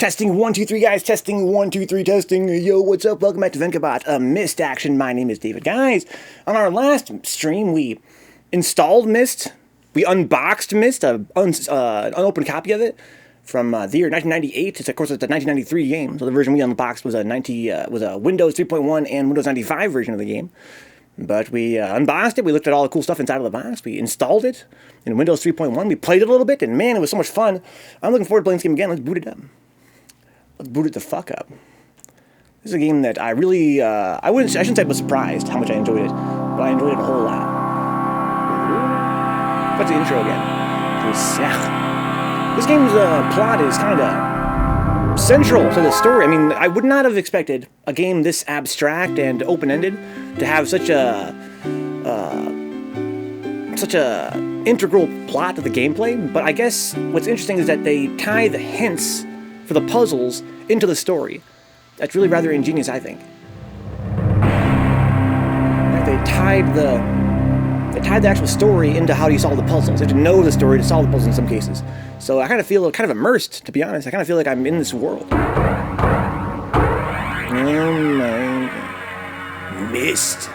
Testing 1, 2, 3, guys. Testing 1, 2, 3, testing. Yo, what's up? Welcome back to Vencabot, Myst action. My name is David. Guys, on our last stream, we installed Myst. We unboxed Myst, an unopened copy of it from the year 1998. It's, of course, it's a 1993 game. So the version we unboxed was a Windows 3.1 and Windows 95 version of the game. But we unboxed it. We looked at all the cool stuff inside of the box. We installed it in Windows 3.1. We played it a little bit, and man, it was so much fun. I'm looking forward to playing this game again. Let's boot it up. Let's boot it the fuck up. This is a game that I really, I shouldn't say I was surprised how much I enjoyed it, but I enjoyed it a whole lot. What's the intro again? This game's plot is kind of central to the story. I mean, I would not have expected a game this abstract and open-ended to have such a integral plot to the gameplay. But I guess what's interesting is that they tie the hints for the puzzles into the story. That's really rather ingenious, I think. Like they tied the actual story into how you solve the puzzles. You have to know the story to solve the puzzles in some cases. So I kind of feel kind of immersed, to be honest. I kind of feel like I'm in this world. Oh my Myst.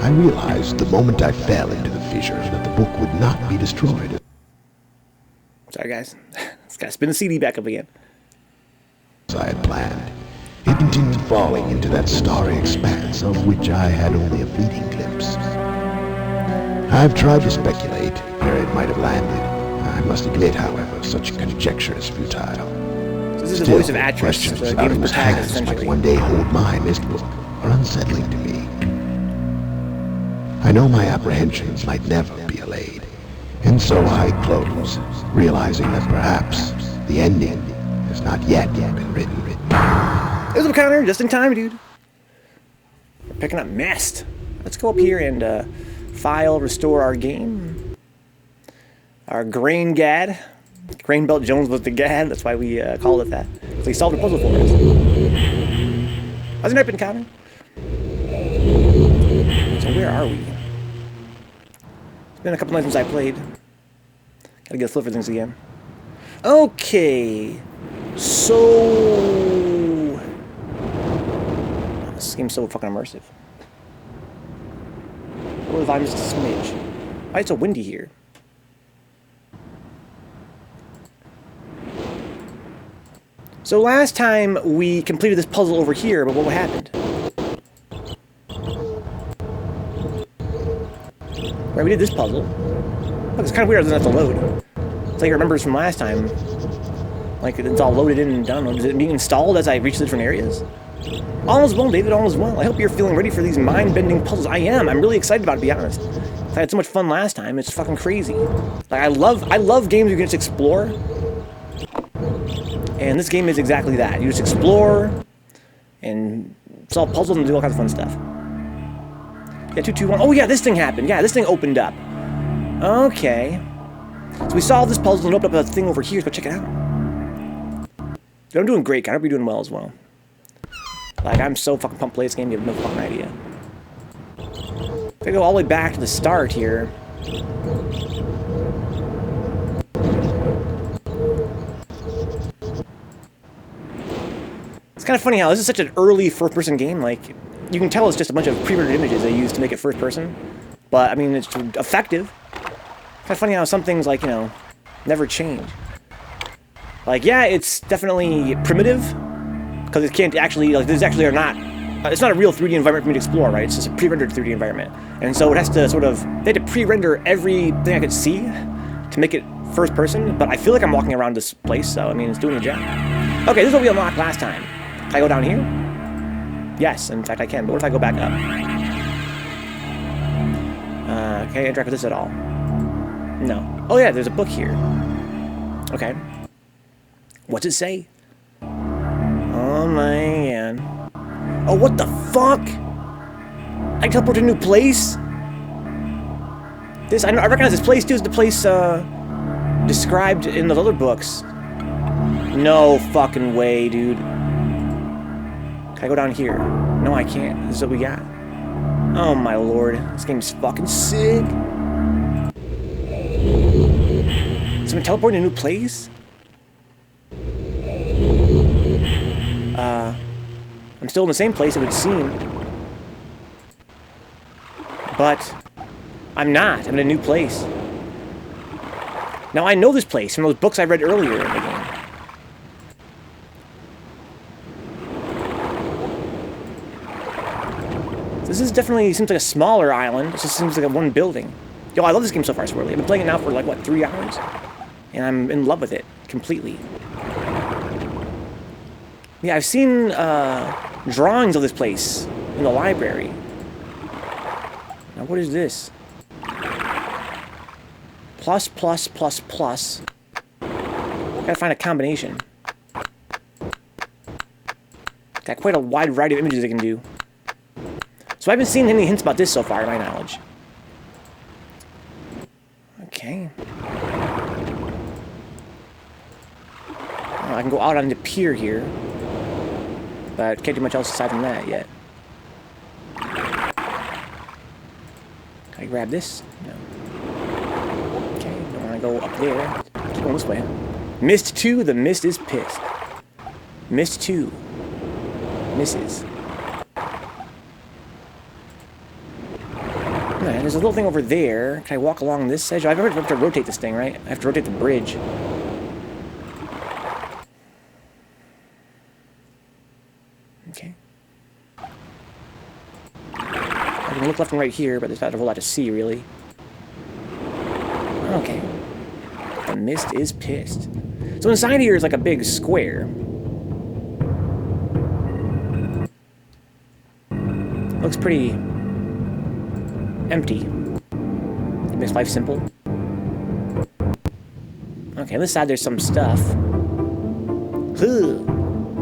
I realized the moment I fell into the fissure that the book would not be destroyed. Sorry, guys. This guy spin the CD back up again. As I had planned, it continued falling into that starry expanse of which I had only a fleeting glimpse. I've tried to speculate where it might have landed. I must admit, however, such conjecture is futile. This is the voice of Achenar, questions the about game's whose protagonist, hands might essentially. one day hold my Myst book are unsettling to me. I know my apprehensions might never be allayed, and so I close, realizing that perhaps the ending has not yet been written. There's a counter, just in time, dude. We're picking up Myst. Let's go up here and file, restore our game. Our grain gad. Grain Belt Jones was the gad, that's why we called it that. So he solved a puzzle for us. Hasn't that been counting? So where are we? It's been a couple nights since I played. Gotta get a flip for things again. Okay. So... this game's so fucking immersive. What if I'm just a smidge? Why it's so windy here? So last time we completed this puzzle over here, but what happened? Right, we did this puzzle. Look, it's kind of weird, it doesn't have to load. It's like it remembers from last time. Like, it's all loaded in and done. Is it being installed as I reach the different areas? All is well, David, all is well. I hope you're feeling ready for these mind-bending puzzles. I am. I'm really excited about it, to be honest. I had so much fun last time, it's fucking crazy. Like, I love games you can just explore. And this game is exactly that. You just explore and solve puzzles and do all kinds of fun stuff. Yeah, 2, 2, 1. Oh yeah, this thing happened. Yeah, this thing opened up. Okay. So we solved this puzzle and opened up a thing over here. Let's go check it out. Dude, I'm doing great, guys. I hope you're doing well as well. Like, I'm so fucking pumped to play this game, you have no fucking idea. If I go all the way back to the start here. It's kind of funny how this is such an early first-person game. Like, you can tell it's just a bunch of pre-rendered images they used to make it first-person. But, I mean, it's effective. It's kind of funny how some things, like, you know, never change. Like, yeah, it's definitely primitive. Because it can't actually, like, these actually are not... it's not a real 3D environment for me to explore, right? It's just a pre-rendered 3D environment. And so it has to sort of... they had to pre-render everything I could see to make it first-person. But I feel like I'm walking around this place, so, I mean, it's doing the job. Okay, this is what we unlocked last time. Can I go down here? Yes, in fact I can, but what if I go back up? Can I interact with this at all? No. Oh yeah, there's a book here. Okay. What's it say? Oh man. Oh, what the fuck? I can teleport to a new place? I recognize this place too. It's the place described in those other books. No fucking way, dude. Can I go down here? No, I can't. This is what we got. Oh my lord. This game's fucking sick. Someone teleporting to a new place? I'm still in the same place, it would seem. But I'm not. I'm in a new place. Now, I know this place from those books I read earlier in the game. This is definitely seems like a smaller island. It just seems like a one building. Yo, I love this game so far, Swirly. I've been playing it now for like, what, 3 hours? And I'm in love with it completely. Yeah, I've seen drawings of this place in the library. Now, what is this? Plus, plus, plus, plus. Gotta find a combination. Got quite a wide variety of images I can do. So I haven't seen any hints about this so far, to my knowledge. Okay. I can go out on the pier here. But can't do much else aside from that yet. Can I grab this? No. Okay, don't want to go up there. Keep going this way. Myst 2, the Myst is pissed. Myst 2. Misses. Alright, there's a little thing over there. Can I walk along this edge? I have to rotate this thing, right? I have to rotate the bridge. Okay. I can look left and right here, but there's not a whole lot to see, really. Okay. The Myst is pissed. So inside here is like a big square. Looks pretty empty. It makes life simple. Okay, on this side there's some stuff.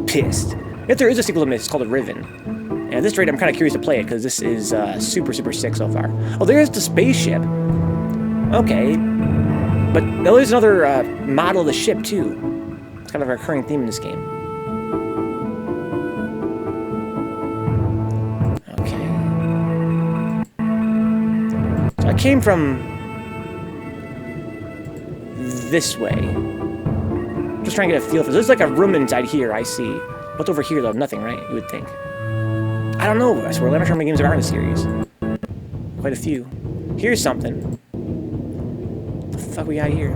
Pissed. If there is a sequel to Myst, it's called A Riven. And at this rate, I'm kind of curious to play it, because this is super, super sick so far. Oh, there's the spaceship. Okay. But there's another model of the ship, too. It's kind of a recurring theme in this game. Okay. So I came from this way. Just trying to get a feel for this. There's like a room inside here, I see. What's over here, though? Nothing, right? You would think. I don't know, I swear. I'm not sure how many games there are in the series. Quite a few. Here's something. What the fuck we got here?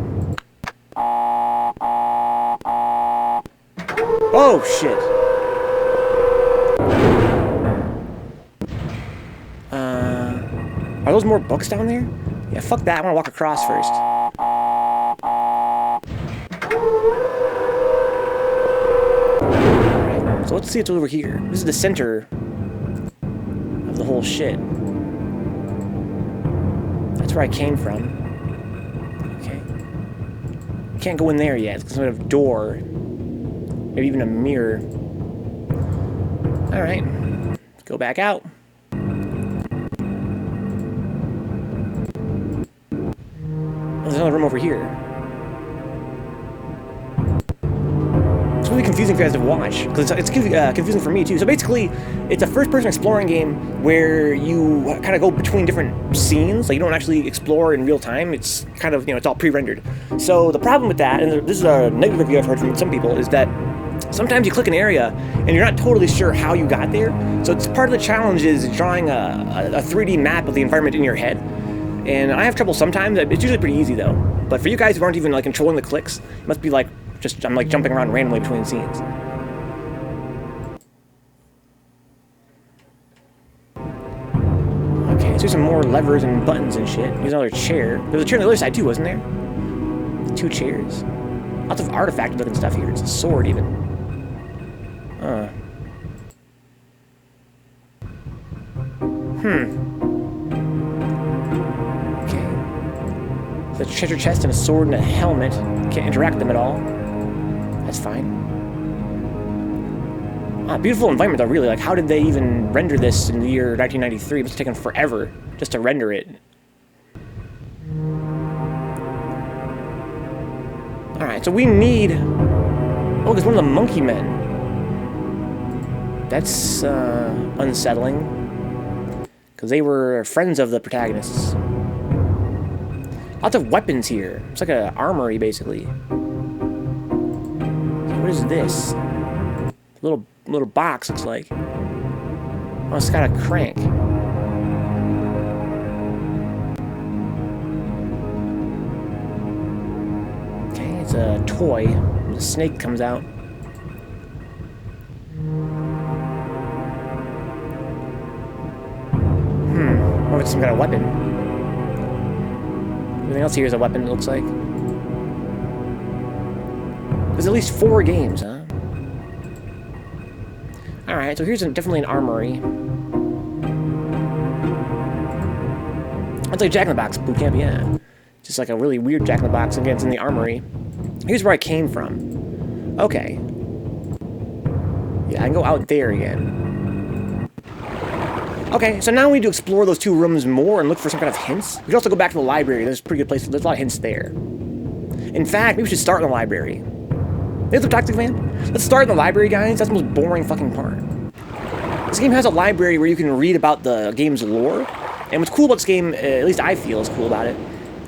Oh, shit. Are those more books down there? Yeah, fuck that. I want to walk across first. Alright, so let's see what's over here. This is the center of the whole shit. That's where I came from. Okay. Can't go in there yet. It's some sort of door. Maybe even a mirror. Alright. Let's go back out. There's another room over here. It's really confusing for you guys to watch, because it's confusing for me too. So basically, it's a first-person exploring game where you kind of go between different scenes. Like, you don't actually explore in real time. It's kind of, it's all pre-rendered. So the problem with that, and this is a negative review I've heard from some people, is that sometimes you click an area and you're not totally sure how you got there. So it's part of the challenge is drawing a 3D map of the environment in your head. And I have trouble sometimes. It's usually pretty easy though. But for you guys who aren't even like controlling the clicks, it must be like I'm like jumping around randomly between scenes. Okay, so there's some more levers and buttons and shit. There's another chair. There's a chair on the other side too, wasn't there? 2 chairs. Lots of artifact looking stuff here. It's a sword even. A treasure chest and a sword and a helmet. Can't interact with them at all. That's fine. Ah, beautiful environment though, really. Like, how did they even render this in the year 1993? It must have taken forever just to render it. Alright, so we need... Oh, there's one of the monkey men. That's, unsettling. Because they were friends of the protagonists. Lots of weapons here. It's like an armory, basically. What is this? Little box, looks like. Oh, it's got a crank. Okay, it's a toy. The snake comes out. Oh, it's some kind of weapon. Everything else here is a weapon, it looks like. There's at least 4 games, huh? Alright, so here's definitely an armory. It's like Jack in the Box boot camp, yeah. Just like a really weird Jack in the Box. Again, it's in the armory. Here's where I came from. Okay. Yeah, I can go out there again. Okay, so now we need to explore those 2 rooms more and look for some kind of hints. We can also go back to the library. There's a pretty good place. There's a lot of hints there. In fact, maybe we should start in the library. There's a toxic fan. Let's start in the library, guys. That's the most boring fucking part. This game has a library where you can read about the game's lore. And what's cool about this game, at least I feel is cool about it,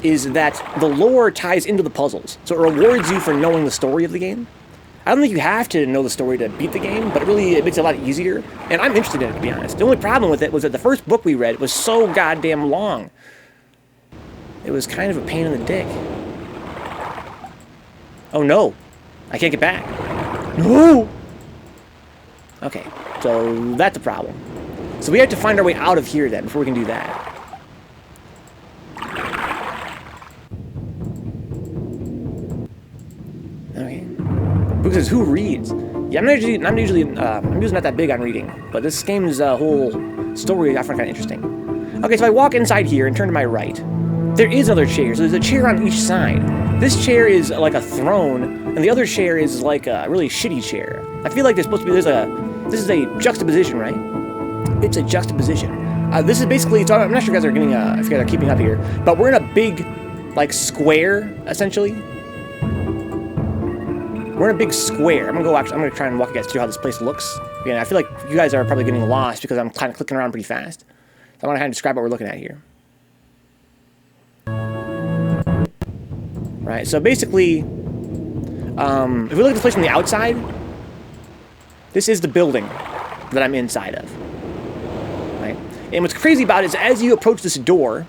is that the lore ties into the puzzles. So it rewards you for knowing the story of the game. I don't think you have to know the story to beat the game, but it makes it a lot easier. And I'm interested in it, to be honest. The only problem with it was that the first book we read was so goddamn long. It was kind of a pain in the dick. Oh no. I can't get back. No! Okay, so that's a problem. So we have to find our way out of here then, before we can do that. Okay. Book says, who reads? Yeah, I'm usually not that big on reading, but this game's whole story I find kind of interesting. Okay, so I walk inside here and turn to my right. There is another chair, so there's a chair on each side. This chair is like a throne, and the other chair is like a really shitty chair. I feel like there's supposed to be, this is a juxtaposition, right? It's a juxtaposition. This is basically, so I'm not sure if you guys are getting, if you guys are keeping up here, but we're in a big, like, square, essentially. We're in a big square. I'm gonna try and walk you guys through how this place looks. Again, I feel like you guys are probably getting lost because I'm kind of clicking around pretty fast. So I want to kind of describe what we're looking at here. Right, so basically, if we look at this place from the outside, this is the building that I'm inside of. Right? And what's crazy about it is as you approach this door,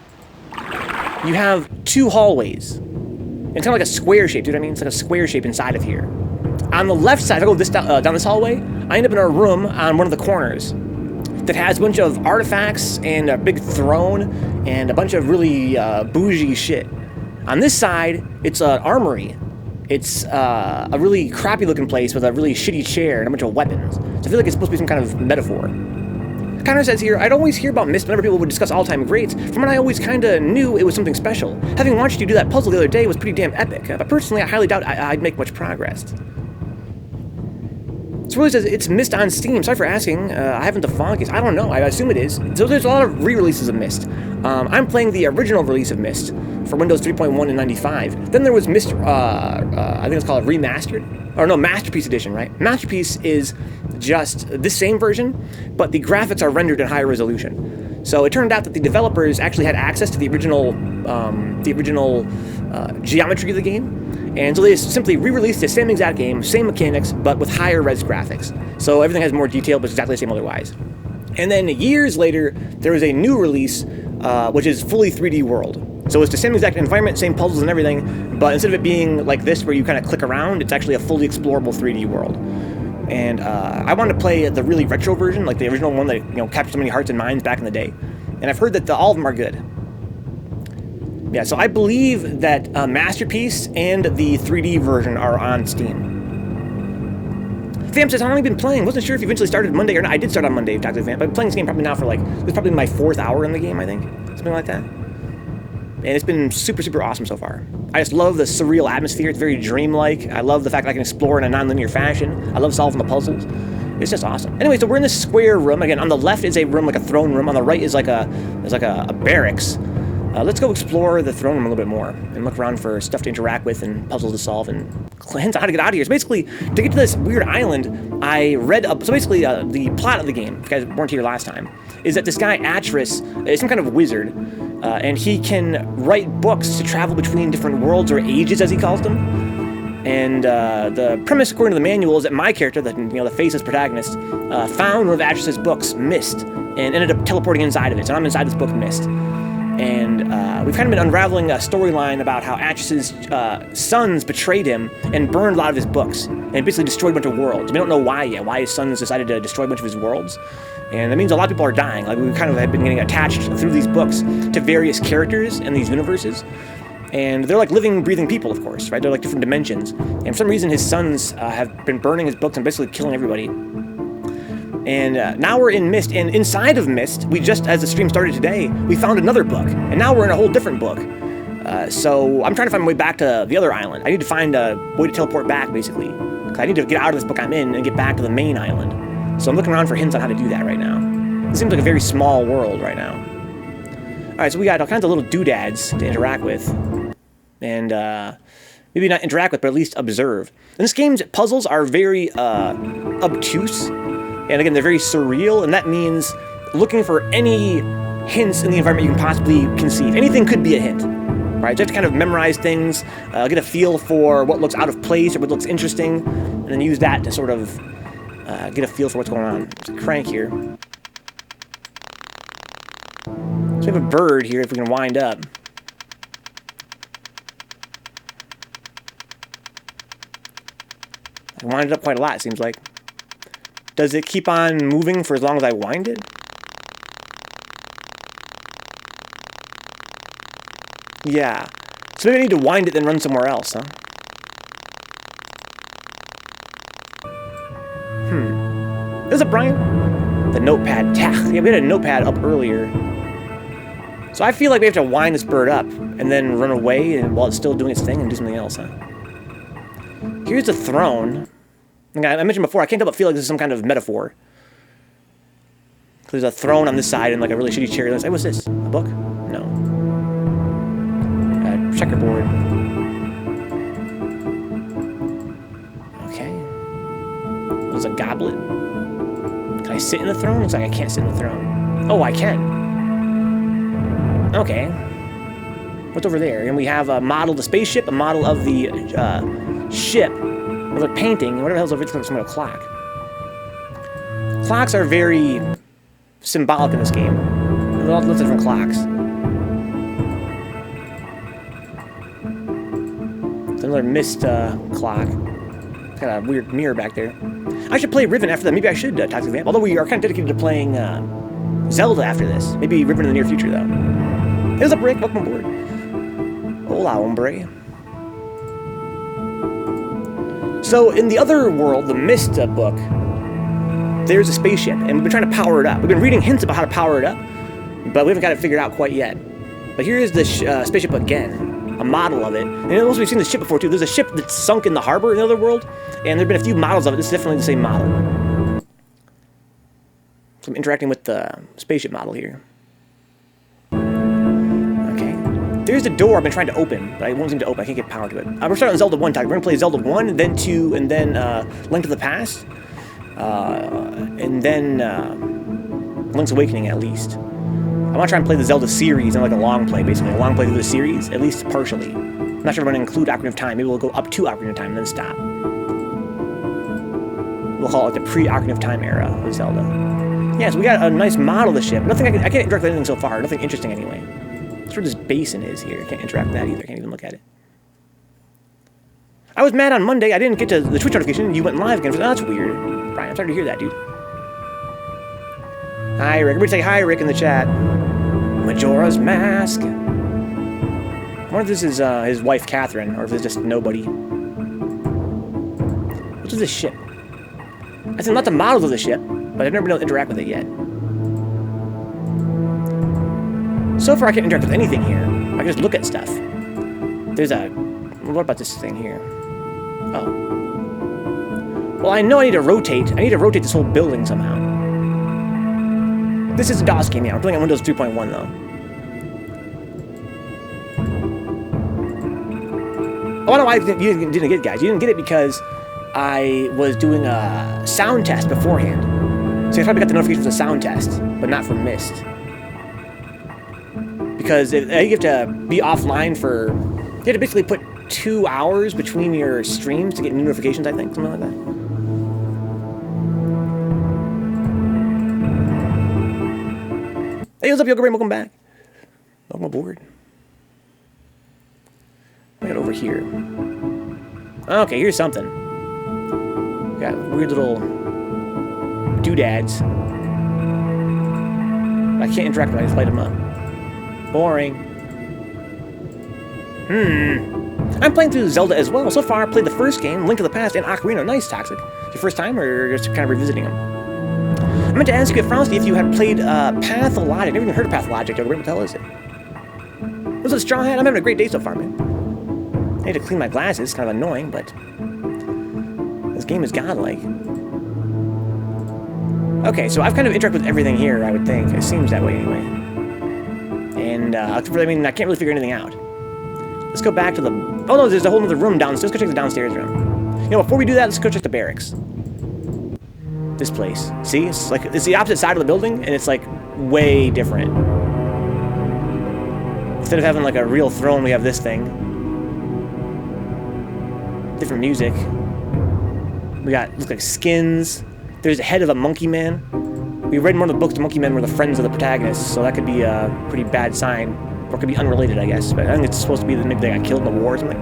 you have 2 hallways. It's kind of like a square shape, dude. I mean, it's like a square shape inside of here. On the left side, if I go down this hallway, I end up in a room on one of the corners that has a bunch of artifacts and a big throne and a bunch of really bougie shit. On this side, it's an armory. It's a really crappy looking place with a really shitty chair and a bunch of weapons. So I feel like it's supposed to be some kind of metaphor. Connor says here, I'd always hear about Myst whenever people would discuss all-time greats. From what I always kind of knew, it was something special. Having watched you do that puzzle the other day was pretty damn epic. But personally, I highly doubt I'd make much progress. So really says it's Myst on Steam. Sorry for asking. I haven't the font case. I don't know. I assume it is. So there's a lot of re-releases of Myst. I'm playing the original release of Myst for Windows 3.1 and 95. Then there was Myst, I think it's called Remastered. Or no, Masterpiece Edition, right? Masterpiece is just this same version, but the graphics are rendered in higher resolution. So it turned out that the developers actually had access to the original geometry of the game, and so they simply re-released the same exact game, same mechanics, but with higher res graphics. So everything has more detail, but it's exactly the same otherwise. And then years later, there was a new release, which is fully 3D world. So it's the same exact environment, same puzzles and everything, but instead of it being like this where you kind of click around, it's actually a fully explorable 3D world. And I wanted to play the really retro version, like the original one that captured so many hearts and minds back in the day. And I've heard that all of them are good. Yeah, so I believe that Masterpiece and the 3D version are on Steam. Vamp says, I've only been playing. Wasn't sure if you eventually started Monday or not. I did start on Monday, Dr. Vamp. I've been playing this game probably now for this is probably my 4th hour in the game, I think. Something like that. And it's been super, super awesome so far. I just love the surreal atmosphere. It's very dreamlike. I love the fact that I can explore in a non-linear fashion. I love solving the puzzles. It's just awesome. Anyway, so we're in this square room. Again, on the left is a room, like a throne room. On the right is like a barracks. Let's go explore the throne room a little bit more and look around for stuff to interact with and puzzles to solve and hints on how to get out of here. So basically, to get to this weird island, I read up. So basically, the plot of the game, if you guys weren't here last time, is that this guy, Atris, is some kind of wizard. and he can write books to travel between different worlds or ages, as he calls them. And the premise, according to the manual, is that my character, the faceless protagonist, found one of Atris's books, Myst, and ended up teleporting inside of it. So I'm inside this book, Myst. And we've kind of been unraveling a storyline about how Atris's sons betrayed him and burned a lot of his books, and basically destroyed a bunch of worlds. We don't know why yet, why his sons decided to destroy a bunch of his worlds. And that means a lot of people are dying. Like, we kind of have been getting attached through these books to various characters in these universes. And they're like living, breathing people, of course, right? They're like different dimensions. And for some reason, his sons have been burning his books and basically killing everybody. And now we're in Myst, and inside of Myst, we just, as the stream started today, we found another book. And now we're in a whole different book. So I'm trying to find my way back to the other island. I need to find a way to teleport back, basically. Because I need to get out of this book I'm in and get back to the main island. So I'm looking around for hints on how to do that right now. It seems like a very small world right now. Alright, so we got all kinds of little doodads to interact with. And maybe not interact with, but at least observe. And this game's puzzles are very obtuse. And again, they're very surreal, and that means looking for any hints in the environment you can possibly conceive. Anything could be a hint, right? You have to kind of memorize things, get a feel for what looks out of place or what looks interesting, and then use that to sort of get a feel for what's going on. There's a crank here. So we have a bird here if we can wind up. I wind it up quite a lot, it seems like. Does it keep on moving for as long as I wind it? Yeah. So maybe I need to wind it then run somewhere else, huh? Is it Brian? The notepad. Yeah, we had a notepad up earlier. So I feel like we have to wind this bird up and then run away and while it's still doing its thing and do something else, huh? Here's the throne. Like I mentioned before, I can't help but feel like this is some kind of metaphor. There's a throne on this side and like a really shitty chair. Hey, what's this? A book? No. Checkerboard. Okay. There's a goblet. Can I sit in the throne? Looks like I can't sit in the throne. Oh, I can. Okay. What's over there? And we have a model of the spaceship, a model of the ship. There's a painting, whatever the hell's over there, looks like a clock. Clocks are very symbolic in this game. There's lots of different clocks. There's another Myst clock. It's got a weird mirror back there. I should play Riven after that. Maybe I should talk to them. Although we are kind of dedicated to playing Zelda after this. Maybe Riven in the near future, though. There's a brick. Welcome aboard. Hola, hombre. So, in the other world, the Myst book, there's a spaceship, and we've been trying to power it up. We've been reading hints about how to power it up, but we haven't got it figured out quite yet. But here is the spaceship again, a model of it. And also we've seen the ship before, too. There's a ship that's sunk in the harbor in the other world, and there have been a few models of it. This is definitely the same model. So I'm interacting with the spaceship model here. There's the door I've been trying to open, but I won't seem to open. I can't get power to it. We're starting on Zelda 1 type. We're going to play Zelda 1, then 2, and then Link to the Past. And then Link's Awakening, at least. I want to try and play the Zelda series in like a long play, basically. A long play through the series, at least partially. I'm not sure if I'm going to include Ocarina of Time. Maybe we'll go up to Ocarina of Time and then stop. We'll call it the pre-Ocarina of Time era of Zelda. Yeah, so we got a nice model of the ship. Nothing I can't interact with anything so far. Nothing interesting, anyway. That's where this basin is here. I can't interact with that either. I can't even look at it. I was mad on Monday. I didn't get to the Twitch notification. You went live again. Oh, that's weird. Brian, I'm sorry to hear that, dude. Hi, Rick. Everybody say hi, Rick, in the chat. Majora's Mask. I wonder if this is his wife, Catherine, or if it's just nobody. What is this ship? I said not the models of the ship, but I've never been able to interact with it yet. So far, I can't interact with anything here. I can just look at stuff. There's a... What about this thing here? Oh. Well, I know I need to rotate. I need to rotate this whole building somehow. This is a DOS game, yeah. I'm playing on Windows 3.1, though. Oh, I know why you didn't get it, guys. You didn't get it because I was doing a sound test beforehand. So I probably got the notification for the sound test, but not for Myst. because you have to be offline for... You have to basically put 2 hours between your streams to get new notifications, I think, something like that. Hey, what's up, Yoga Brain? Welcome back. Welcome aboard. I got over here. Okay, here's something. Got weird little doodads. I can't interact with them, I just light them up. Boring. I'm playing through Zelda as well. So far, I played the first game, Link to the Past, and Ocarina. Nice, Toxic. Your first time, or just kind of revisiting them? I meant to ask you at Frosty if you had played Pathologic. I never even heard of Pathologic. What the hell is it? What's a straw hat? I'm having a great day so far, man. I need to clean my glasses. It's kind of annoying, but this game is godlike. Okay, so I've kind of interacted with everything here, I would think. It seems that way anyway. And, I mean, I can't really figure anything out. Let's go back to the... Oh, no, there's a whole other room downstairs. Let's go check the downstairs room. You know, before we do that, let's go check the barracks. This place. See? It's like, it's the opposite side of the building, and it's, like, way different. Instead of having, like, a real throne, we have this thing. Different music. We got, looks like skins. There's a head of a monkey man. We read in one of the books, the monkey men were the friends of the protagonists, so that could be a pretty bad sign. Or it could be unrelated, I guess. But I think it's supposed to be that maybe they got killed in the war or something.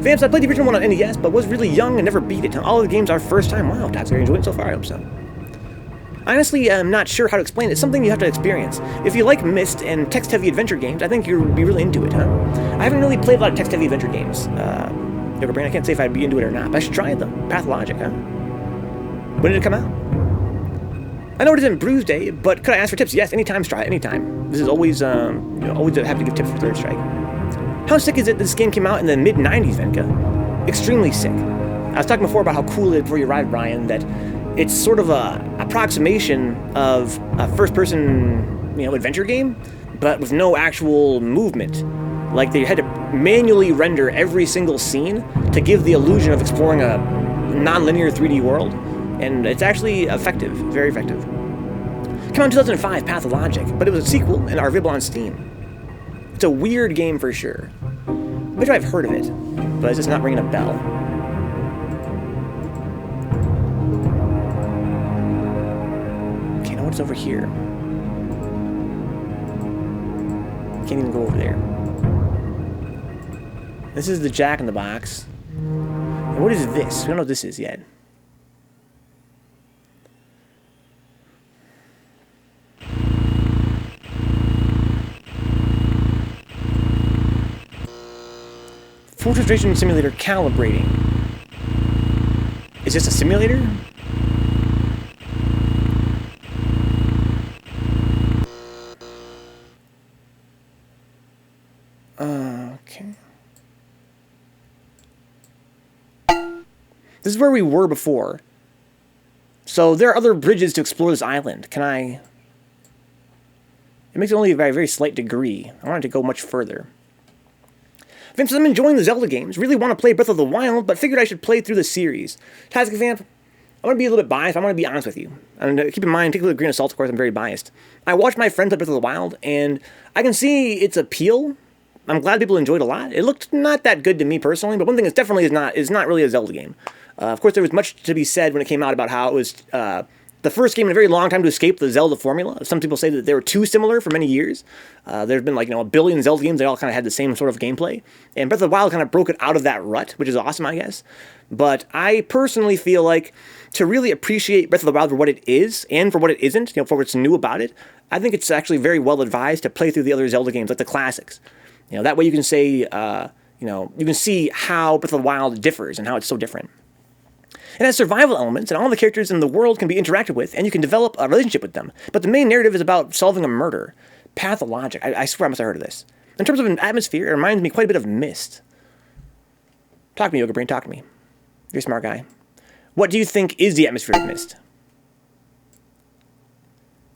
Vamps, I played the original one on NES, but was really young and never beat it. All of the games are first time. Wow, Toxic, you're enjoying it so far, I hope so. Honestly, I'm not sure how to explain it. It's something you have to experience. If you like Myst and text-heavy adventure games, I think you'll be really into it, huh? I haven't really played a lot of text-heavy adventure games. Yoga Brain, I can't say if I'd be into it or not, but I should try it, though. Pathologic, huh? When did it come out? I know it isn't Bruise Day, but could I ask for tips? Yes, anytime, try it, anytime. This is always, always happy to give tips for Third Strike. How sick is it that this game came out in the mid-90s, Venka? Extremely sick. I was talking before about how cool it is before you arrived, Brian, that it's sort of a approximation of a first-person, adventure game, but with no actual movement. Like, they had to manually render every single scene to give the illusion of exploring a non-linear 3D world. And it's actually effective, very effective. Came out in 2005, Pathologic, but it was a sequel and are available on Steam. It's a weird game for sure. I bet you I've heard of it, but it's just not ringing a bell. Okay, now what's over here? Can't even go over there. This is the Jack in the Box. And what is this? We don't know what this is yet. Full Frustration Simulator calibrating. Is this a simulator? Okay. This is where we were before. So there are other bridges to explore this island. Can I... It makes it only a very, very slight degree. I want it to go much further. Vince, I'm enjoying the Zelda games. Really want to play Breath of the Wild, but figured I should play through the series. Toxic Vamp, I want to be a little bit biased. I want to be honest with you. And keep in mind, take a little grain of salt, of course, I'm very biased. I watched my friends play Breath of the Wild, and I can see its appeal. I'm glad people enjoyed it a lot. It looked not that good to me personally, but one thing is definitely is not really a Zelda game. Of course, there was much to be said when it came out about how it was the first game in a very long time to escape the Zelda formula. Some people say that they were too similar for many years. There have been like, a billion Zelda games. They all kind of had the same sort of gameplay. And Breath of the Wild kind of broke it out of that rut, which is awesome, I guess. But I personally feel like to really appreciate Breath of the Wild for what it is and for what it isn't, for what's new about it, I think it's actually very well advised to play through the other Zelda games, like the classics. That way you can say, you can see how Breath of the Wild differs and how it's so different. It has survival elements, and all the characters in the world can be interacted with, and you can develop a relationship with them. But the main narrative is about solving a murder. Pathologic. I swear I must have heard of this. In terms of an atmosphere, it reminds me quite a bit of Myst. Talk to me, Yoga Brain, talk to me. You're a smart guy. What do you think is the atmosphere of Myst?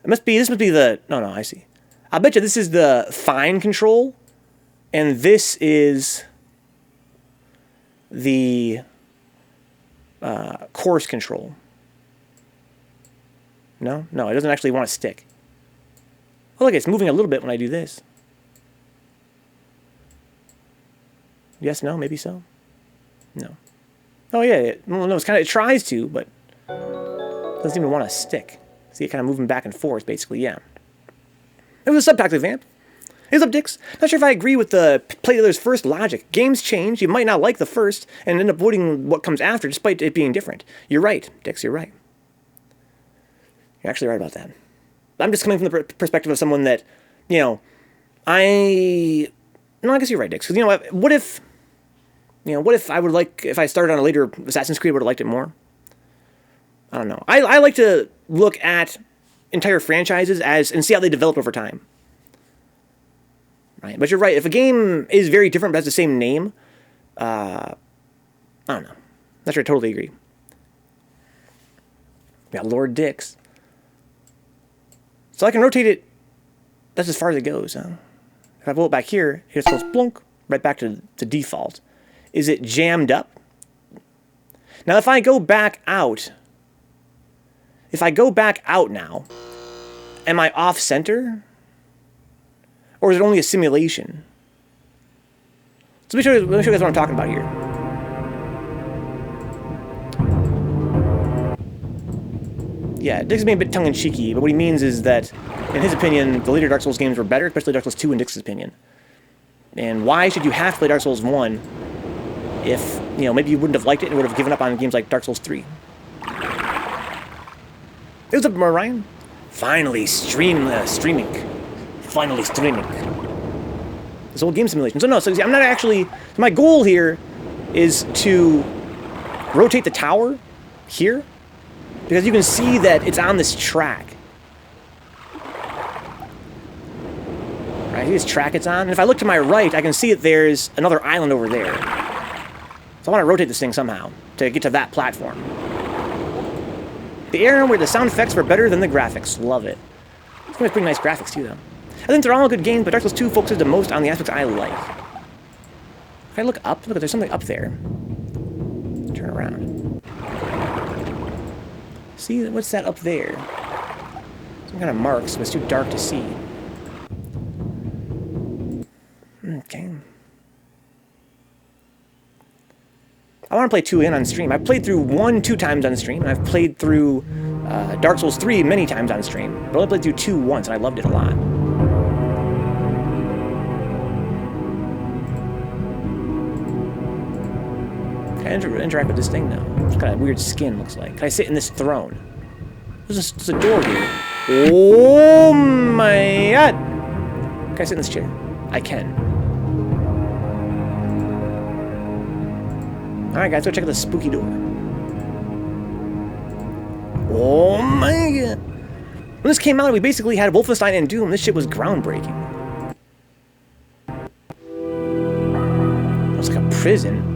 This must be the... No, I see. I bet you this is the fine control, and this is the... coarse control. No, it doesn't actually want to stick. Oh, look, it's moving a little bit when I do this. Yes, no, maybe so. No. Oh, yeah. Well, no, it tries to, but doesn't even want to stick. See it kind of moving back and forth, basically, yeah. It was a subtoxic vamp. Here's up, Dix. Not sure if I agree with the player's first logic. Games change. You might not like the first and end up avoiding what comes after, despite it being different. You're right, Dix. You're right. You're actually right about that. I'm just coming from the perspective of someone that, you know, No, I guess you're right, Dix. Because, you know, what if I would like, if I started on a later Assassin's Creed, I would have liked it more? I don't know. I like to look at entire franchises and see how they develop over time. Right, but you're right. If a game is very different but has the same name, I don't know. Not sure I totally agree. We got Lord Dix. So I can rotate it. That's as far as it goes. Huh? If I pull it back here, it just goes blunk right back to default. Is it jammed up? Now, if I go back out now, am I off center? Or is it only a simulation? So let me show you guys what I'm talking about here. Yeah, Dix is being a bit tongue-in-cheeky, but what he means is that, in his opinion, the later Dark Souls games were better, especially Dark Souls 2 in Dix's opinion. And why should you have to play Dark Souls 1 if, you know, maybe you wouldn't have liked it and would have given up on games like Dark Souls 3? What's up, Ryan? Finally streaming. Finally streaming. This old game simulation. So no, so see, I'm not actually... My goal here is to rotate the tower here, because you can see that it's on this track. Right, see this track it's on? And if I look to my right, I can see that there's another island over there. So I want to rotate this thing somehow to get to that platform. The era where the sound effects were better than the graphics. Love it. It's got pretty nice graphics too, though. I think they're all good games, but Dark Souls 2 focuses the most on the aspects I like. If I look up, look, there's something up there. Turn around. See, what's that up there? Some kind of marks, but it's too dark to see. Okay. I want to play 2 again on stream. I've played through 1 2 times on stream, and I've played through Dark Souls 3 many times on stream. But I only played through 2 once, and I loved it a lot. Can I interact with this thing now? It's got a weird skin, looks like. Can I sit in this throne? There's a door here. Oh my god! Can I sit in this chair? I can. Alright guys, go check out the spooky door. Oh my god! When this came out, we basically had Wolfenstein and Doom. This shit was groundbreaking. It was like a prison.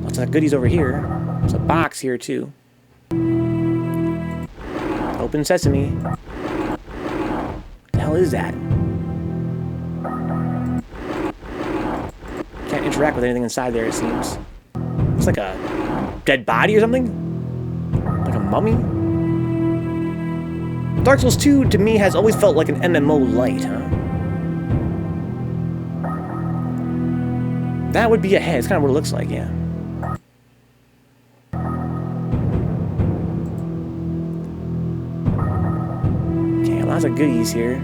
Lots of goodies over here. There's a box here too. Open sesame. What the hell is that? Can't interact with anything inside there, it seems. It's like a dead body or something? Like a mummy? Dark Souls 2, to me, has always felt like an MMO light, huh? That would be a head. It's kind of what it looks like, yeah. Okay, lots of goodies here.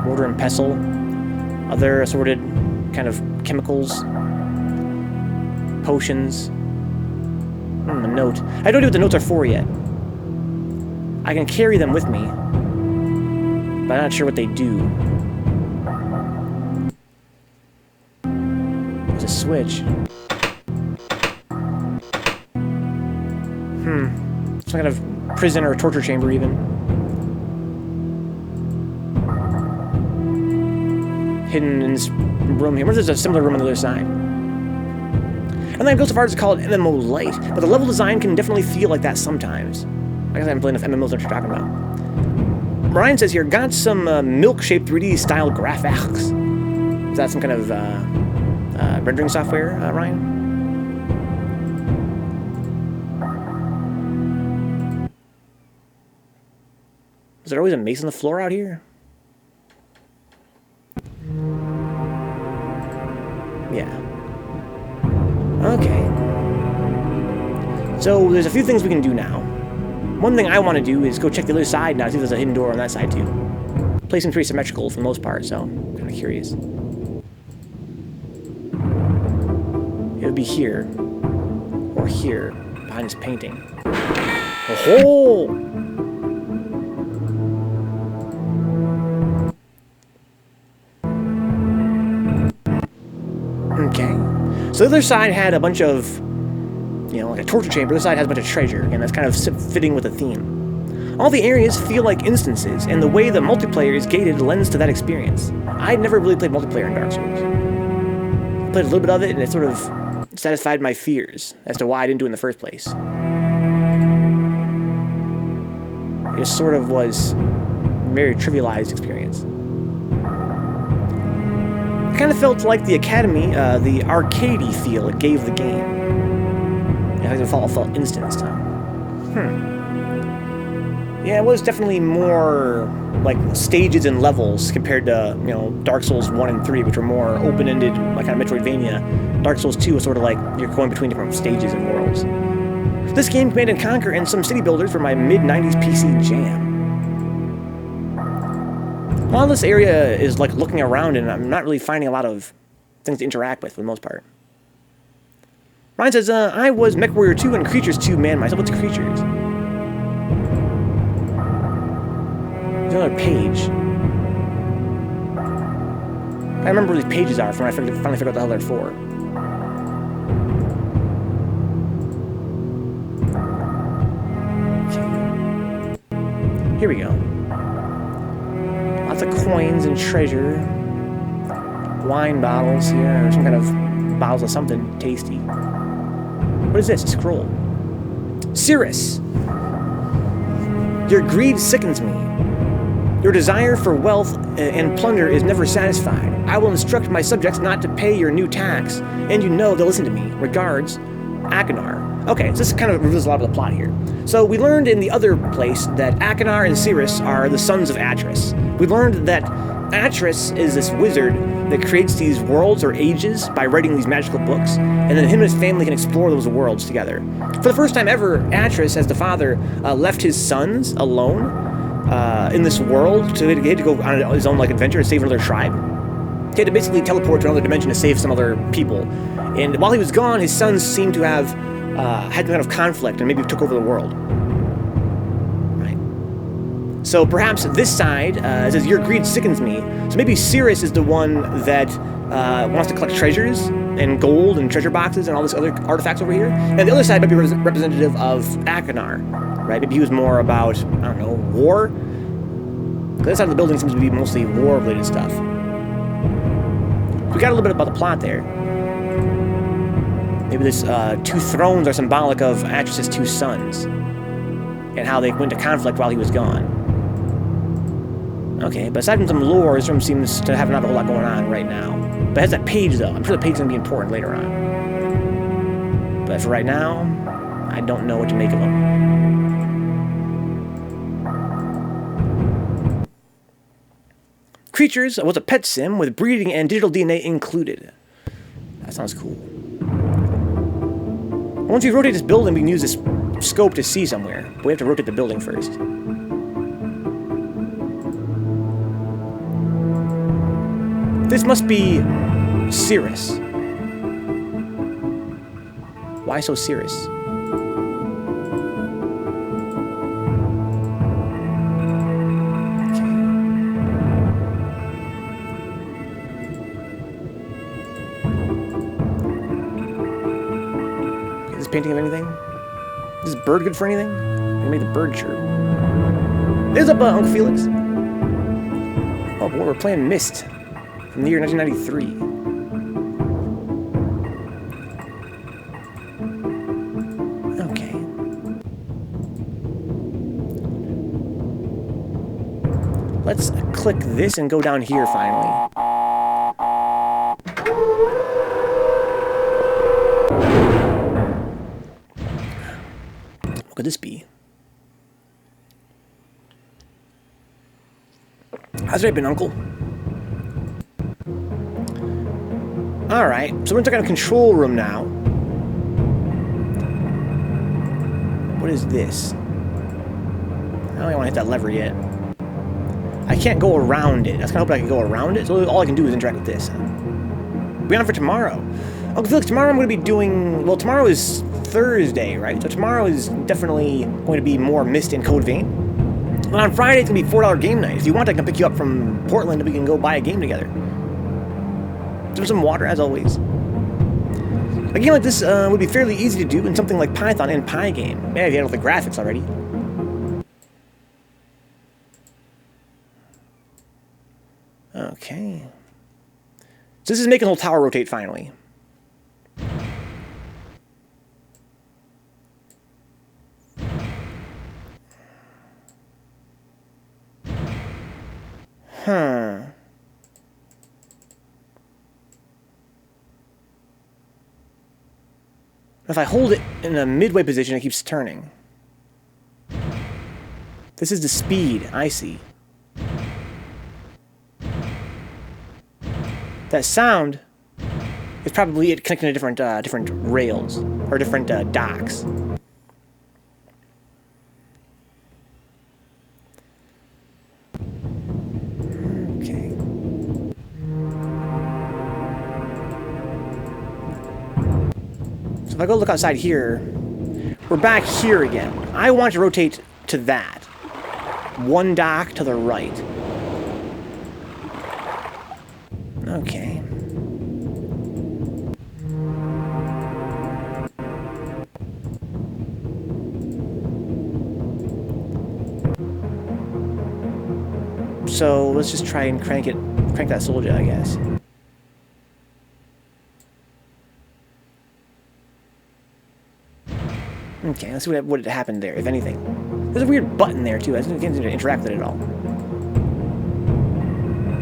Mortar and pestle. Other assorted kind of chemicals. Potions. A note. I don't know what the notes are for yet. I can carry them with me, but I'm not sure what they do. There's a switch. Some kind of prison or torture chamber, even. Hidden in this room here. There's a similar room on the other side. And then it goes so far as to call it MMO Light, but the level design can definitely feel like that sometimes. I guess I haven't played enough MMOs that you're talking about. Ryan says here, got some milk-shaped 3D style graphics. Is that some kind of rendering software, Ryan? Is there always a mace on the floor out here? Yeah. Okay. So there's a few things we can do now. One thing I want to do is go check the other side now, see if there's a hidden door on that side too. Place seems pretty symmetrical for the most part, so I'm kind of curious. It would be here. Or here, behind this painting. Oh-ho! Okay. So the other side had a bunch of, you know, like a torture chamber. The other side has a bunch of treasure, and that's kind of fitting with the theme. All the areas feel like instances, and the way the multiplayer is gated lends to that experience. I'd never really played multiplayer in Dark Souls. I played a little bit of it, and it sort of satisfied my fears as to why I didn't do it in the first place. It just sort of was a very trivialized experience. I kind of felt like the Academy, the arcadey feel it gave the game. Yeah, it felt instanced, huh? Yeah, it was definitely more like stages and levels compared to, you know, Dark Souls 1 and 3, which were more open-ended, like kind of Metroidvania. Dark Souls 2 was sort of like you're going between different stages and worlds. This game, Command & Conquer, and some city builders were my mid-90s PC jam. While this area is like looking around, and I'm not really finding a lot of things to interact with for the most part. Ryan says, I was MechWarrior 2 and Creatures 2 man myself. What's Creatures? There's another page. I remember where these pages are from when I finally figured out the hell they're for. Okay. Here we go. Lots of coins and treasure. Wine bottles here, or some kind of bottles of something tasty. What is this? A scroll. Sirrus. Your greed sickens me. Your desire for wealth and plunder is never satisfied. I will instruct my subjects not to pay your new tax, and you know they'll listen to me. Regards, Achenar. Okay, so this kind of reveals a lot of the plot here. So we learned in the other place that Achenar and Sirrus are the sons of Atris. We learned that Atris is this wizard that creates these worlds or ages by writing these magical books, and then him and his family can explore those worlds together. For the first time ever, Atris, as the father, left his sons alone in this world. So he had to go on his own like adventure to save another tribe. He had to basically teleport to another dimension to save some other people. And while he was gone, his sons seemed to have had kind of conflict and maybe took over the world. Right. So perhaps this side says, your greed sickens me. So maybe Sirrus is the one that wants to collect treasures and gold and treasure boxes and all this other artifacts over here. And the other side might be representative of Achenar. Right? Maybe he was more about, I don't know, war? Because this side of the building seems to be mostly war-related stuff. We got a little bit about the plot there. Maybe this two thrones are symbolic of Atris' two sons and how they went into conflict while he was gone. Okay, but aside from some lore, this room seems to have not a whole lot going on right now. But it has that page, though. I'm sure the page is going to be important later on. But for right now, I don't know what to make of them. Creatures was a pet sim with breeding and digital DNA included. That sounds cool. Once we rotate this building, we can use this scope to see somewhere. But we have to rotate the building first. This must be Sirrus. Why so Sirrus? Painting of anything? Is this bird good for anything? I'm gonna make the bird shirt. There's up, Uncle Felix. Oh boy, we're playing Myst from the year 1993. Okay. Let's click this and go down here finally. What could this be? How's it been, Uncle? Alright, so we're in the control room now. What is this? I don't want to hit that lever yet. I can't go around it. I was kind of hoping I could go around it, so all I can do is interact with this. Be on for tomorrow. Uncle Felix, tomorrow I'm going to be doing... Well, tomorrow is Thursday, right? So tomorrow is definitely going to be more Myst and Code Vein. And on Friday, it's going to be $4 game night. If you want, I can pick you up from Portland and we can go buy a game together. There's some water, as always. A game like this would be fairly easy to do in something like Python and Pygame. Yeah, if you had all the graphics already. Okay. So this is making the whole tower rotate finally. Huh. If I hold it in a midway position, it keeps turning. This is the speed, I see. That sound is probably it connecting to different rails or different docks. Okay. So if I go look outside here, we're back here again. I want to rotate to that. One dock to the right. Okay. So let's just try and crank that soldier, I guess. Okay, let's see what happened there, if anything. There's a weird button there too. I can't seem to interact with it at all.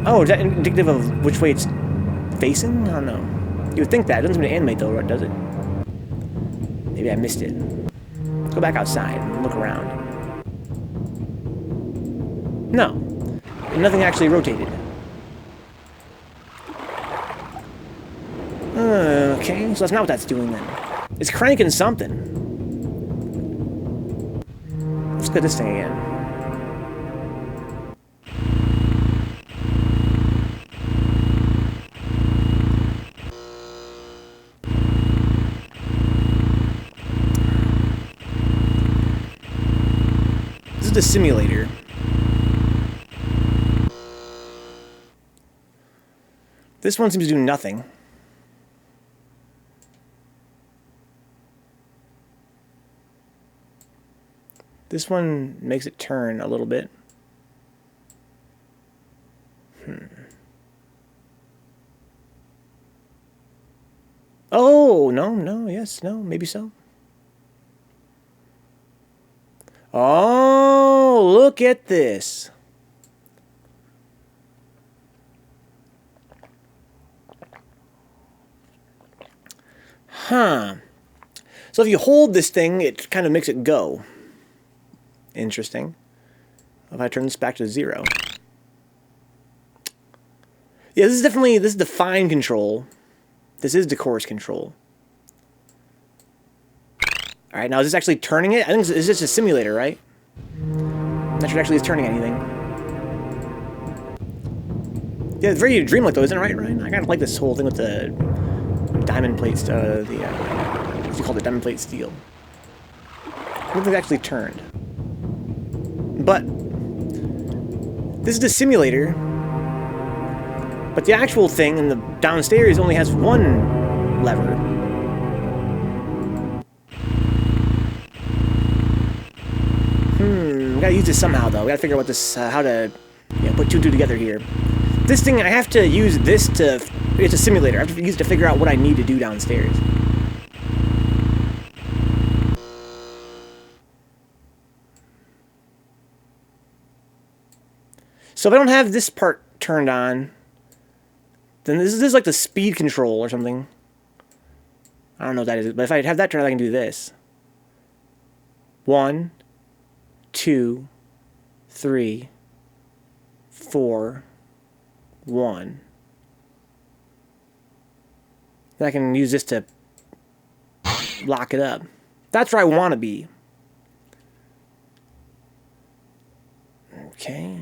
Oh, is that indicative of which way it's facing? I don't know. You would think that. It doesn't seem to animate though, does it? Maybe I missed it. Let's go back outside and look around. No. Nothing actually rotated. Okay, so that's not what that's doing then. It's cranking something. Let's look at this thing again. This is the simulator. This one seems to do nothing. This one makes it turn a little bit. Oh, no, yes, no, maybe so. Oh, look at this. Huh. So if you hold this thing, it kind of makes it go. Interesting. If I turn this back to 0. Yeah, this is the fine control. This is the coarse control. Alright, now is this actually turning it? I think it's just a simulator, right? Not sure it actually is turning anything. Yeah, it's very dreamlike though, isn't it, right, Ryan? I kind of like this whole thing with the diamond plates, what's it called, the diamond plate steel. I don't think it actually turned. But this is the simulator, but the actual thing in the downstairs only has one lever. We gotta use this somehow though. We gotta figure out what this, how to put two and two together here. This thing, I have to use this to, it's a simulator. I have to use it to figure out what I need to do downstairs. So if I don't have this part turned on, then this is like the speed control or something. I don't know what that is, but if I have that turned on, I can do this. 1, 2, 3, 4, 1. Then I can use this to lock it up. That's where I want to be. Okay.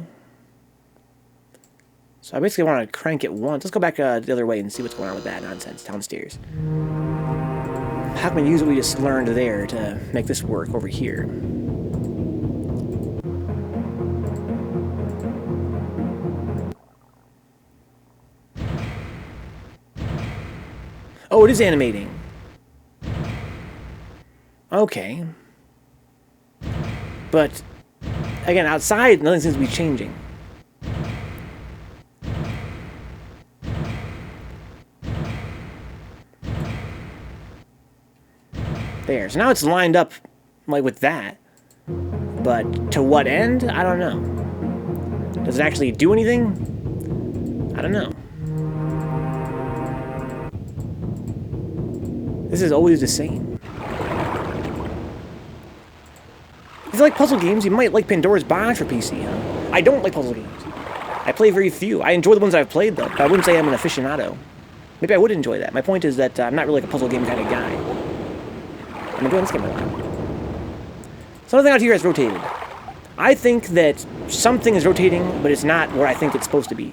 So I basically want to crank it once. Let's go back the other way and see what's going on with that nonsense downstairs. How can we use what we just learned there to make this work over here? Oh, it is animating. Okay. But, again, outside, nothing seems to be changing. There. So now it's lined up, like, with that. But to what end? I don't know. Does it actually do anything? I don't know. This is always the same. If you like puzzle games, you might like Pandora's Box for PC, huh? I don't like puzzle games. I play very few. I enjoy the ones I've played, though. But I wouldn't say I'm an aficionado. Maybe I would enjoy that. My point is that I'm not really like a puzzle game kind of guy. I'm enjoying this game a lot. Something out here is rotated. I think that something is rotating, but it's not where I think it's supposed to be.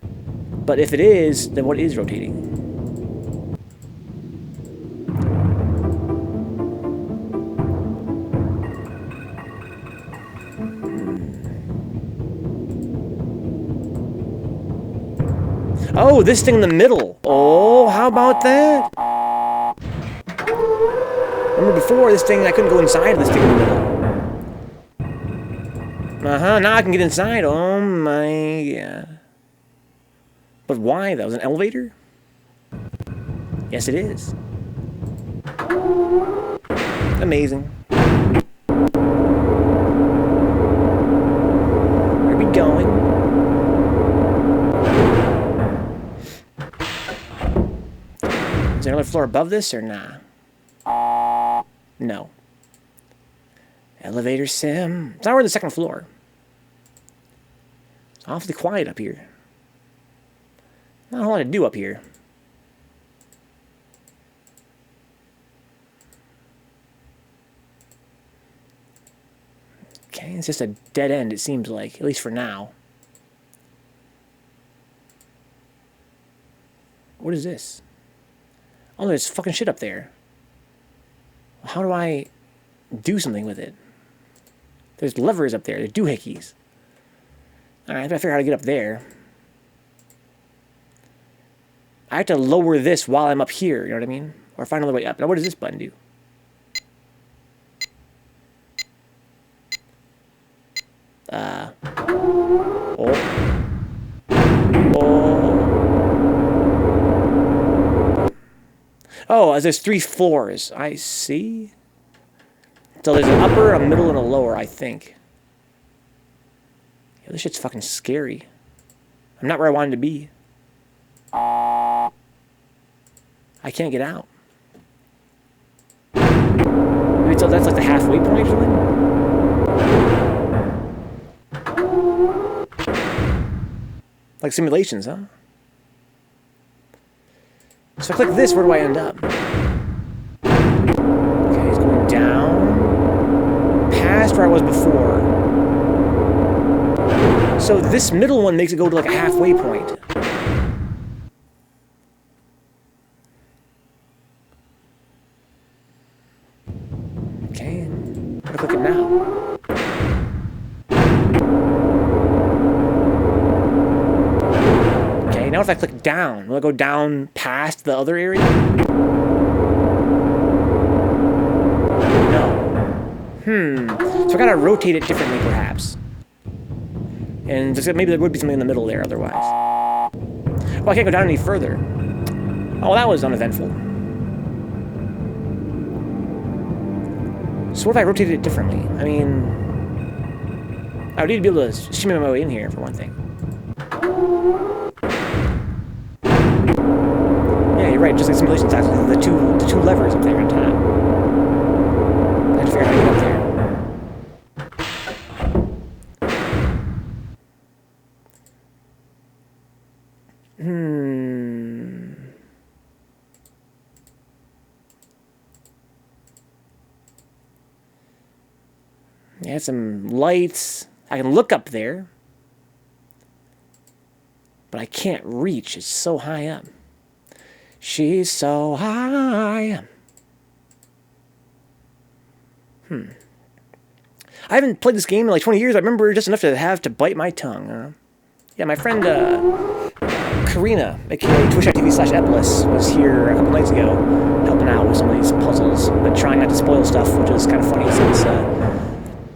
But if it is, then what is rotating? Oh, this thing in the middle. Oh, how about that? Remember before, this thing, I couldn't go inside this thing in the middle. Uh-huh, now I can get inside. Oh my god. But why, though? Is it an elevator? Yes, it is. Amazing. Where are we going? Is there another floor above this, or nah? No. Elevator sim. It's not we're on the second floor. It's awfully quiet up here. Not a whole lot to do up here. Okay, it's just a dead end, it seems like, at least for now. What is this? Oh, there's fucking shit up there. How do I do something with it? There's levers up there. There's doohickeys. Alright, I gotta figure out how to get up there. I have to lower this while I'm up here, you know what I mean? Or find another way up. Now, what does this button do? Oh, there's 3 floors. I see. So there's an upper, a middle, and a lower, I think. Yeah, this shit's fucking scary. I'm not where I wanted to be. I can't get out. Maybe that's like the halfway point or something? Like simulations, huh? So if I click this, where do I end up? Okay, it's going down. Past where I was before. So this middle one makes it go to like a halfway point. Okay, I'm gonna click it now. Now if I click down, will I go down past the other area? No. So I gotta rotate it differently, perhaps. And maybe there would be something in the middle there, otherwise. Oh, I can't go down any further. Oh, that was uneventful. So what if I rotated it differently? I mean, I would need to be able to shimmy my way in here, for one thing. Yeah, you're right, just like simulations, actually, the two levers up there on top. I have to figure out how to get up there. Yeah, some lights. I can look up there. But I can't reach. It's so high up. She's so high. I haven't played this game in like 20 years. I remember just enough to have to bite my tongue. Yeah, my friend Carina, aka twitch.tv/Eplis, was here a couple nights ago helping out with some of these puzzles, but trying not to spoil stuff, which is kind of funny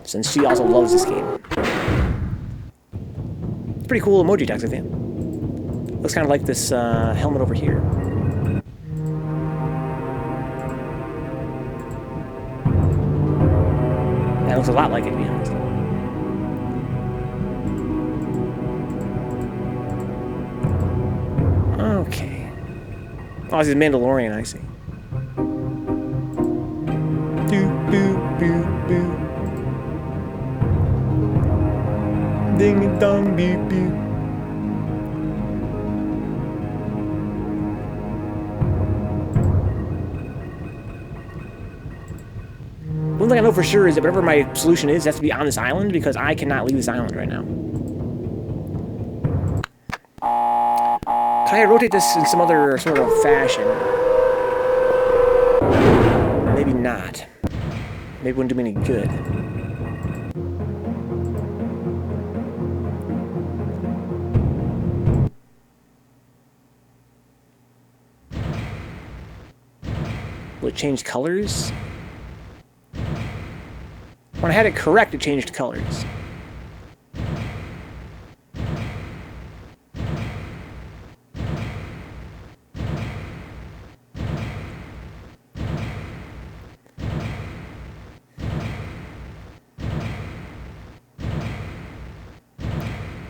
since she also loves this game. It's pretty cool emoji text, I think. Looks kind of like this helmet over here. That looks a lot like it, to be honest. Okay. Oh, this is Mandalorian, I see. Doo, boo, boo, boo. Ding dong, boo, boo. One thing I know for sure is that whatever my solution is, it has to be on this island, because I cannot leave this island right now. Can I rotate this in some other sort of fashion? Maybe not. Maybe it wouldn't do me any good. Will it change colors? When I had it correct, it changed colors.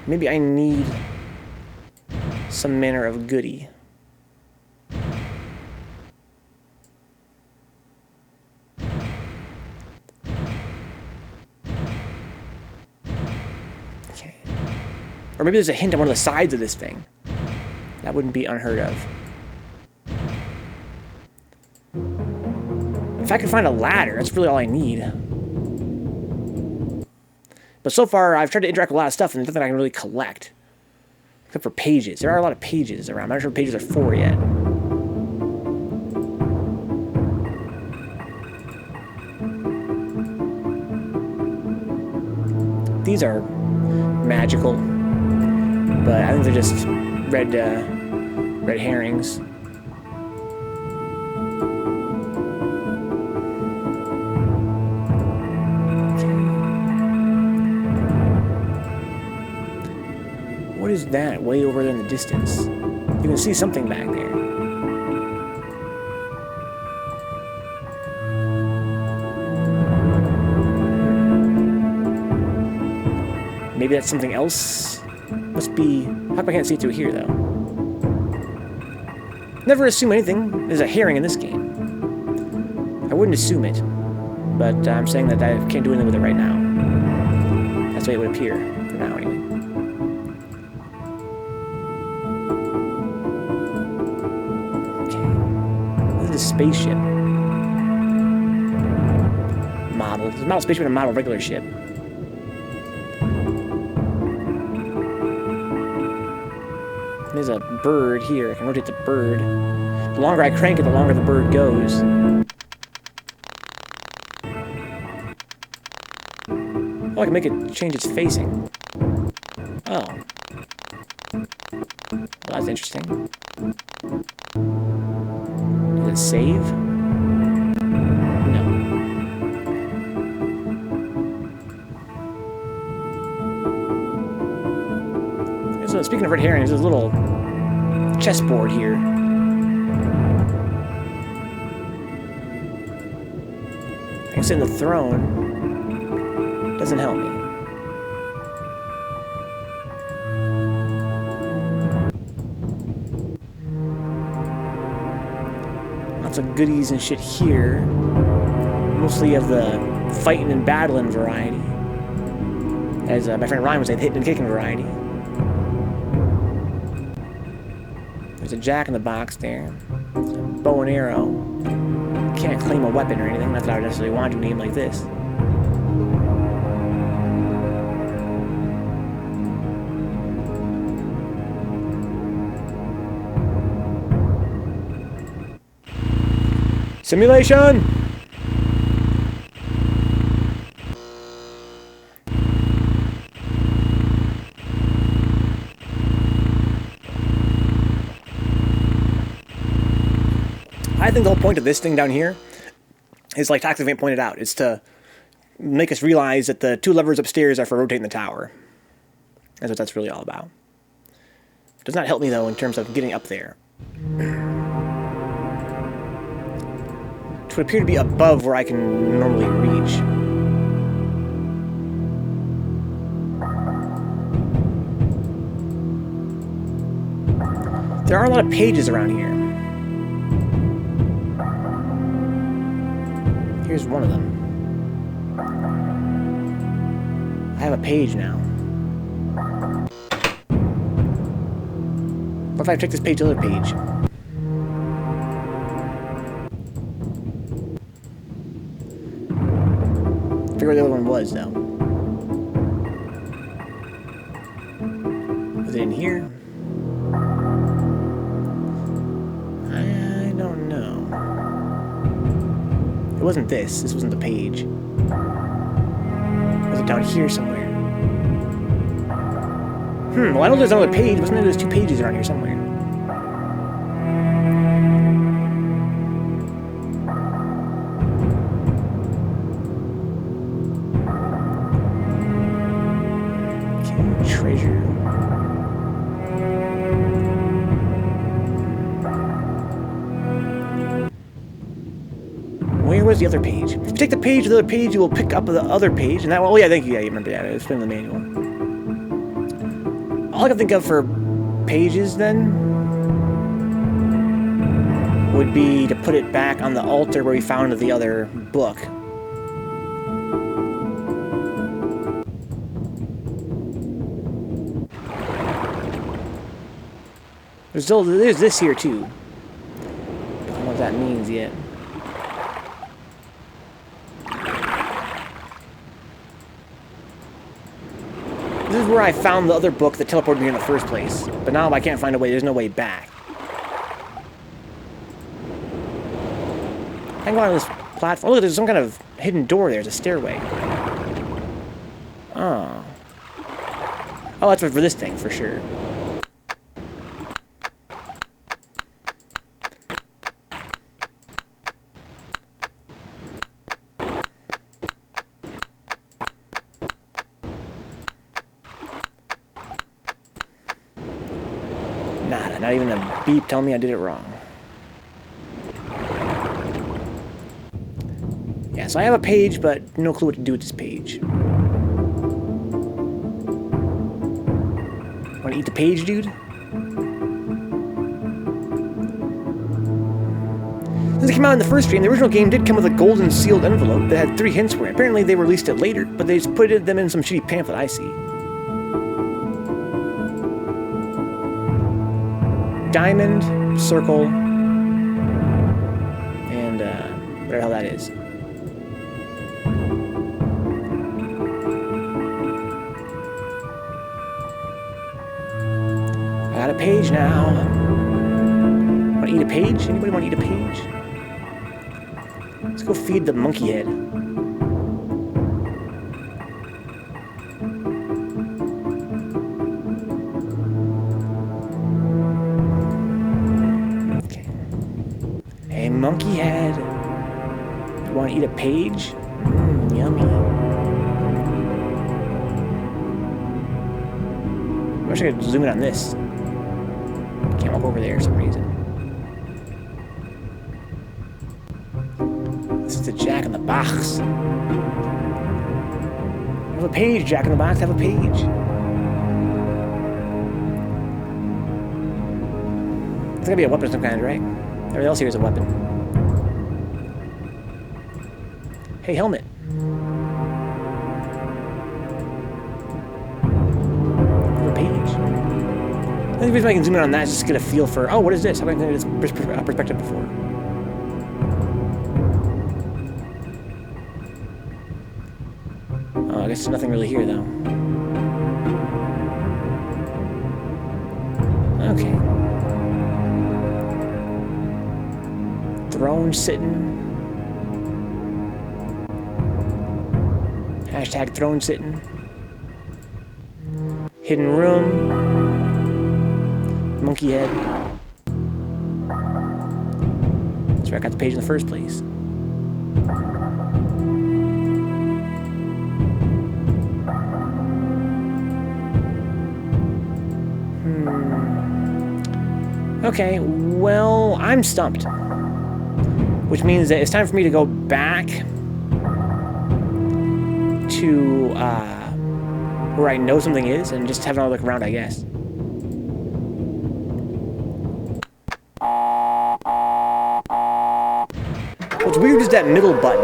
Maybe I need some manner of goodie. Or maybe there's a hint on one of the sides of this thing. That wouldn't be unheard of. If I could find a ladder, that's really all I need. But so far, I've tried to interact with a lot of stuff, and there's nothing I can really collect. Except for pages. There are a lot of pages around. I'm not sure what pages are for yet. These are magical. But I think they're just red herrings. Okay. What is that way over there in the distance? You can see something back there. Maybe that's something else? Must be... How come I can't see it through here, though? Never assume anything. There's a herring in this game. I wouldn't assume it. But I'm saying that I can't do anything with it right now. That's the way it would appear. For now, anyway. Okay. This is a spaceship. Model. There's a model spaceship and a model regular ship. There's a bird here. I can rotate the bird. The longer I crank it, the longer the bird goes. Oh, I can make it change its facing. Oh. Well, that's interesting. Does it save? No. So speaking of red herrings, there's a little chessboard here. I can sit in the throne. Doesn't help me. Lots of goodies and shit here. Mostly of the fighting and battling variety. As my friend Ryan would say, the hitting and kicking variety. There's a jack-in-the-box there. There's a bow and arrow. Can't claim a weapon or anything. Not that I would necessarily want to in a game like this. Simulation! I think the whole point of this thing down here is, like Toxic Vant pointed out, is to make us realize that the 2 levers upstairs are for rotating the tower. That's what that's really all about. Does not help me, though, in terms of getting up there. Which would appear to be above where I can normally reach. There are a lot of pages around here. Here's one of them. I have a page now. What if I take this page to the other page? Figure where the other one was, though. Was it in here? I don't know. It wasn't this. This wasn't the page. Was it down here somewhere? Well, I know there's another page. Wasn't there there's 2 pages around here somewhere? Okay, treasure. Where was the other page? If you take the page to the other page, you will pick up the other page, and that one, oh yeah, thank you, yeah, you remember that, it's been in the manual. All I can think of for pages, then, would be to put it back on the altar where we found the other book. There's this here, too. Don't know what that means yet. This is where I found the other book that teleported me in the first place. But now I can't find a way. There's no way back. I can go on this platform. Oh, look, there's some kind of hidden door there. There's a stairway. Oh. Oh, that's for this thing, for sure. Nada, not even a beep telling me I did it wrong. Yeah, so I have a page, but no clue what to do with this page. Want to eat the page, dude? Since it came out in the first stream, the original game did come with a golden sealed envelope that had 3 hints for it. Apparently they released it later, but they just put them in some shitty pamphlet I see. Diamond, circle, and whatever the hell that is. I got a page now. Want to eat a page? Anybody want to eat a page? Let's go feed the monkey head. Monkey head. You want to eat a page? Yummy. I wish I could zoom in on this. Can't walk over there for some reason. This is the Jack in the Box. Have a page, Jack in the Box. Have a page. It's gotta be a weapon of some kind, right? Everything else here is a weapon. Hey, helmet. A page. The reason I can zoom in on that is just to get a feel for, oh, what is this? How have I get this perspective before? Oh, I guess there's nothing really here, though. Okay. Throne sitting. Hashtag throne sitting. Hidden room. Monkey head. That's where I got the page in the first place. Okay, well, I'm stumped. Which means that it's time for me to go back to where I know something is and just have another look around, I guess. What's weird is that middle button.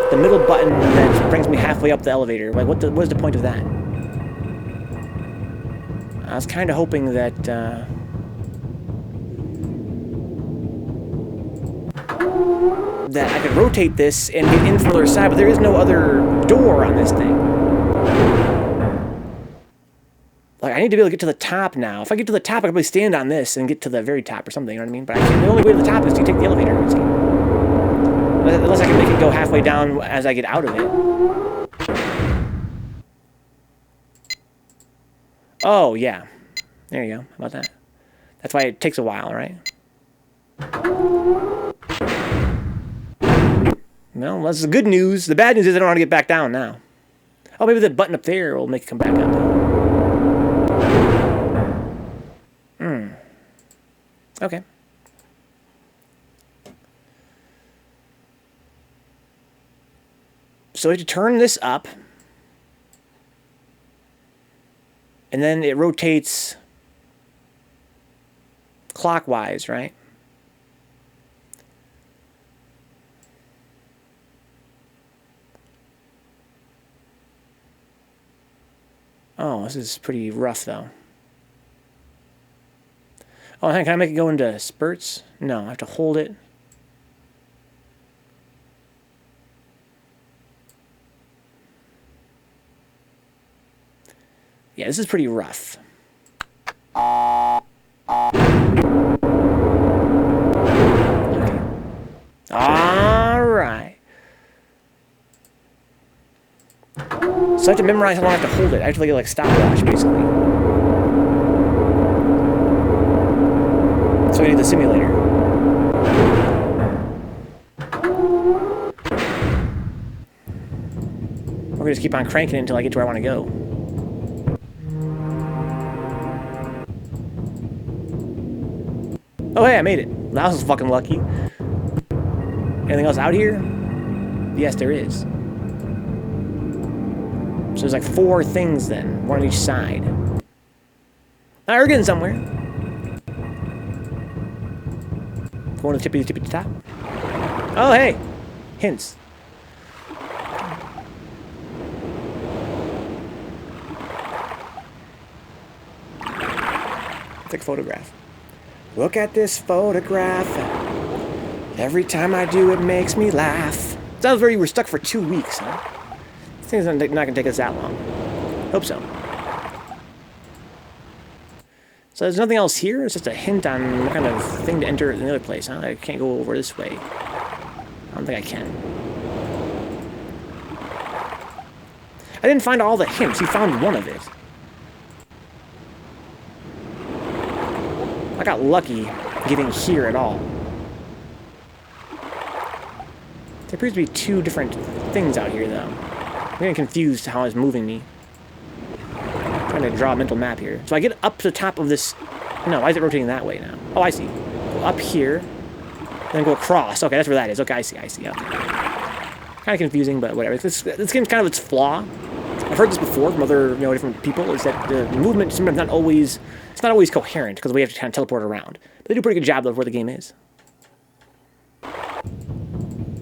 The middle button that brings me halfway up the elevator. Like, what is the point of that? I was kind of hoping that, that I could rotate this and get in from the other side, but there is no other door on this thing. Like, I need to be able to get to the top now. If I get to the top, I can probably stand on this and get to the very top or something, you know what I mean? But I can't, the only way to the top is to take the elevator, it seems. Unless I can make it go halfway down as I get out of it. Oh, yeah. There you go. How about that? That's why it takes a while, right? Well, that's the good news. The bad news is I don't want to get back down now. Oh, maybe the button up there will make it come back up. Okay. So we have to turn this up. And then it rotates clockwise, right? Oh, this is pretty rough, though. Oh, can I make it go into spurts? No, I have to hold it. Yeah, this is pretty rough. Okay. All right. So I have to memorize how long I have to hold it. I have to like stopwatch, basically. So I need the simulator. We're gonna just keep on cranking it until I get to where I want to go. Oh, hey, I made it. That was fucking lucky. Anything else out here? Yes, there is. So there's like 4 things then, one on each side. Now we're getting somewhere. Going to the tippy top. Oh, hey! Hints. Take a photograph. Look at this photograph. Every time I do, it makes me laugh. Sounds like you were stuck for 2 weeks, huh? This thing's not going to take us that long. Hope so. So there's nothing else here? It's just a hint on what kind of thing to enter in the other place, huh? I can't go over this way. I don't think I can. I didn't find all the hints. You found one of it. I got lucky getting here at all. There appears to be 2 different things out here, though. I'm getting confused how it's moving me. I'm trying to draw a mental map here. So I get up to the top of this... No, why is it rotating that way now? Oh, I see. Go up here, then go across. Okay, that's where that is. Okay, I see. Okay. Kind of confusing, but whatever. This game's kind of its flaw. I've heard this before from other, different people, is that the movement is sometimes not always... It's not always coherent, because we have to kind of teleport around. But they do a pretty good job of where the game is. I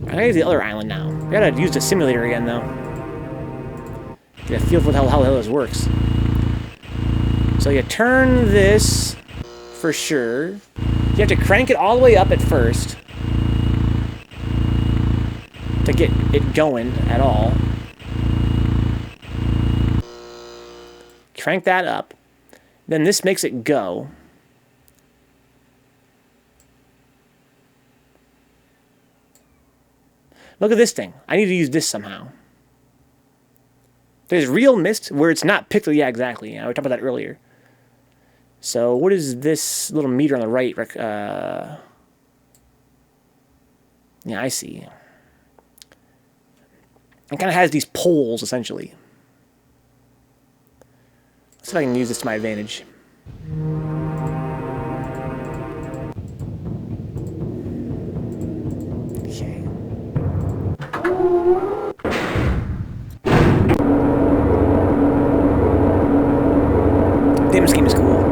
gotta use the other island now. I gotta use the simulator again, though. Get a feel for how the hell this works. So you turn this for sure. You have to crank it all the way up at first to get it going at all. Crank that up. Then this makes it go. Look at this thing. I need to use this somehow. There's real Myst where it's not pixel. Yeah, exactly. Yeah, we talked about that earlier. So what is this little meter on the right? Yeah, I see. It kind of has these poles, essentially. Let's see if I can use this to my advantage. Okay. Damn, this game is cool.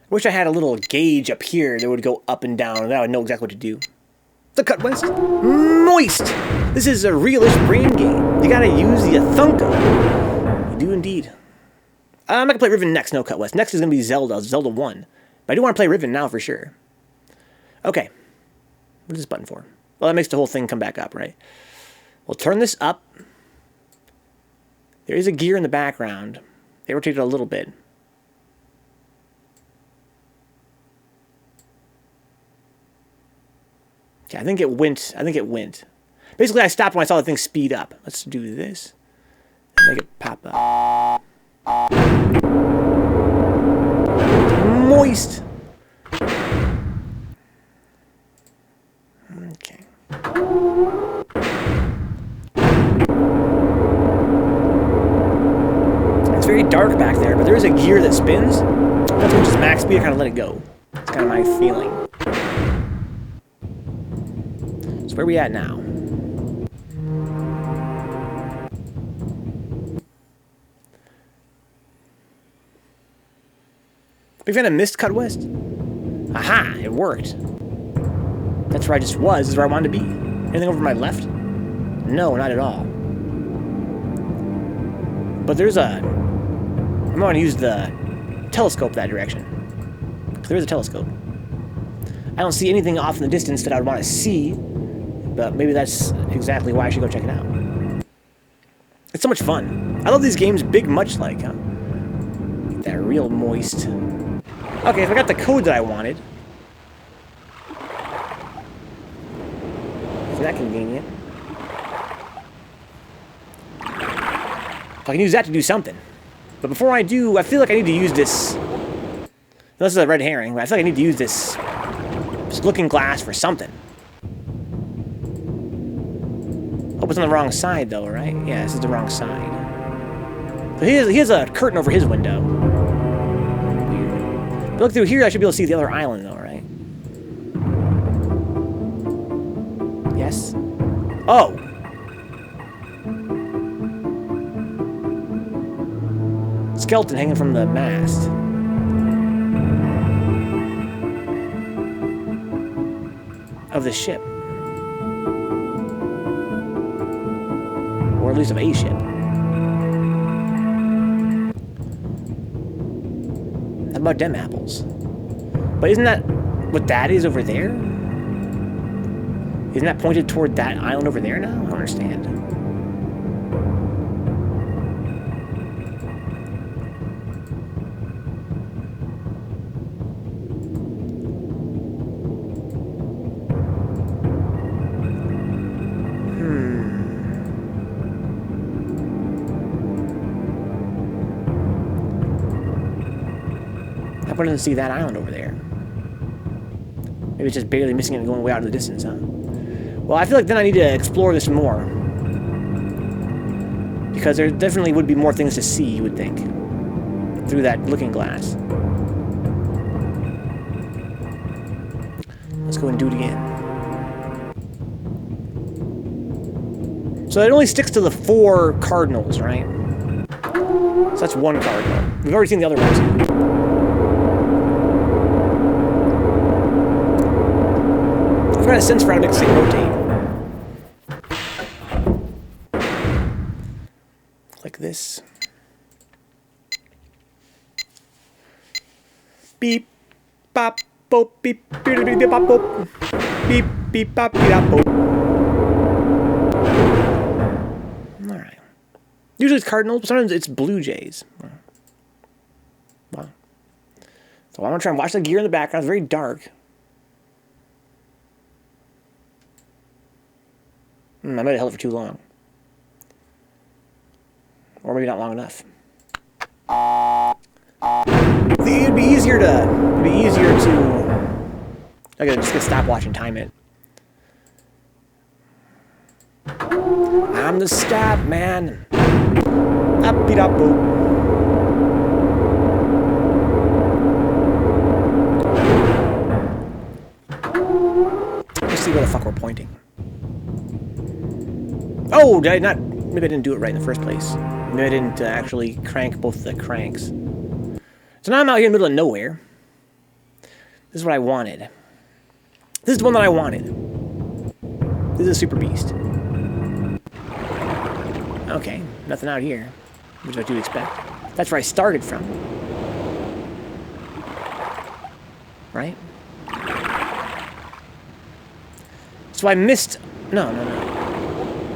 I wish I had a little gauge up here that would go up and down, and then I would know exactly what to do. The Cutwest. Moist! This is a realish brain game. You gotta use the Thunka. You do indead. I'm not gonna play Riven next, no Cutwest. Next is gonna be Zelda 1. But I do want to play Riven now for sure. Okay. What is this button for? Well, that makes the whole thing come back up, right? We'll turn this up. There is a gear in the background. They rotate it a little bit. Okay, I think it went. Basically, I stopped when I saw the thing speed up. Let's do this. Make it pop up. Moist. Okay. It's very dark back there, but there is a gear that spins. Once we just max speed, I kind of let it go. It's kind of my feeling. So where are we at now? Big fan of Myst Cutwest? Aha! It worked. That's where I just was. This is where I wanted to be. Anything over my left? No, not at all. But there's a... I'm going to use the telescope that direction. There is a telescope. I don't see anything off in the distance that I would want to see, but maybe that's exactly why I should go check it out. It's so much fun. I love these games big much like, huh? That real moist. Okay, so I got the code that I wanted. Isn't that convenient? I can use that to do something. But before I do, I feel like I need to use this. This is a red herring, but I feel like I need to use this looking glass for something. Hope it's on the wrong side, though, right? Yeah, this is the wrong side. So he has a curtain over his window. Weird. But look through here, I should be able to see the other island, though, right? Yes? Oh! Skeleton hanging from the mast. Of the ship. Or at least of a ship. How about them apples? But isn't that what that is over there? Isn't that pointed toward that island over there now? I don't understand. I doesn't see that island over there. Maybe it's just barely missing it and going way out in the distance, huh? Well, I feel like then I need to explore this more. Because there definitely would be more things to see, you would think. Through that looking glass. Let's go and do it again. So it only sticks to the 4 cardinals, right? So that's 1 cardinal. We've already seen the other ones. I've got a sense for how to make this thing rotate. Like this. Beep, bop, boop, beep, beep, beep, beep, bop, boop. Beep, beep, bop, beep, bop, boop. Alright. Usually it's Cardinals, but sometimes it's Blue Jays. Wow. So I'm going to try and watch the gear in the background. It's very dark. I might have held it for too long. Or maybe not long enough. It'd be easier to... Okay, I'm just going to stop watching, time it. I'm the stat man. Up beat up boop. Let's see where the fuck we're pointing. Oh, did I not? Maybe I didn't do it right in the first place. Maybe I didn't actually crank both the cranks. So now I'm out here in the middle of nowhere. This is what I wanted. This is the one that I wanted. This is a Super Beast. Okay, nothing out here, which I do expect. That's where I started from. Right? So I missed... No.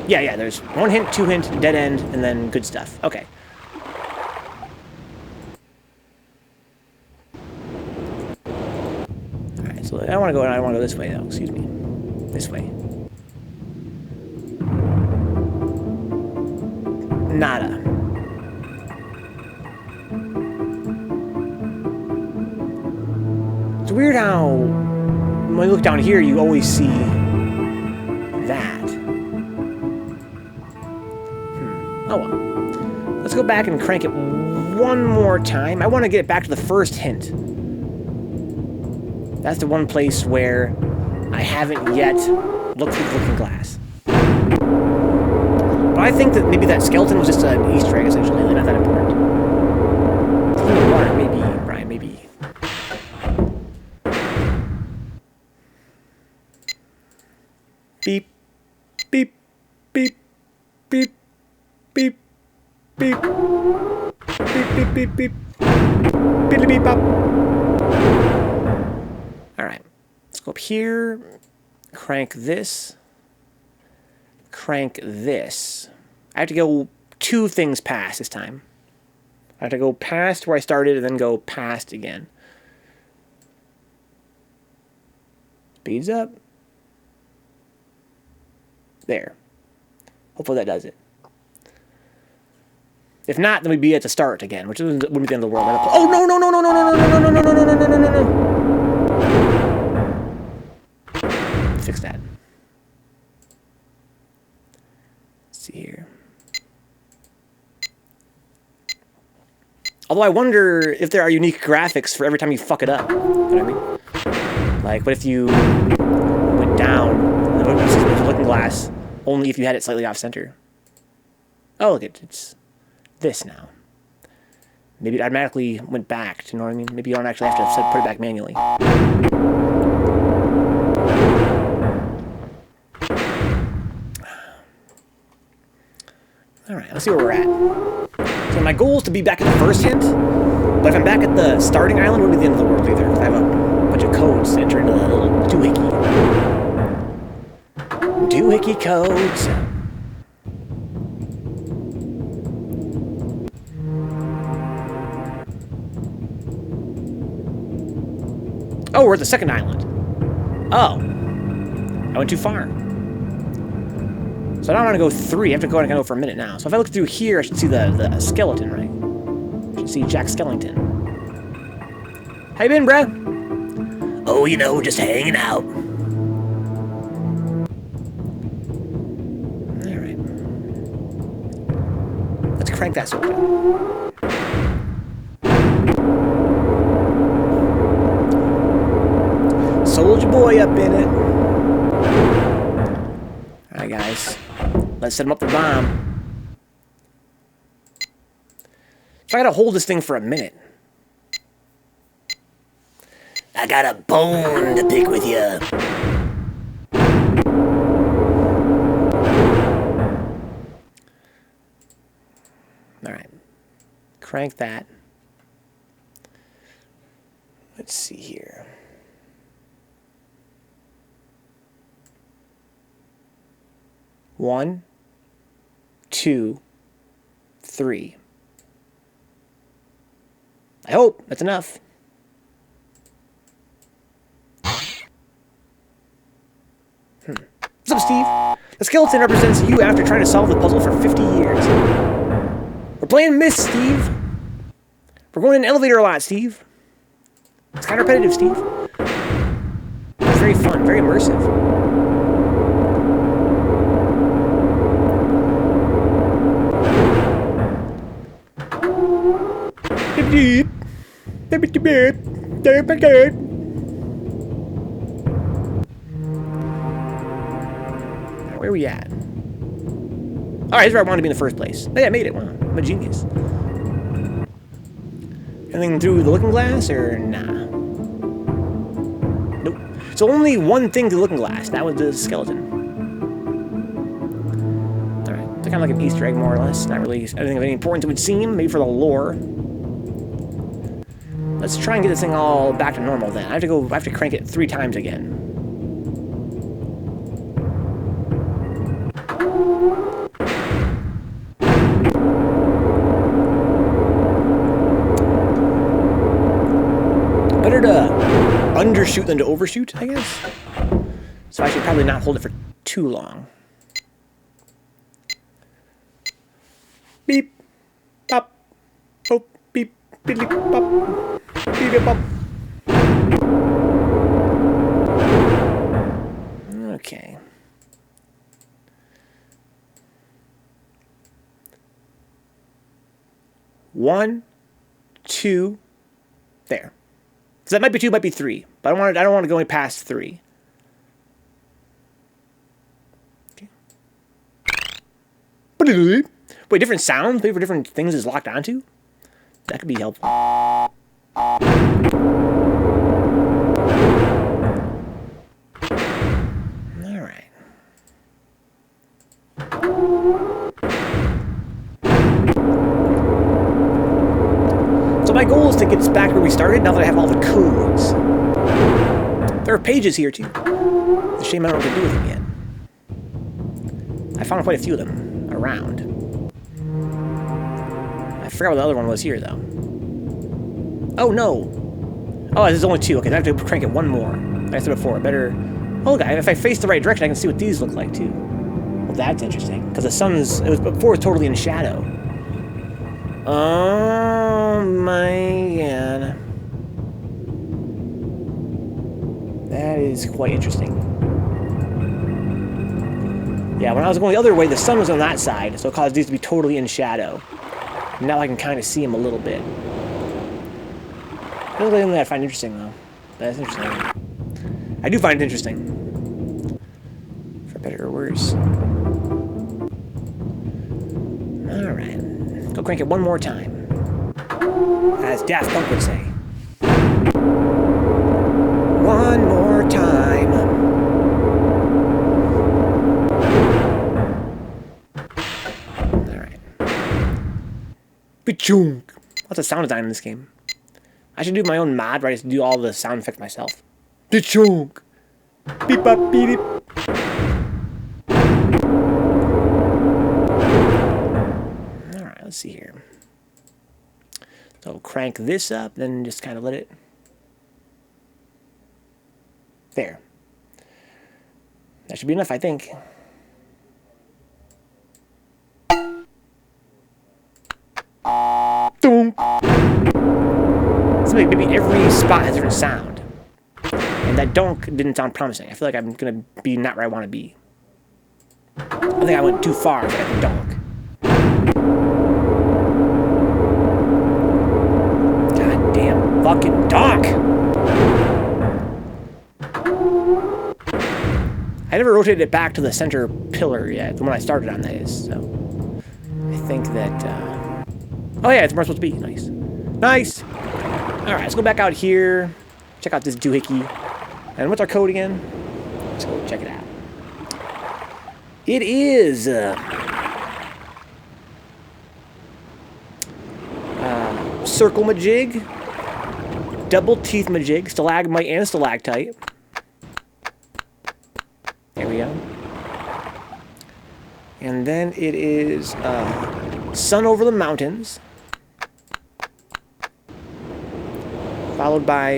Yeah, there's 1 hint, 2 hint, dead end, and then good stuff. Okay. Alright, so I don't want to go this way, though. Excuse me. This way. Nada. It's weird how when you look down here, you always see that. Oh well. Let's go back and crank it one more time. I want to get it back to the first hint. That's the one place where I haven't yet looked through the looking glass. But I think that maybe that skeleton was just an Easter egg, essentially. They're not that important. It's in the water, maybe, Brian, maybe. Beep, beep, beep, beep, beep, beep, beep, beep, beep, beep, beep, beep, bop. Alright, let's go up here, crank this. Crank this. I have to go 2 things past this time. I have to go past where I started and then go past again. Speeds up. There. Hopefully that does it. If not, then we'd be at the start again, which wouldn't be the end of the world. Oh, no. Fix that. See here. Although I wonder if there are unique graphics for every time you fuck it up. You know what I mean? Like, what if you went down and it would be the looking glass only if you had it slightly off center? Oh, look, it's this now. Maybe it automatically went back. You know what I mean? Maybe you don't actually have to put it back manually. Alright, let's see where we're at. So my goal is to be back at the first hint, but if I'm back at the starting island, it wouldn't be the end of the world either, because I have a bunch of codes to enter into the little doohickey. Doohickey codes. Oh, we're at the second island. Oh. I went too far. So I don't want to go 3. I have to go and go for a minute now. So if I look through here, I should see the skeleton, right? I should see Jack Skellington. How you been, bruh? Oh, you know, just hanging out. Alright. Let's crank that soldier. Soldier boy up in it. Alright, guys. Let's set him up the bomb. So I gotta hold this thing for a minute. I got a bone to pick with you. crank that. Let's see here. One, two, three. I hope that's enough. What's up, Steve? The skeleton represents you after trying to solve the puzzle for 50 years. We're playing Myst, Steve. We're going in an elevator a lot, Steve. It's kind of repetitive, Steve. It's very fun, very immersive. Where are we at? Alright, this is where I wanted to be in the first place. Hey, I made it. Wow, I'm a genius. Anything through the looking glass, or nah? Nope. So only one thing through the looking glass. That was the skeleton. Alright, so kind of like an Easter egg, more or less. Not really anything of any importance, it would seem. Maybe for the lore. Let's try and get this thing all back to normal then. I have to crank it 3 times again. Better to undershoot than to overshoot, I guess. So I should probably not hold it for too long. Beep, pop, oh, beep, beep, pop, beep, pop. Okay. One, two, there. So that might be 2, might be 3, but I don't want to go any past 3. Okay. Wait, different sounds, maybe for different things is locked onto? That could be helpful. All right. So my goal is to get us back where we started now that I have all the codes. There are pages here too. It's a shame I don't know what to do with them yet. I found quite a few of them around. I forgot what the other one was here though. Oh no! Oh, there's only 2. Okay, I have to crank it 1 more. Like I said before, better... Oh, look, if I face the right direction, I can see what these look like too. Well, that's interesting, because the sun's... Before it was totally in shadow. Oh my god. That is quite interesting. Yeah, when I was going the other way, the sun was on that side, so it caused these to be totally in shadow. Now I can kind of see them a little bit. That's the only thing I find interesting, though. That's interesting. I do find it interesting. For better or worse. Alright. Go crank it 1 more time. As Daft Punk would say. 1 more time. Alright. Ba-chunk. What's the sound design in this game? I should do my own mod where I just do all the sound effects myself. Ba-chunk. Beep up beep. Alright, let's see here. So crank this up, then just kind of let it... There. That should be enough, I think. Boom. So maybe every spot has a different sound. And that donk didn't sound promising. I feel like I'm going to be not where I want to be. I think I went too far for that donk. Goddamn fucking donk! I never rotated it back to the center pillar yet, the one I started on, that is, so... I think that, Oh yeah, it's where I'm supposed to be. Nice. Nice! Alright, let's go back out here. Check out this doohickey. And what's our code again? Let's go check it out. It is... circle majig, double teeth majig, stalagmite and stalactite. There we go. And then it is sun over the mountains, followed by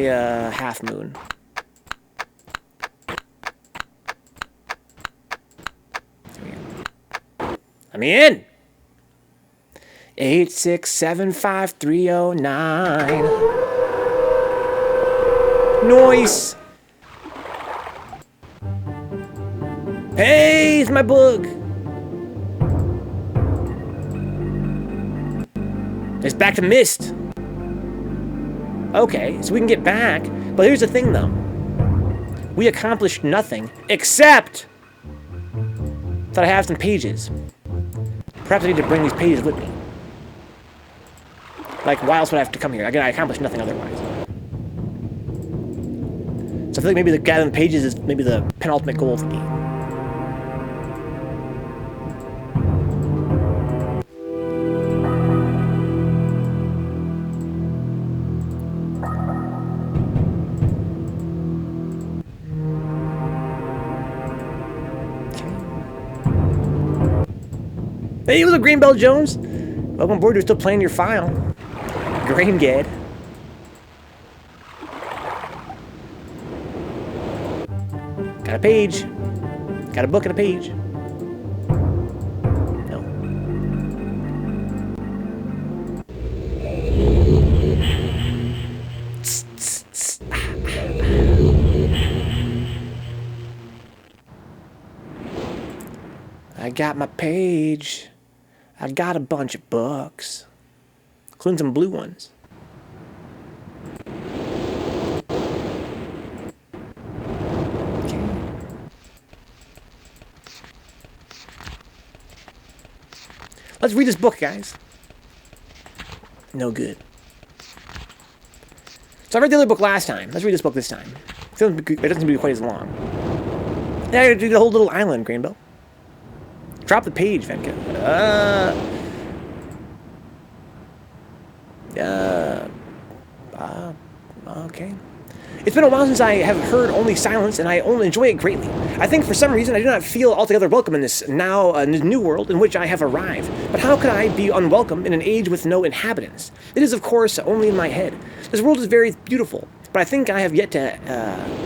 half moon. Let me in. 8675309. Noise. Hey, it's my book. It's back to Myst. Okay, so we can get back. But here's the thing, though. We accomplished nothing except that I have some pages. Perhaps I need to bring these pages with me. Like, why else would I have to come here? Again, I accomplished nothing otherwise. So I feel like maybe the gathering pages is maybe the penultimate goal for me. Hey, what's up, Greenbelt Jones? Welcome aboard. You're still playing your file. Grain Gad. Got a page. Got a book and a page. No. I got my page. I got a bunch of books, including some blue ones. Okay. Let's read this book, guys. No good. So I read the other book last time. Let's read this book this time. It doesn't be quite as long. Yeah, I do the whole little island, Greenbelt. Drop the page, Venka. Okay. It's been a while since I have heard only silence, and I only enjoy it greatly. I think for some reason I do not feel altogether welcome in this new world in which I have arrived. But how could I be unwelcome in an age with no inhabitants? It is, of course, only in my head. This world is very beautiful, but I think I have yet to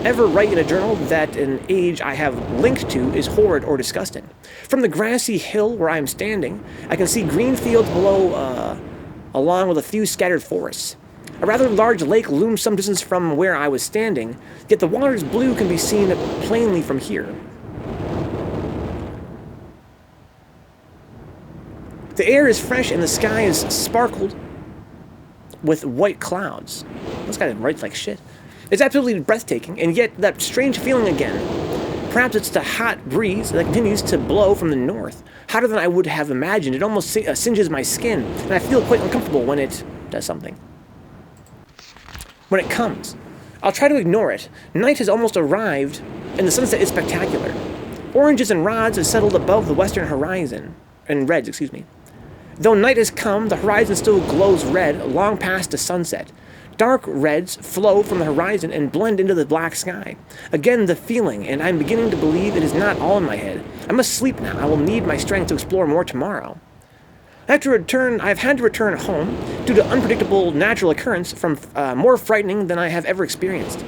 ever write in a journal that an age I have linked to is horrid or disgusting. From the grassy hill where I am standing, I can see green fields below, along with a few scattered forests. A rather large lake looms some distance from where I was standing, yet the water's blue can be seen plainly from here. The air is fresh and the sky is sparkled with white clouds. This guy writes like shit. It's absolutely breathtaking, and yet that strange feeling again. Perhaps it's the hot breeze that continues to blow from the north. Hotter than I would have imagined. It almost singes my skin, and I feel quite uncomfortable when it does something. When it comes, I'll try to ignore it. Night has almost arrived, and the sunset is spectacular. Oranges and rods have settled above the western horizon. And reds, excuse me. Though night has come, the horizon still glows red long past the sunset. Dark reds flow from the horizon and blend into the black sky. Again, the feeling, and I'm beginning to believe it is not all in my head. I must sleep now. I will need my strength to explore more tomorrow. I've had to return home due to unpredictable natural occurrence from more frightening than I have ever experienced.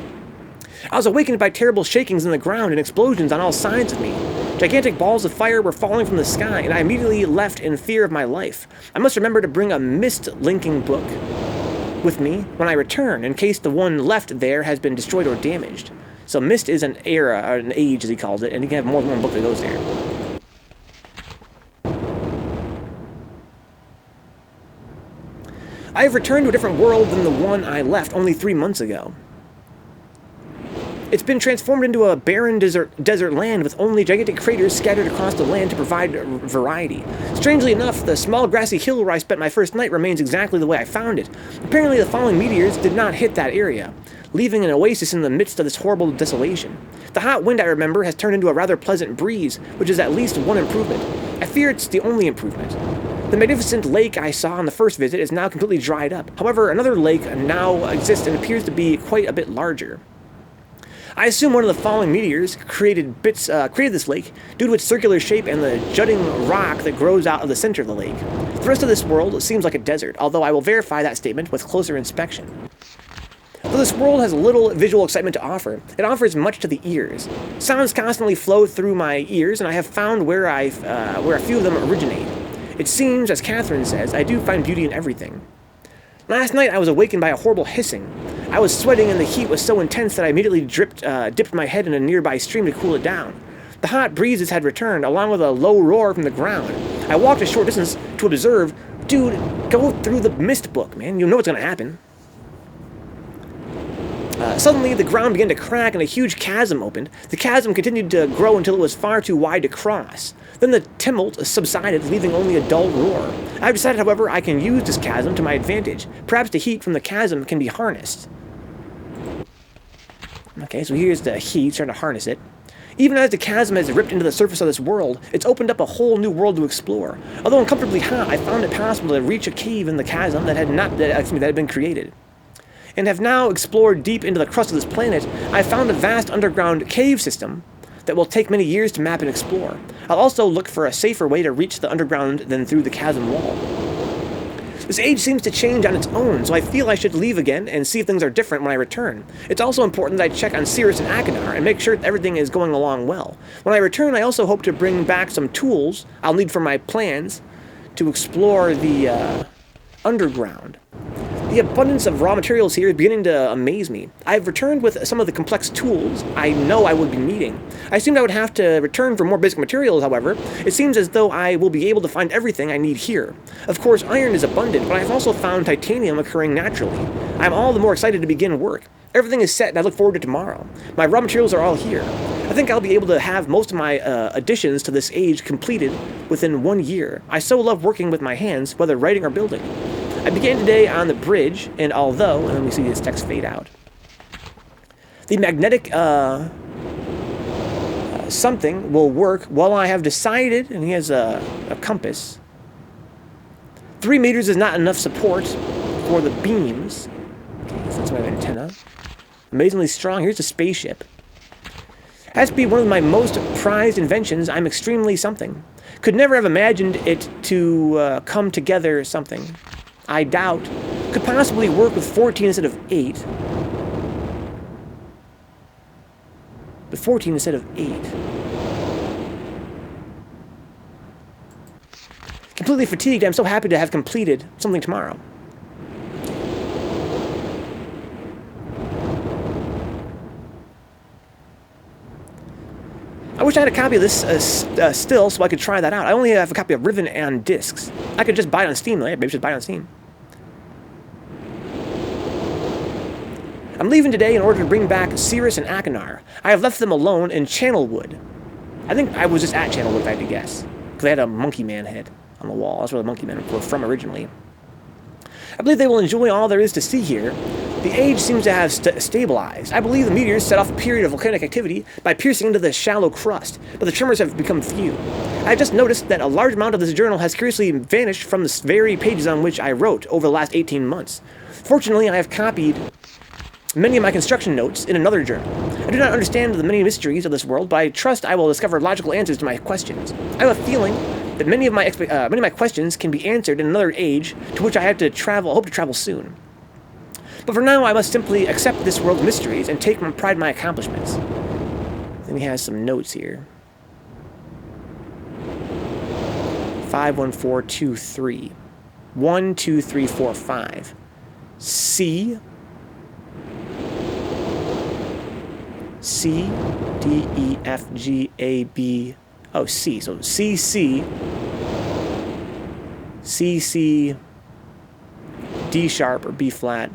I was awakened by terrible shakings in the ground and explosions on all sides of me. Gigantic balls of fire were falling from the sky, and I immediately left in fear of my life. I must remember to bring a Myst-linking book with me when I return, in case the one left there has been destroyed or damaged. So Myst is an era, or an age as he calls it, and he can have more than one book that goes there. I have returned to a different world than the one I left only 3 months ago. It's been transformed into a barren desert land with only gigantic craters scattered across the land to provide variety. Strangely enough, the small grassy hill where I spent my first night remains exactly the way I found it. Apparently the falling meteors did not hit that area, leaving an oasis in the midst of this horrible desolation. The hot wind, I remember, has turned into a rather pleasant breeze, which is at least one improvement. I fear it's the only improvement. The magnificent lake I saw on the first visit is now completely dried up. However, another lake now exists and appears to be quite a bit larger. I assume one of the falling meteors created this lake due to its circular shape and the jutting rock that grows out of the center of the lake. The rest of this world seems like a desert, although I will verify that statement with closer inspection. Though this world has little visual excitement to offer, it offers much to the ears. Sounds constantly flow through my ears, and I have found where a few of them originate. It seems, as Catherine says, I do find beauty in everything. Last night I was awakened by a horrible hissing. I was sweating and the heat was so intense that I immediately dipped my head in a nearby stream to cool it down. The hot breezes had returned, along with a low roar from the ground. I walked a short distance to observe. Dude, go through the Myst book, man. You'll know what's going to happen. Suddenly, the ground began to crack and a huge chasm opened. The chasm continued to grow until it was far too wide to cross. Then the tumult subsided, leaving only a dull roar. I've decided, however, I can use this chasm to my advantage. Perhaps the heat from the chasm can be harnessed. Okay, so here's the heat, trying to harness it. Even as the chasm has ripped into the surface of this world, it's opened up a whole new world to explore. Although uncomfortably hot, I found it possible to reach a cave in the chasm that had been created. And have now explored deep into the crust of this planet. I found a vast underground cave system that will take many years to map and explore. I'll also look for a safer way to reach the underground than through the chasm wall. This age seems to change on its own, so I feel I should leave again and see if things are different when I return. It's also important that I check on Sirrus and Achenar and make sure that everything is going along well. When I return, I also hope to bring back some tools I'll need for my plans to explore the underground. The abundance of raw materials here is beginning to amaze me. I've returned with some of the complex tools I know I would be needing. I assumed I would have to return for more basic materials, however. It seems as though I will be able to find everything I need here. Of course, iron is abundant, but I've also found titanium occurring naturally. I'm all the more excited to begin work. Everything is set and I look forward to tomorrow. My raw materials are all here. I think I'll be able to have most of my additions to this age completed within 1 year. I so love working with my hands, whether writing or building. I began today on the bridge, and although, and let me see this text fade out, the magnetic something will work while I have decided, and he has a compass. 3 meters is not enough support for the beams. Okay, so that's my antenna. Amazingly strong. Here's a spaceship. Has to be one of my most prized inventions. I'm extremely something. Could never have imagined it to come together something. I doubt. Could possibly work with 14 instead of 8. But 14 instead of 8. Completely fatigued, I'm so happy to have completed something tomorrow. I wish I had a copy of this still so I could try that out. I only have a copy of Riven and discs. I could just buy it on Steam. Maybe just buy it on Steam. I'm leaving today in order to bring back Sirrus and Achenar. I have left them alone in Channelwood. I think I was just at Channelwood if I had to guess. Because they had a monkey man head on the wall. That's where the monkey men were from originally. I believe they will enjoy all there is to see here. The age seems to have stabilized. I believe the meteors set off a period of volcanic activity by piercing into the shallow crust, but the tremors have become few. I have just noticed that a large amount of this journal has curiously vanished from the very pages on which I wrote over the last 18 months. Fortunately, I have copied many of my construction notes in another journal. I do not understand the many mysteries of this world, but I trust I will discover logical answers to my questions. I have a feeling that many of my questions can be answered in another age to which I hope to travel soon. But for now, I must simply accept this world's mysteries and take pride in my accomplishments. Then he has some notes here. 51423. 1, 2, 3, 4, 5. C. C, D, E, F, G, A, B. Oh, C. So C, C. C, C. D sharp or B flat.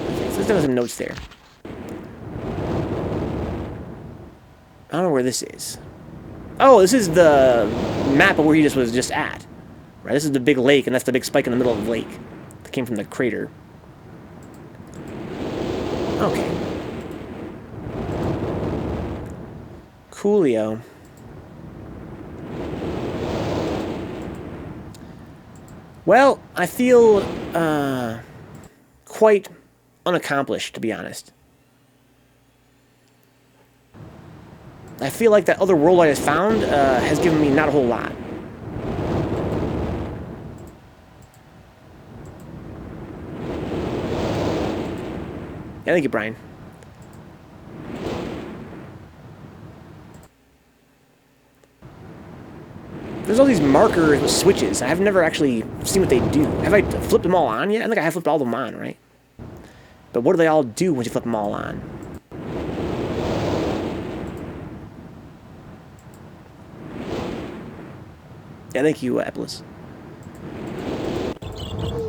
Okay, so there's some notes there. I don't know where this is. Oh, this is the map of where he was just at. Right, this is the big lake, and that's the big spike in the middle of the lake that came from the crater. Okay. Coolio. Well, I feel quite unaccomplished, to be honest. I feel like that other world I just found has given me not a whole lot. Yeah, thank you, Brian. There's all these markers with switches. I've never actually seen what they do. Have I flipped them all on yet? I think I have flipped all of them on, right? But what do they all do once you flip them all on? Yeah, thank you, Eplis.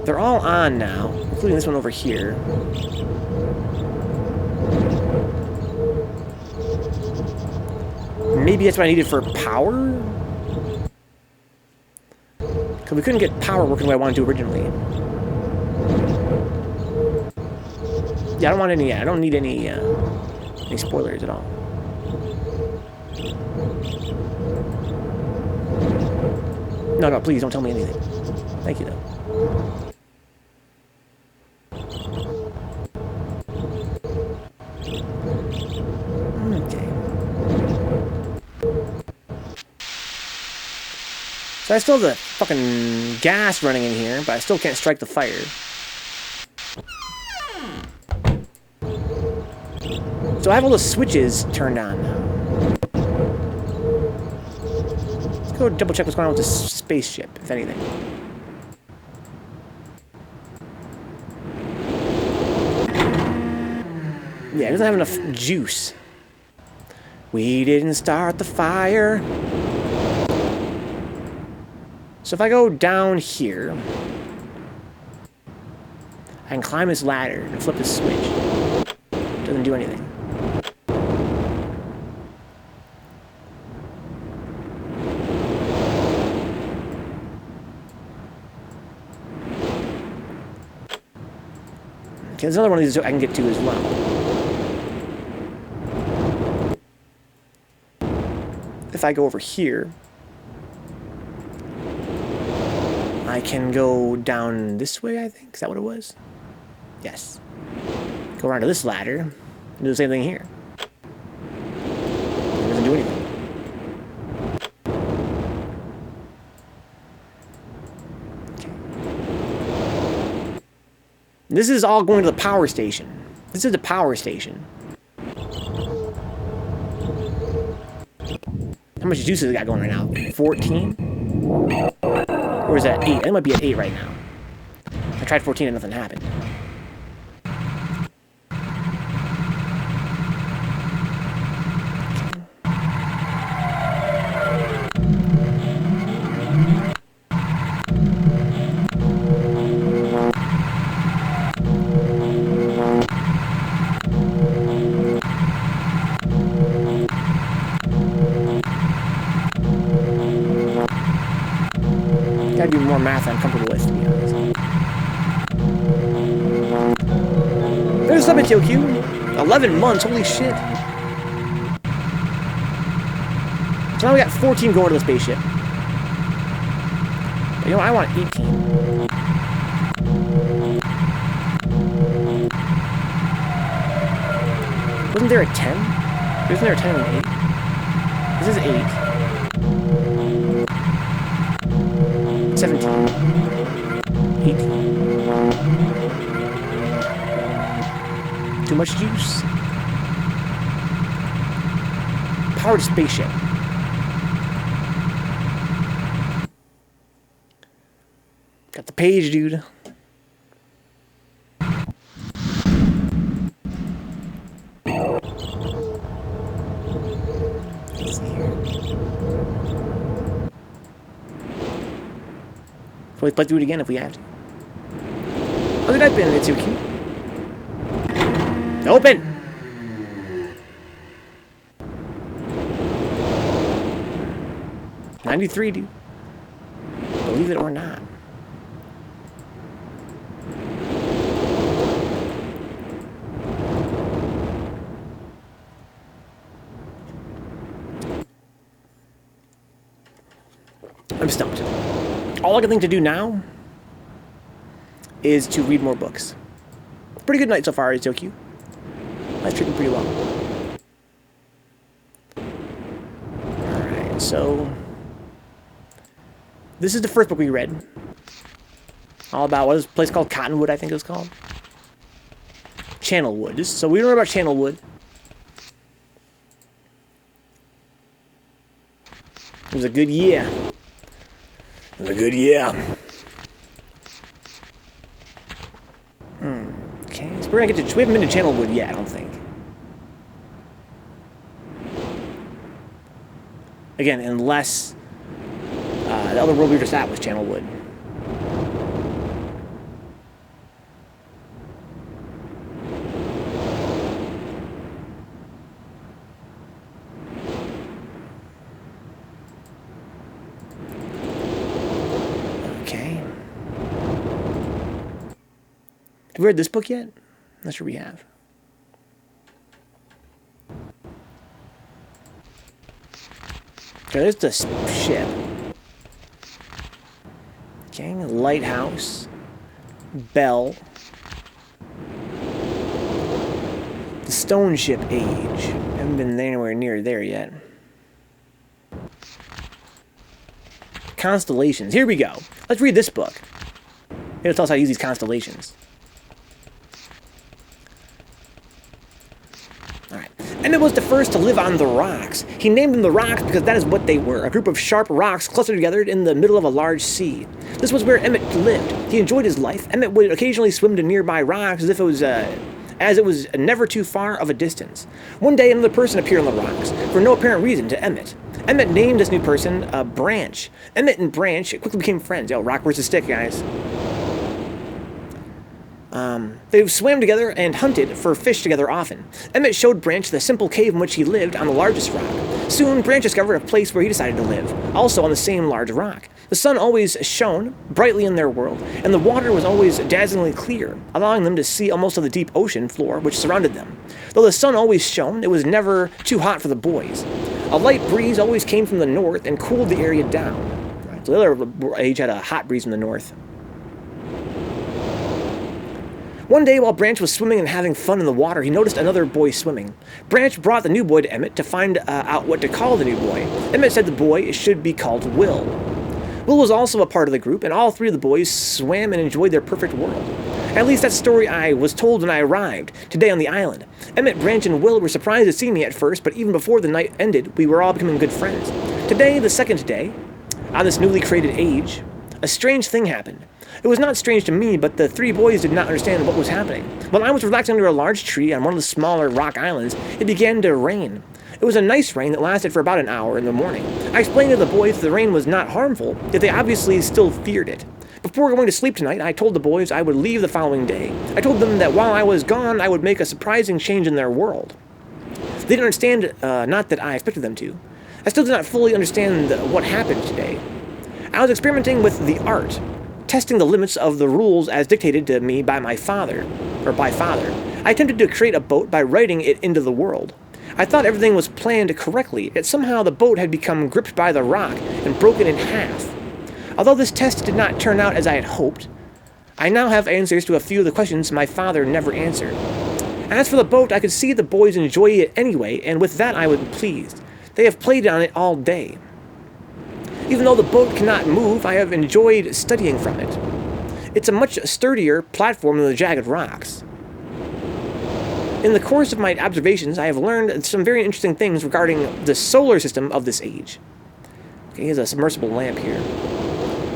They're all on now, including this one over here. Maybe that's what I needed for power? Because we couldn't get power working the way I wanted to originally. Yeah, I don't want any. I don't need any spoilers at all. No, no, please don't tell me anything. Thank you, though. Okay. So I still have the fucking gas running in here, but I still can't strike the fire. So I have all the switches turned on now. Let's go double check what's going on with this spaceship, if anything. Yeah, it doesn't have enough juice. We didn't start the fire. So if I go down here, I can climb this ladder and flip this switch. Doesn't do anything. Okay, there's another one of these I can get to as well. If I go over here, I can go down this way, I think. Is that what it was? Yes. Go around to this ladder and do the same thing here. It doesn't do anything. Okay. This is all going to the power station. This is the power station. How much juice has it got going right now? 14? Or is that 8? It might be at 8 right now. I tried 14 and nothing happened. Gotta do more math I'm comfortable with, to be honest. There's something, TOQ. 11 months, holy shit. So now we got 14 going to the spaceship. But you know, I want 18. Wasn't there a 10? Isn't there a 10 and an 8? This is 8. 17. 18. Too much juice. Powered spaceship. Got the page, dude. Let's see here. Let's do it again if we have to. Look at that bin, it's so cute. Open! $93, dude. Believe it or not. I'm stumped. All I can think to do now is to read more books. Pretty good night so far, Tokyo. That's treating pretty well. Alright, so... this is the first book we read. All about, what is this place called? Cottonwood, I think it was called. Channelwood. So we don't know about Channelwood. It was a good year. It was a good year. Okay, so we're gonna get to... we haven't been to Channelwood yet, I don't think. Again, unless... the other world we were just at was Channelwood. Have we read this book yet? Not sure we have. Okay, there's the ship. Okay, lighthouse. Bell. The Stone Ship Age. Haven't been anywhere near there yet. Constellations. Here we go. Let's read this book. It'll tell us how to use these constellations. Emmett was the first to live on the rocks. He named them the rocks because that is what they were, a group of sharp rocks clustered together in the middle of a large sea. This was where Emmett lived. He enjoyed his life. Emmett would occasionally swim to nearby rocks as it was never too far of a distance. One day, another person appeared on the rocks, for no apparent reason to Emmett. Emmett named this new person Branch. Emmett and Branch quickly became friends. Yo, rock versus stick, guys. They swam together and hunted for fish together often. Emmett showed Branch the simple cave in which he lived on the largest rock. Soon, Branch discovered a place where he decided to live, also on the same large rock. The sun always shone brightly in their world, and the water was always dazzlingly clear, allowing them to see almost of the deep ocean floor which surrounded them. Though the sun always shone, it was never too hot for the boys. A light breeze always came from the north and cooled the area down. Right, so the other age had a hot breeze from the north. One day, while Branch was swimming and having fun in the water, he noticed another boy swimming. Branch brought the new boy to Emmett to find out what to call the new boy. Emmett said the boy should be called Will. Will was also a part of the group, and all three of the boys swam and enjoyed their perfect world. At least that story I was told when I arrived, today on the island. Emmett, Branch, and Will were surprised to see me at first, but even before the night ended, we were all becoming good friends. Today, the second day, on this newly created age, a strange thing happened. It was not strange to me, but the three boys did not understand what was happening. While I was relaxing under a large tree on one of the smaller rock islands, it began to rain. It was a nice rain that lasted for about an hour in the morning. I explained to the boys that the rain was not harmful, yet they obviously still feared it. Before going to sleep tonight, I told the boys I would leave the following day. I told them that while I was gone, I would make a surprising change in their world. They didn't understand, not that I expected them to. I still did not fully understand what happened today. I was experimenting with the art, testing the limits of the rules as dictated to me by my father. I attempted to create a boat by writing it into the world. I thought everything was planned correctly, yet somehow the boat had become gripped by the rock and broken in half. Although this test did not turn out as I had hoped, I now have answers to a few of the questions my father never answered. As for the boat, I could see the boys enjoy it anyway, and with that I was pleased. They have played on it all day. Even though the boat cannot move, I have enjoyed studying from it. It's a much sturdier platform than the jagged rocks. In the course of my observations, I have learned some very interesting things regarding the solar system of this age. Okay, here's a submersible lamp here.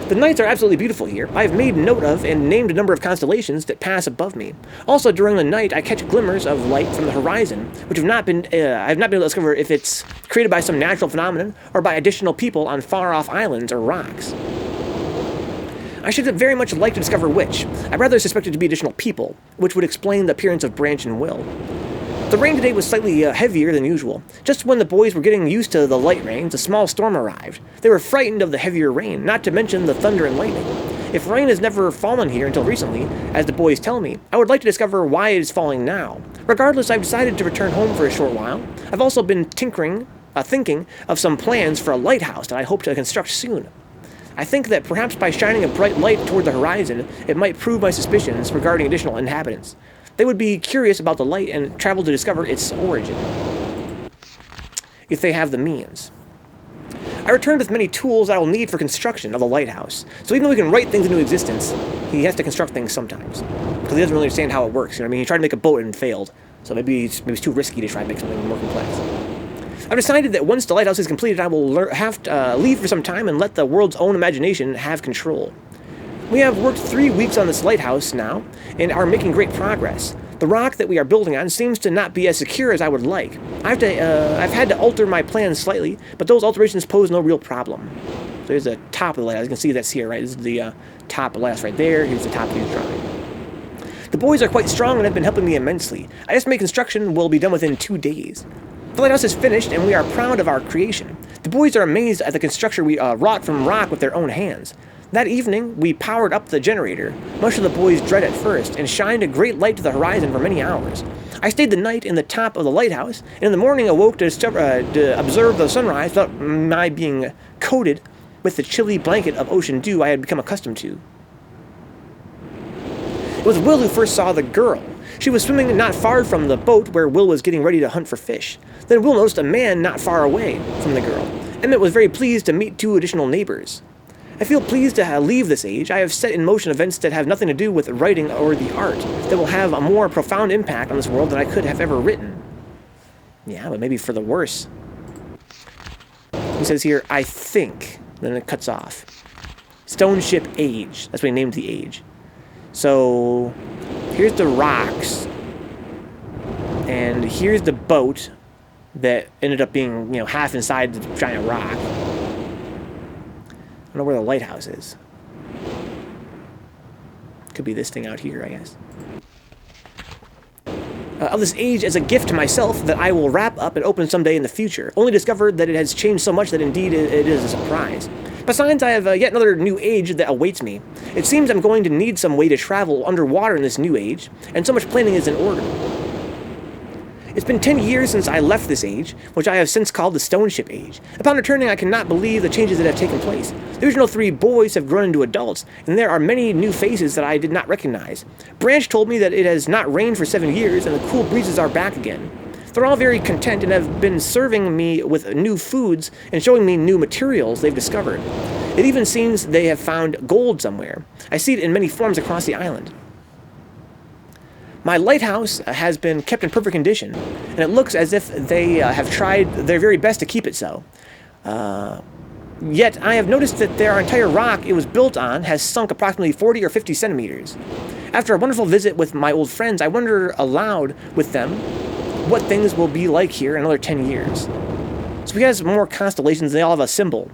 The nights are absolutely beautiful here. I have made note of and named a number of constellations that pass above me. Also, during the night, I catch glimmers of light from the horizon, which I have not been able to discover if it's created by some natural phenomenon or by additional people on far-off islands or rocks. I should very much like to discover which. I rather suspect it to be additional people, which would explain the appearance of Branch and Will. The rain today was slightly heavier than usual. Just when the boys were getting used to the light rains, a small storm arrived. They were frightened of the heavier rain, not to mention the thunder and lightning. If rain has never fallen here until recently, as the boys tell me, I would like to discover why it is falling now. Regardless, I've decided to return home for a short while. I've also been thinking of some plans for a lighthouse that I hope to construct soon. I think that perhaps by shining a bright light toward the horizon, it might prove my suspicions regarding additional inhabitants. They would be curious about the light and travel to discover its origin, if they have the means. I returned with many tools I will need for construction of the lighthouse. So even though we can write things into existence, he has to construct things sometimes. Because he doesn't really understand how it works. You know what I mean? He tried to make a boat and failed. So maybe it's too risky to try to make something more complex. I've decided that once the lighthouse is completed, I will have to leave for some time and let the world's own imagination have control. We have worked 3 weeks on this lighthouse now, and are making great progress. The rock that we are building on seems to not be as secure as I would like. I've had to alter my plans slightly, but those alterations pose no real problem. So here's the top of the lighthouse. You can see that's here, right? This is the top lighthouse right there. Here's the top of his drawing. The boys are quite strong and have been helping me immensely. I estimate construction will be done within 2 days. The lighthouse is finished, and we are proud of our creation. The boys are amazed at the construction we wrought from rock with their own hands. That evening, we powered up the generator, much to the boys' dread at first, and shined a great light to the horizon for many hours. I stayed the night in the top of the lighthouse, and in the morning awoke to observe the sunrise without my being coated with the chilly blanket of ocean dew I had become accustomed to. It was Will who first saw the girl. She was swimming not far from the boat where Will was getting ready to hunt for fish. Then Will noticed a man not far away from the girl. Emmett was very pleased to meet 2 additional neighbors. I feel pleased to leave this age. I have set in motion events that have nothing to do with writing or the art, that will have a more profound impact on this world than I could have ever written. Yeah, but maybe for the worse. He says here, I think. Then it cuts off. Stone Ship Age. That's what he named the age. So, here's the rocks. And here's the boat that ended up being, half inside the giant rock. I don't know where the lighthouse is. Could be this thing out here, I guess. Of this age as a gift to myself that I will wrap up and open someday in the future. Only discovered that it has changed so much that indeed it is a surprise. Besides, I have yet another new age that awaits me. It seems I'm going to need some way to travel underwater in this new age, and so much planning is in order. It's been 10 years since I left this age, which I have since called the Stone Ship Age. Upon returning, I cannot believe the changes that have taken place. The original 3 boys have grown into adults, and there are many new faces that I did not recognize. Branch told me that it has not rained for 7 years, and the cool breezes are back again. They're all very content and have been serving me with new foods and showing me new materials they've discovered. It even seems they have found gold somewhere. I see it in many forms across the island. My lighthouse has been kept in perfect condition, and it looks as if they have tried their very best to keep it so. Yet I have noticed that their entire rock it was built on has sunk approximately 40 or 50 centimeters. After a wonderful visit with my old friends, I wonder aloud with them what things will be like here in another 10 years. So he has more constellations, they all have a symbol.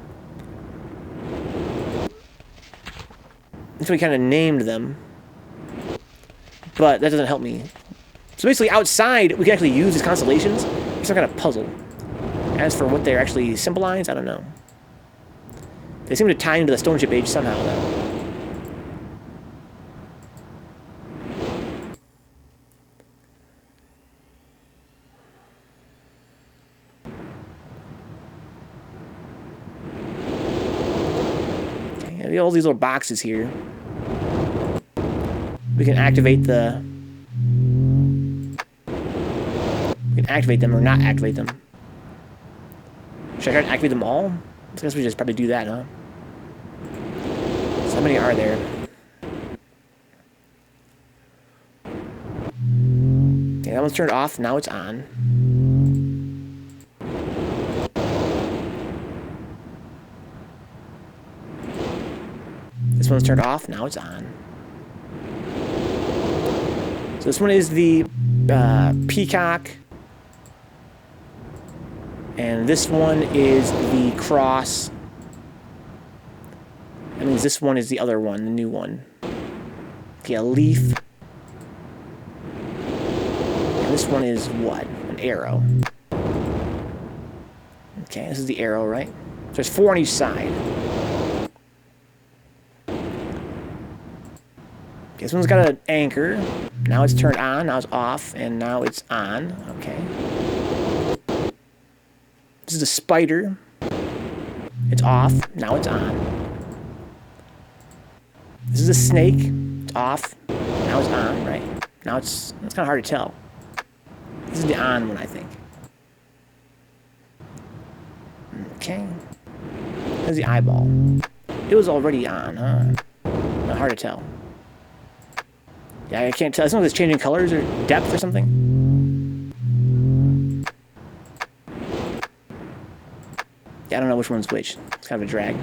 So we kind of named them. But that doesn't help me. So basically outside, we can actually use these constellations. It's some kind of puzzle. As for what they're actually symbolize, I don't know. They seem to tie into the Stone Ship Age somehow, though. Okay, all these little boxes here. We can activate the... We can activate them or not activate them. Should I try to activate them all? I guess we just probably do that, huh? So how many are there? Okay, that one's turned off, now it's on. This one's turned off, now it's on. So this one is the peacock, and this one is the cross. That means this one is the other one, the new one. Okay, a leaf. And this one is what? An arrow. Okay, this is the arrow, right? So there's 4 on each side. Okay, this one's got an anchor. Now it's turned on, now it's off, and now it's on. Okay. This is a spider. It's off, now it's on. This is a snake. It's off. Now it's on, right? Now it's kind of hard to tell. This is the on one, I think. Okay. There's the eyeball. It was already on, huh? Not hard to tell. Yeah, I can't tell. I don't know if it's changing colors or depth or something. Yeah, I don't know which one's which. It's kind of a drag.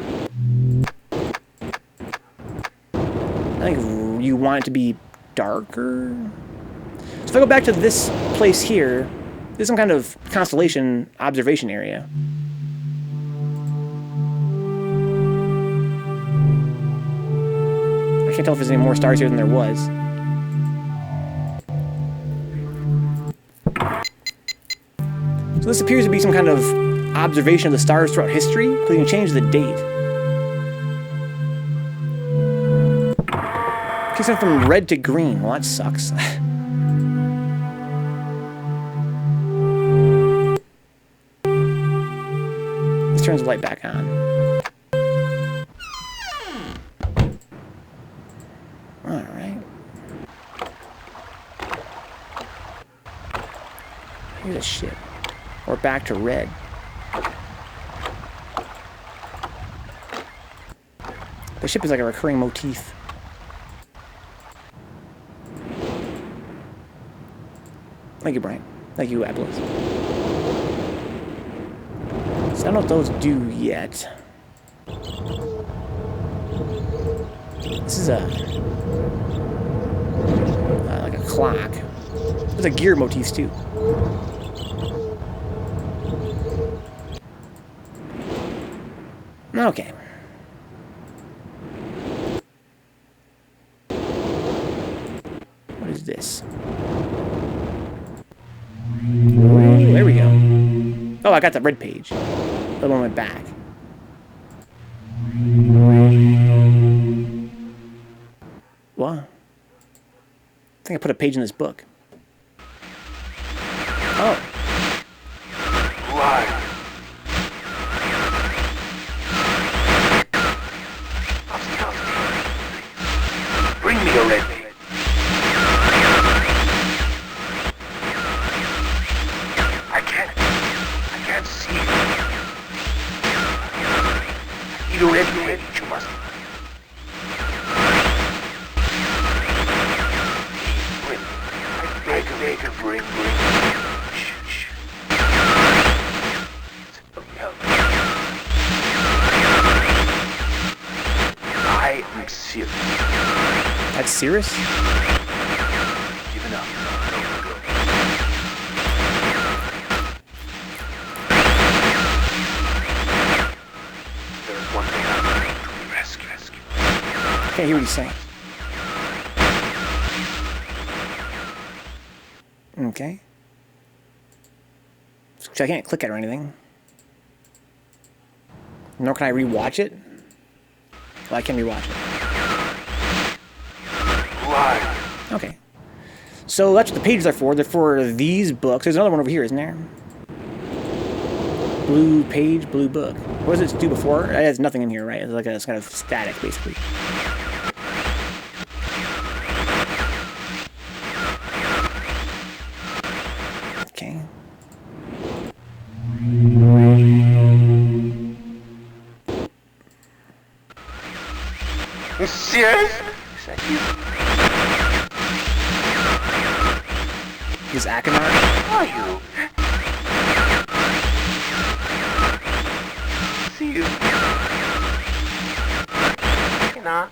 I think you want it to be darker. So if I go back to this place here, there's some kind of constellation observation area. I can't tell if there's any more stars here than there was. So this appears to be some kind of observation of the stars throughout history, because you can change the date. Takes it from red to green. Well, that sucks. Let's turn the light back on. Alright. Here's a ship. Or back to red. The ship is like a recurring motif. Thank you, Brian. Thank you, Atlas. So I don't know what those do yet. This is like a clock. There's a gear motifs too. Okay. What is this? Ooh, there we go. Oh, I got the red page. The other one went back. What? I think I put a page in this book. Oh. Why? Bring me a red page. I can't see. Need a red page, you must. Bring. Shh. I am Sirrus. That's Sirrus? Give it up. There is one thing I need to rescue. Can't hear what he's saying. Okay. So I can't click it or anything. Nor can I rewatch it. Well, I can rewatch it. Why? Okay. So that's what the pages are for. They're for these books. There's another one over here, isn't there? Blue page, blue book. What does it do before? It has nothing in here, right? It's like it's kind of static, basically. Okay. Sirrus? Is that you? Is Achenar? Are you? See you. Nah.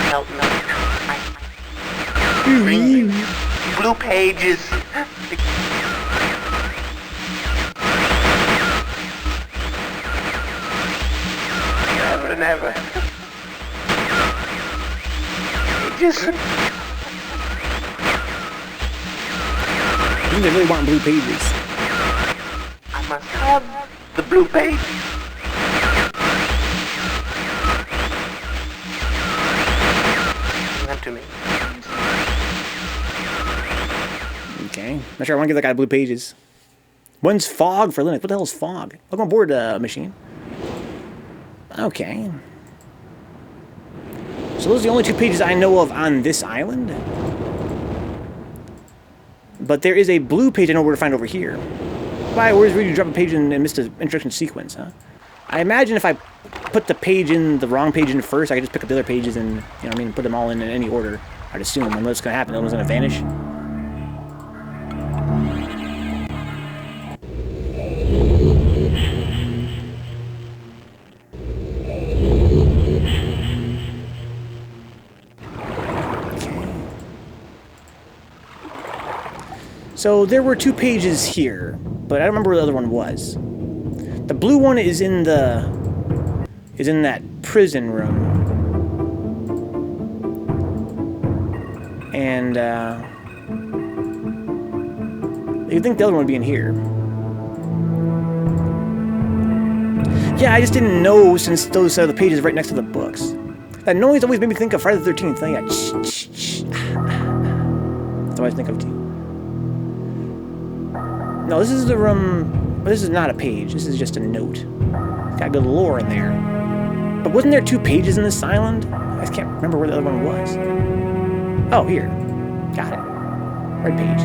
Help me. Bring me blue pages. Never. Pages. I think they really want blue pages. I must have the blue page. Give that to me. Okay. Not sure I want to give that guy blue pages. One's fog for Linux. What the hell is fog? Welcome aboard, machine. Okay. So those are the only 2 pages I know of on this island. But there is a blue page I know where to find over here. Why? Where's where you drop a page and miss the introduction sequence, huh? I imagine if I put the page in, the wrong page in first, I could just pick up the other pages and, you know what I mean, put them all in any order. I'd assume. And what's going to happen? One's going to vanish. So there were 2 pages here, but I don't remember where the other one was. The blue one is in that prison room. And you'd think the other one would be in here. Yeah, I just didn't know since those are the pages right next to the books. That noise always made me think of Friday the 13th. Thing. That's what I think of too. No, this is the room. This is not a page. This is just a note. It's got good lore in there. But wasn't there 2 pages in this island? I just can't remember where the other one was. Oh, here. Got it. Red page.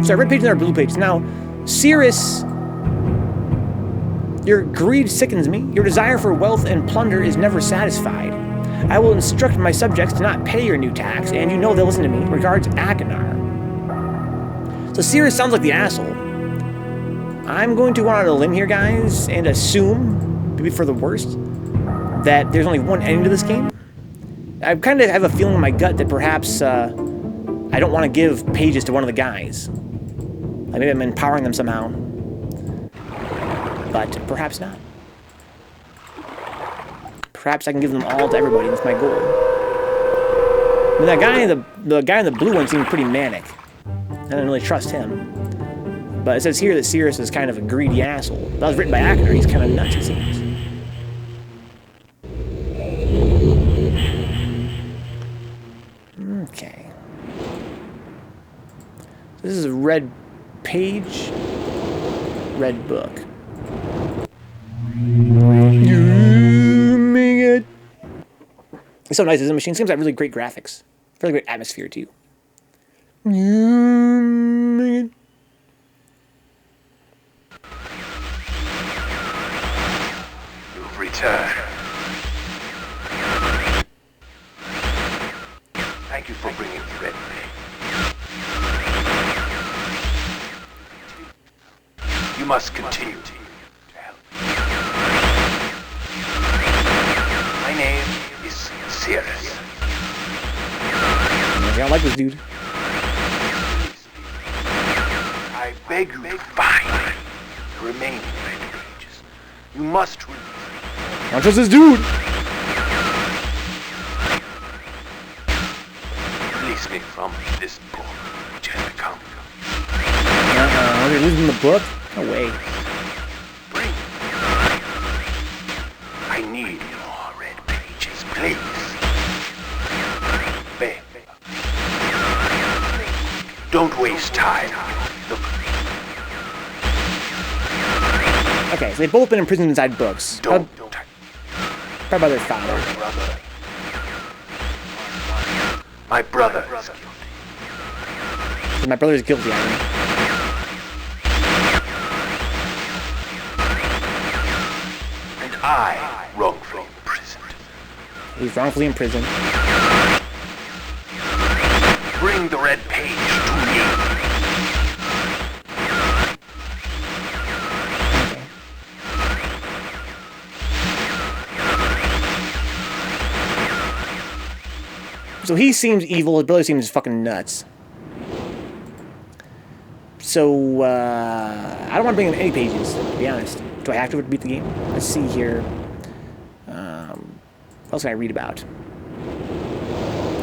Sorry, red page and our blue page. Now, Sirrus, your greed sickens me. Your desire for wealth and plunder is never satisfied. I will instruct my subjects to not pay your new tax, and you know they'll listen to me. Regards, Achenar. So Sirrus sounds like the asshole. I'm going to go out on a limb here, guys, and assume, maybe for the worst, that there's only one ending to this game. I kind of have a feeling in my gut that perhaps I don't want to give pages to one of the guys. Like maybe I'm empowering them somehow. But perhaps not. Perhaps I can give them all to everybody. That's my goal. I mean, that guy, the guy in the blue one seemed pretty manic. I didn't really trust him. But it says here that Sirrus is kind of a greedy asshole. That was written by Achenar. He's kind of nuts, it seems. Okay. This is a red page, red book. It's so nice. This machine seems like really great graphics. Really great atmosphere, too. You've returned. Thank you for bringing the red page. You must continue to help. My name is Sirrus. I don't like this dude. I beg you to find the remaining red pages. You must read. I don't trust this dude. Release me from this book, which has become. They're losing the book? No way. Bring. I need more red pages, please. Beg. Don't waste time. Look. Okay, so they've both been imprisoned inside books. Don't. Probably by their father. Brother. My brother is guilty. So my brother's guilty, I mean. And I wrongfully imprisoned. He's wrongfully imprisoned. Bring the red page to me. Okay. So he seems evil, his brother seems fucking nuts. So, I don't want to bring him any pages, to be honest. Do I have to beat the game? Let's see here. What else can I read about?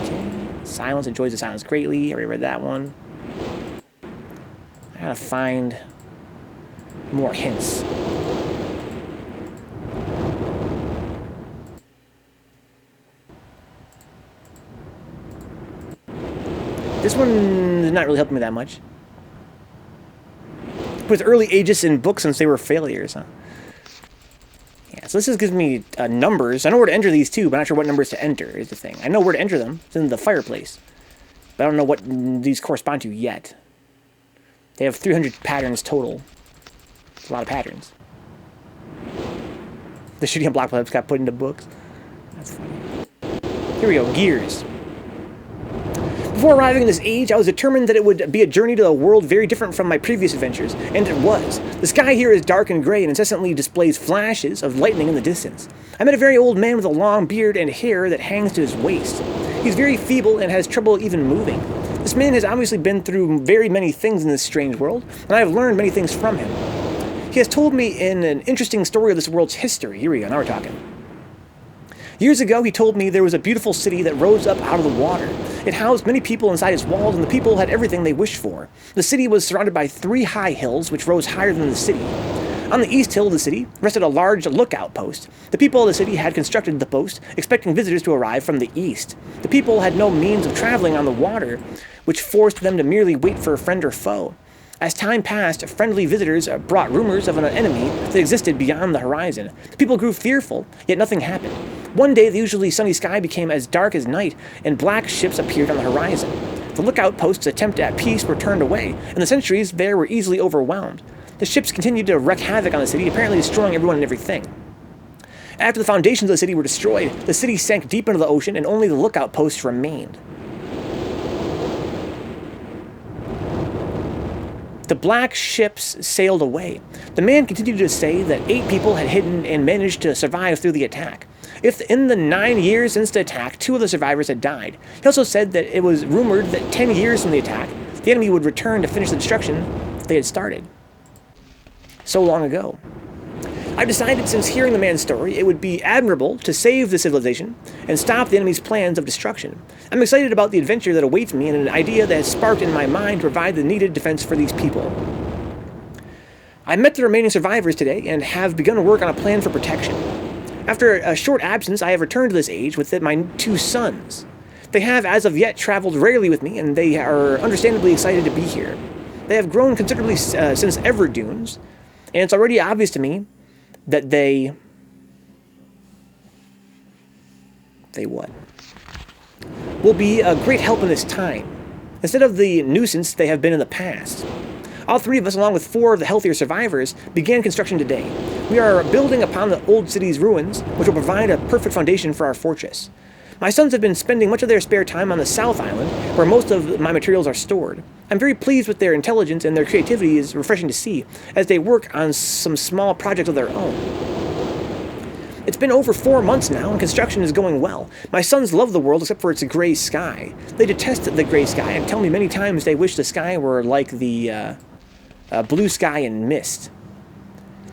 Okay. Silence, enjoys the silence greatly. I already read that one. I gotta find more hints. This one is not really helping me that much. But it's early ages in books since they were failures, huh? Yeah, so this gives me numbers. I know where to enter these too, but I'm not sure what numbers to enter is the thing. I know where to enter them. It's in the fireplace. But I don't know what these correspond to yet. They have 300 patterns total. It's a lot of patterns. The shooting on block webs got put into books. That's funny. Here we go, gears. Before arriving in this age, I was determined that it would be a journey to a world very different from my previous adventures, and it was. The sky here is dark and gray and incessantly displays flashes of lightning in the distance. I met a very old man with a long beard and hair that hangs to his waist. He's very feeble and has trouble even moving. This man has obviously been through very many things in this strange world, and I have learned many things from him. He has told me in an interesting story of this world's history. Here we go, now we're talking. Years ago, he told me there was a beautiful city that rose up out of the water. It housed many people inside its walls, and the people had everything they wished for. The city was surrounded by 3 high hills, which rose higher than the city. On the east hill of the city rested a large lookout post. The people of the city had constructed the post, expecting visitors to arrive from the east. The people had no means of traveling on the water, which forced them to merely wait for a friend or foe. As time passed, friendly visitors brought rumors of an enemy that existed beyond the horizon. The people grew fearful, yet nothing happened. One day, the usually sunny sky became as dark as night, and black ships appeared on the horizon. The lookout post's attempt at peace were turned away, and the sentries there were easily overwhelmed. The ships continued to wreak havoc on the city, apparently destroying everyone and everything. After the foundations of the city were destroyed, the city sank deep into the ocean, and only the lookout post remained. The black ships sailed away. The man continued to say that 8 people had hidden and managed to survive through the attack. If in the 9 years since the attack, 2 of the survivors had died. He also said that it was rumored that 10 years from the attack, the enemy would return to finish the destruction they had started. So long ago. I decided, since hearing the man's story, it would be admirable to save the civilization and stop the enemy's plans of destruction. I'm excited about the adventure that awaits me and an idea that has sparked in my mind to provide the needed defense for these people. I met the remaining survivors today and have begun to work on a plan for protection. After a short absence, I have returned to this age with my 2 sons. They have, as of yet, traveled rarely with me, and they are understandably excited to be here. They have grown considerably since Everdunes, and it's already obvious to me that they what? Will be a great help in this time, instead of the nuisance they have been in the past. All 3 of us, along with 4 of the healthier survivors, began construction today. We are building upon the old city's ruins, which will provide a perfect foundation for our fortress. My sons have been spending much of their spare time on the South Island, where most of my materials are stored. I'm very pleased with their intelligence, and their creativity is refreshing to see, as they work on some small projects of their own. It's been over 4 months now, and construction is going well. My sons love the world except for its gray sky. They detest the gray sky, and tell me many times they wish the sky were like the blue sky in Myst.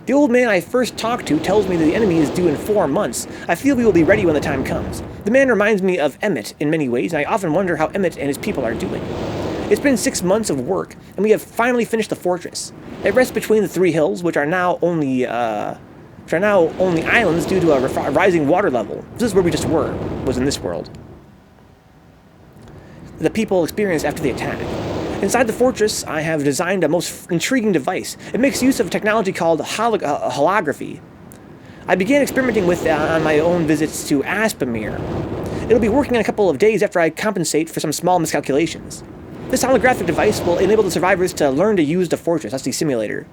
The old man I first talked to tells me that the enemy is due in 4 months. I feel we will be ready when the time comes. The man reminds me of Emmett in many ways, and I often wonder how Emmett and his people are doing. It's been 6 months of work, and we have finally finished the fortress. It rests between the 3 hills, which are now only islands due to a rising water level. This is where we just were, was in this world. The people experienced after the attack. Inside the fortress, I have designed a most intriguing device. It makes use of a technology called holography. I began experimenting with it on my own visits to Aspamir. It'll be working in a couple of days after I compensate for some small miscalculations. This holographic device will enable the survivors to learn to use the fortress. That's the simulator.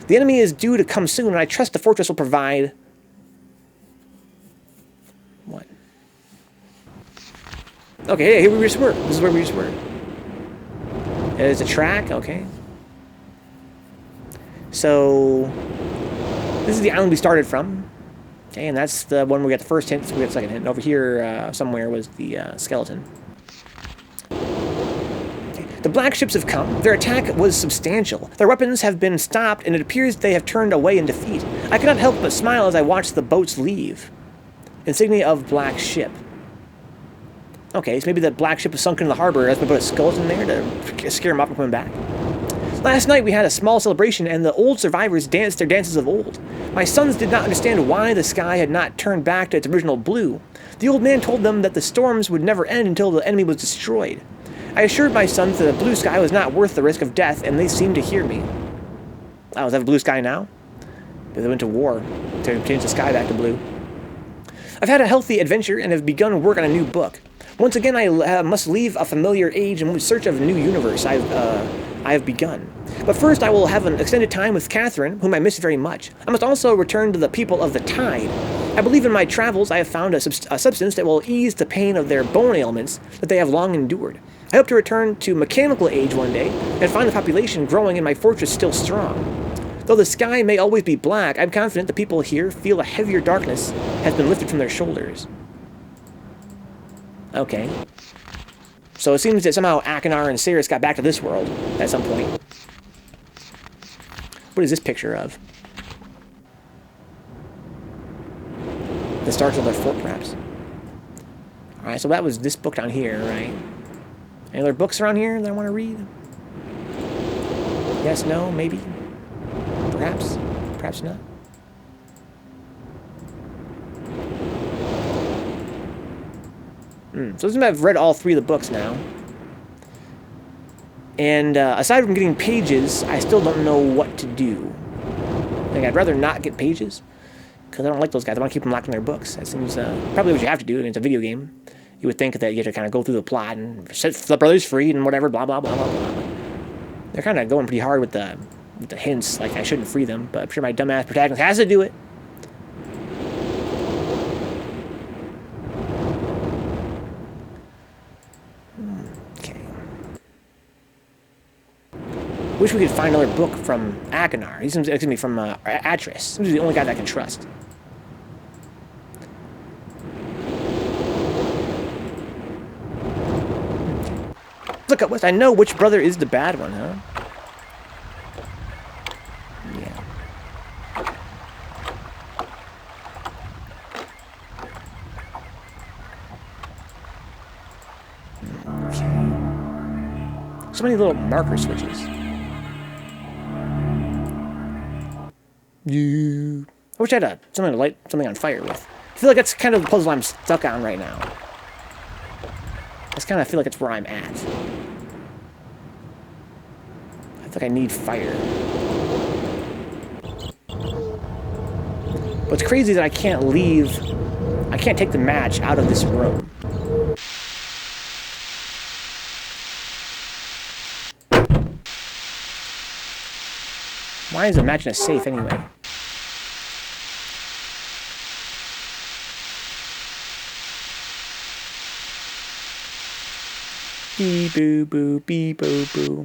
The enemy is due to come soon, and I trust the fortress will provide... What? Okay, yeah, here we just were. This is where we just were. There's a track, okay. So, this is the island we started from. Okay, and that's the one we got the first hint, so we got the second hint. And over here, somewhere, was the skeleton. Okay. The black ships have come. Their attack was substantial. Their weapons have been stopped, and it appears they have turned away in defeat. I cannot help but smile as I watch the boats leave. Insignia of black ship. Okay, so maybe the black ship was sunk into the harbor as we put a skeleton there to scare them off from coming back. Last night we had a small celebration and the old survivors danced their dances of old. My sons did not understand why the sky had not turned back to its original blue. The old man told them that the storms would never end until the enemy was destroyed. I assured my sons that the blue sky was not worth the risk of death, and they seemed to hear me. Oh, is that a blue sky now? They went to war to change the sky back to blue. I've had a healthy adventure and have begun work on a new book. Once again, I must leave a familiar age in search of a new universe I have begun. But first, I will have an extended time with Catherine, whom I miss very much. I must also return to the people of the Tide. I believe in my travels I have found a substance that will ease the pain of their bone ailments that they have long endured. I hope to return to Mechanical Age one day and find the population growing and my fortress still strong. Though the sky may always be black, I'm confident the people here feel a heavier darkness has been lifted from their shoulders. Okay. So it seems that somehow Achenar and Sirrus got back to this world at some point. What is this picture of? The stars of their fort, perhaps. Alright, so that was this book down here, right? Any other books around here that I want to read? Yes, no, maybe? Perhaps? Perhaps not. So it seems I've read all 3 of the books now. And aside from getting pages, I still don't know what to do. Like, I'd rather not get pages, because I don't like those guys. I want to keep them locked in their books. That seems probably what you have to do. I mean, it's a video game. You would think that you have to kind of go through the plot and set the brothers free and whatever, blah, blah, blah, blah, blah. They're kind of going pretty hard with the hints, like I shouldn't free them, but I'm sure my dumbass protagonist has to do it. Okay. Wish we could find another book from Achenar. He seems, excuse me, from Atris. He's the only guy that I can trust. Look at Cutwest. I know which brother is the bad one, huh? Yeah. Okay. So many little marker switches. I wish I had something to light something on fire with. I feel like that's kind of the puzzle I'm stuck on right now. I just kind of feel like it's where I'm at. I feel like I need fire. What's crazy is that I can't leave. I can't take the match out of this room. Why is the match in a safe anyway? Bee boo boo, bee boo boo.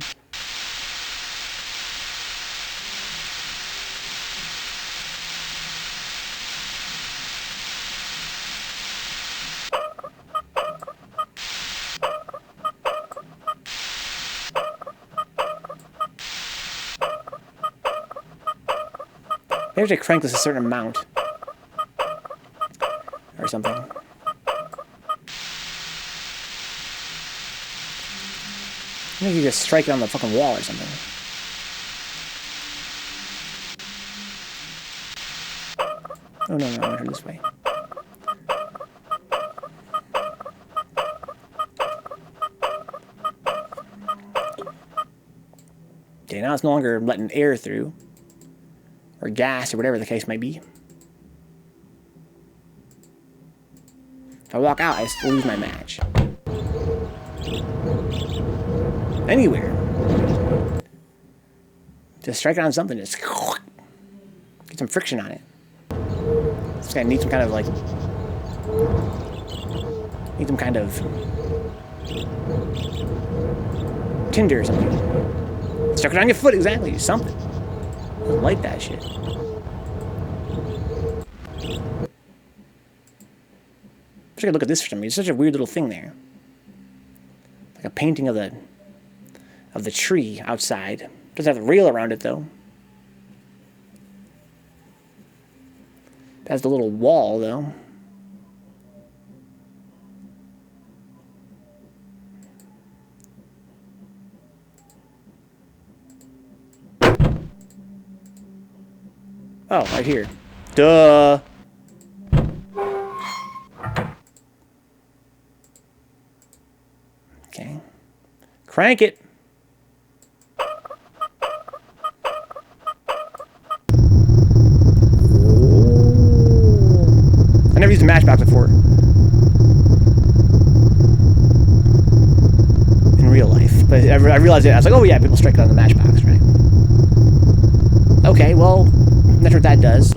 Maybe I have to crank this a certain amount. Or something. I think you just strike it on the fucking wall or something. Oh, no, I want to turn this way. Okay, now it's no longer letting air through. Or gas, or whatever the case may be. If I walk out, I still lose my match. Anywhere. Just strike it on something, just get some friction on it. This guy needs some kind of like, need some kind of tinder or something. Struck it on your foot, exactly, something. I like that shit. I should look at this for some reason. It's such a weird little thing there. Like a painting of the tree outside. Doesn't have a rail around it though. It has the little wall though. Oh, right here. Duh. Okay. Crank it. used a matchbox before. In real life. But I realized it. I was like, oh yeah, people strike it on the matchbox, right? Okay, well, not sure what that does.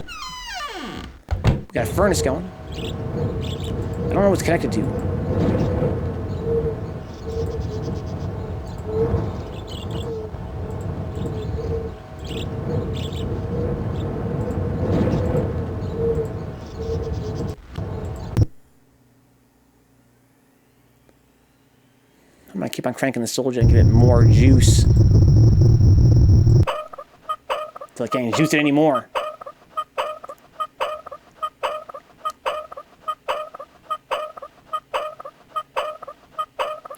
We got a furnace going. I don't know what's connected to. I'm gonna keep on cranking the soldier and give it more juice. Until I can't juice it anymore.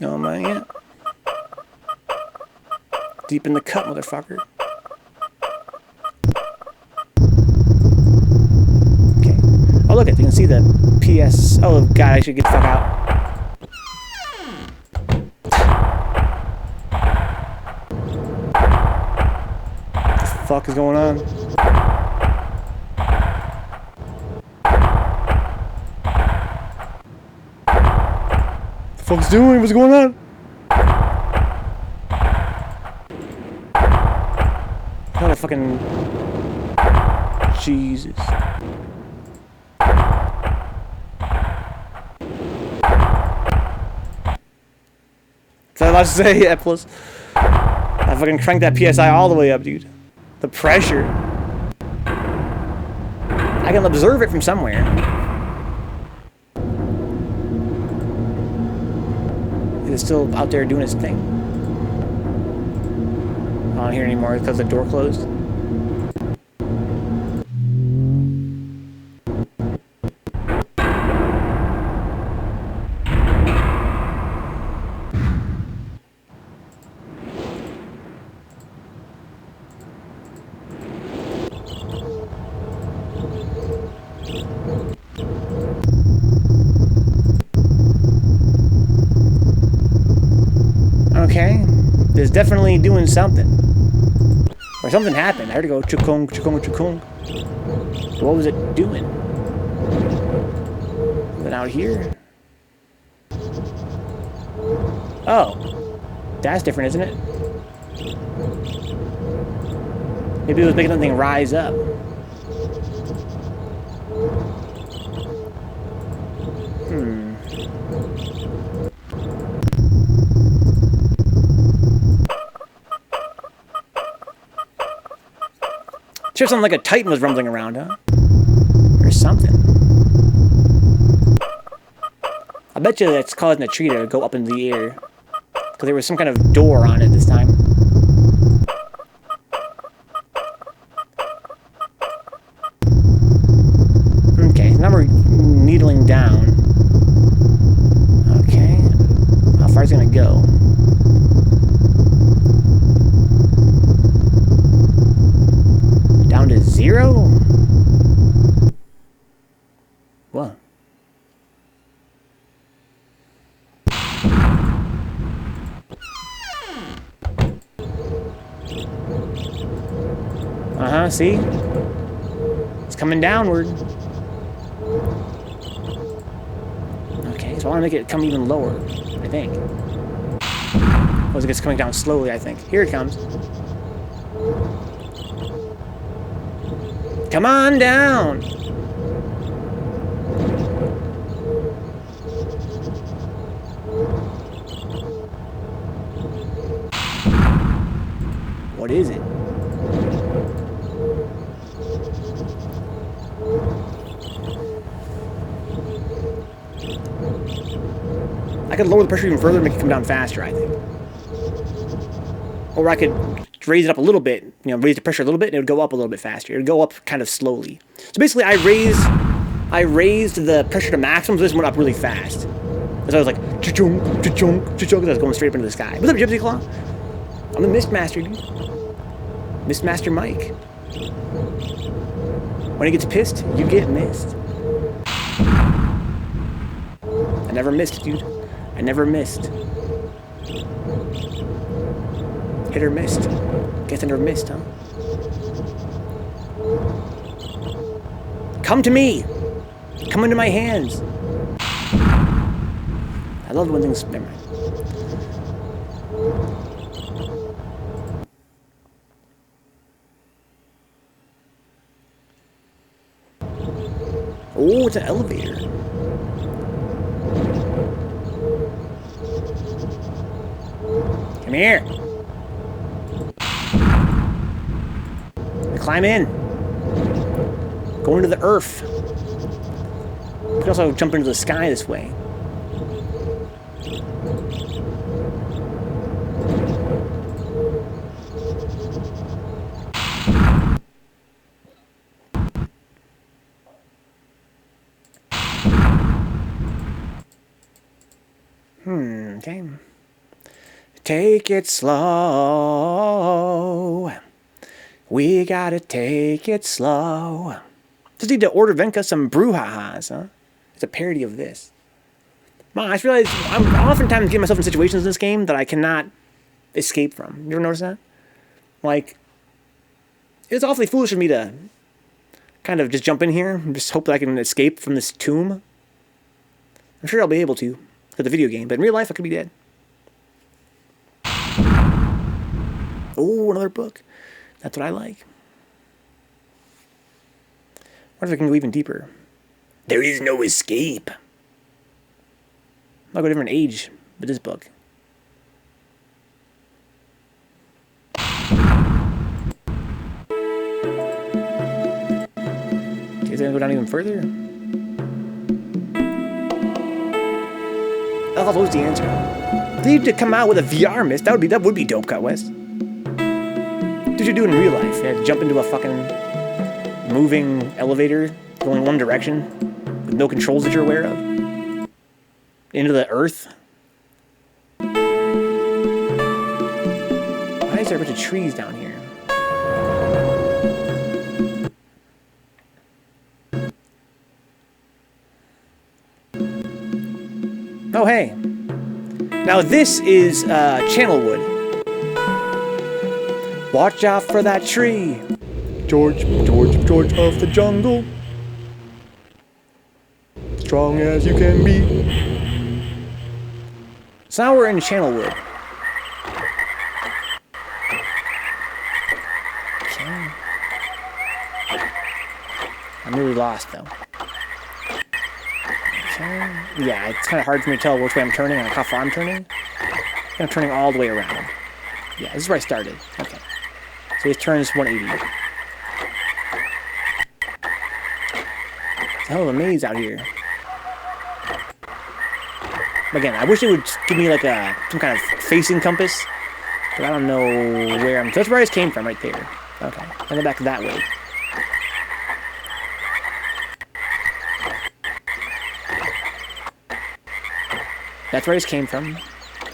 Oh man. Deep in the cut, motherfucker. Okay. Oh look, you can see the PS. Oh god, I should get the fuck out. What the fuck is going on? What the fuck's doing? What's going on? Oh, the fucking... Jesus. Is that allowed to say? Yeah, plus. I fucking cranked that PSI all the way up, dude. The pressure. I can observe it from somewhere. It's still out there doing its thing. I don't hear anymore because the door closed. Okay, it's definitely doing something. Or something happened. I heard it go chukung, chukung, chukung. What was it doing? Was it out here? Oh. That's different, isn't it? Maybe it was making something rise up. Sure sounded like a Titan was rumbling around, huh? Or something. I bet you that's causing the tree to go up in the air. Because there was some kind of door on it this time. Okay, now we're needling down. Okay. How far is it gonna go? Down to 0? What? Uh-huh, see? It's coming downward. Okay, so I want to make it come even lower, I think. Oh, it gets coming down slowly, I think. Here it comes. Come on down! What is it? I could lower the pressure even further and make it come down faster, I think. Or I could raise it up a little bit, you know, raise the pressure a little bit, and it would go up a little bit faster. It would go up kind of slowly. So basically, I raised the pressure to maximum, so this went up really fast. So I was like, cha-chunk, cha-chunk, cha-chunk, as I was going straight up into the sky. What's up, Gypsy Claw? I'm the Myst Master, dude. Myst Master Mike. When he gets pissed, you get missed. I never missed, dude. I never missed. Hit or missed. Guess I never missed, huh? Come to me! Come into my hands. I love when things... Never mind. Oh, it's an elevator. Come here. Climb in. Go into the earth. You can also jump into the sky this way. Okay. Take it slow. We gotta take it slow. Just need to order Venka some brouhahas, huh? It's a parody of this. Man, I just realized I'm oftentimes getting myself in situations in this game that I cannot escape from. You ever notice that? Like, it's awfully foolish of me to kind of just jump in here and just hope that I can escape from this tomb. I'm sure I'll be able to for the video game, but in real life I could be dead. Oh, another book. That's what I like. What if I can go even deeper? There is no escape. I'll go to a different age with this book. Is it gonna go down even further? Oh, that was the answer. They need to come out with a VR Myst. That would be dope, Cutwest. What did you do in real life? You had to jump into a fucking moving elevator going one direction with no controls that you're aware of? Into the earth? Why is there a bunch of trees down here? Oh, hey. Now this is Channelwood. Watch out for that tree. George of the jungle. Strong as you can be. So now we're in Channelwood. Okay. I'm really lost though. Okay. Yeah, it's kind of hard for me to tell which way I'm turning and how far I'm turning. I'm turning all the way around. Yeah, this is where I started. Okay. So this turns 180. It's a hell of a maze out here. Again, I wish it would give me like some kind of facing compass, but I don't know where I'm. That's where I just came from, right there. Okay, I'll go back that way. That's where I just came from.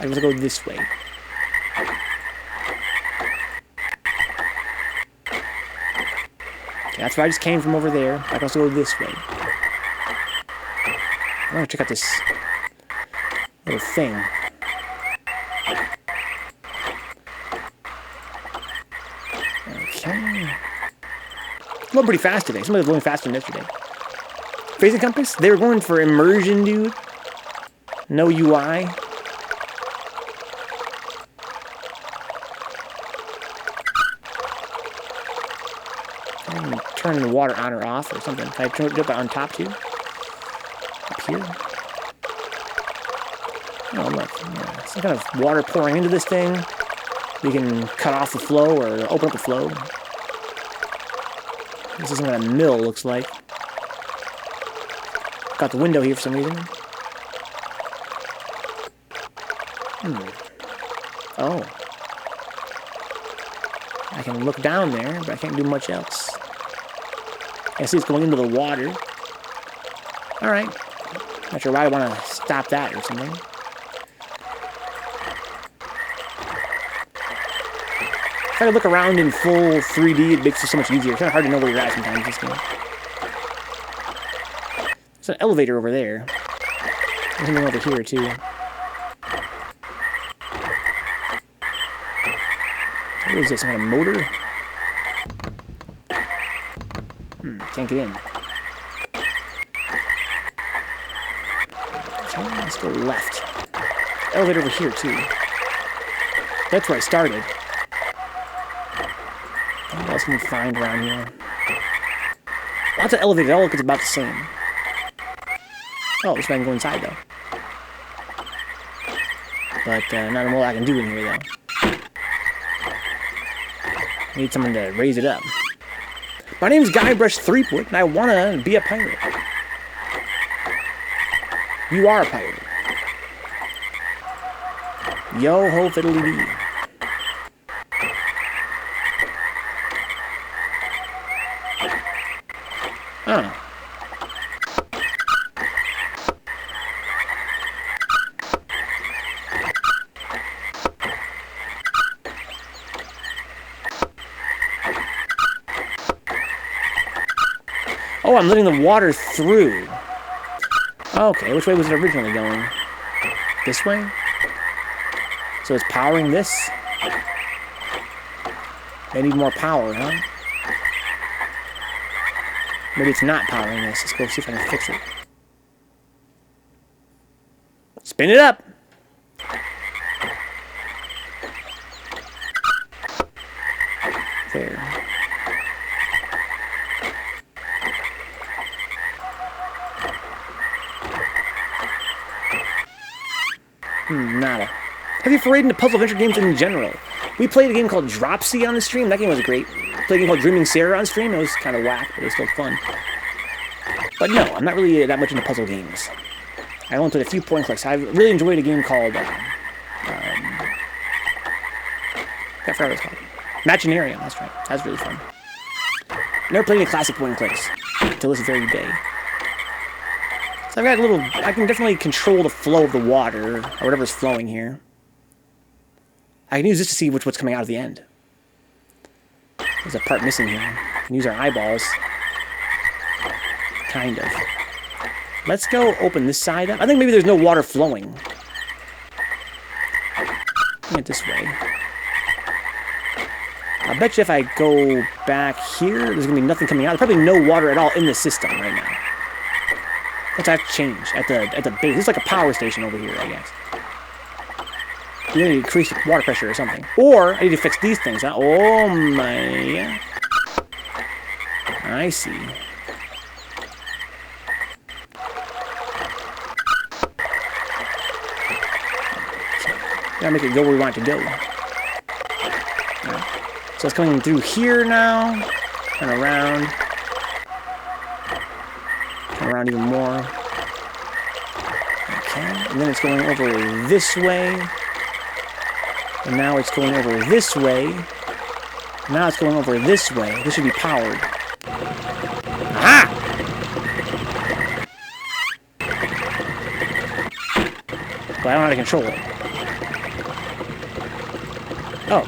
I just go this way. Okay, that's where I just came from over there. I can also go this way. I want to check out this little thing. Okay. I'm going pretty fast today. Somebody's going faster than yesterday. Facing compass? They were going for immersion, dude. No UI. I can turn the water on or off or something. Can I turn it up on top too? Up here? Oh, look. Yeah, some kind of water pouring into this thing. We can cut off the flow or open up the flow. This is some kind of mill, looks like. Got the window here for some reason. Oh. I can look down there, but I can't do much else. I see it's going into the water. Alright. Not sure why I want to stop that or something. If I look around in full 3D, it makes it so much easier. It's kind of hard to know where you're at sometimes in this game. There's an elevator over there. There's something over here, too. What is this, some kind of motor? Can't get in. Okay, let's go left. Elevator over here, too. That's where I started. What else can we find around here? Lots of elevators. It all looks about the same. Oh, looks like I can go inside, though. But not a lot I can do in here, though. Need someone to raise it up. My name's Guybrush Threepwood, and I want to be a pirate. You are a pirate. Yo ho fiddly dee. Oh. Oh, I'm letting the water through. Okay, which way was it originally going? This way? So it's powering this? They need more power, huh? Maybe it's not powering this. Let's go see if I can fix it. Spin it up! There. Nada. Have you forayed into puzzle adventure games in general? We played a game called Dropsy on the stream. That game was great. Played a game called Dreaming Sarah on stream. It was kind of whack, but it was still fun. But no, I'm not really that much into puzzle games. I only played a few point clicks. I really enjoyed a game called... I forgot what it's called. Machinarium, that's right. That was really fun. Never played any classic point clicks until this very day. So I've got a little... I can definitely control the flow of the water, or whatever's flowing here. I can use this to see what's coming out of the end. There's a part missing here. We can use our eyeballs. Kind of. Let's go open this side up. I think maybe there's no water flowing. Bring it this way. I bet you if I go back here, there's going to be nothing coming out. There's probably no water at all in the system right now. Let's have to change at the base. This is like a power station over here, I guess. You need to increase the water pressure or something. Or I need to fix these things. Huh? Oh my! I see. Gotta make it go where we want it to go. So it's coming through here now. Turn around. Turn around even more. Okay, and then it's going over this way. And now it's going over this way. And now it's going over this way. This should be powered. Aha! But I don't know how to control it. Oh.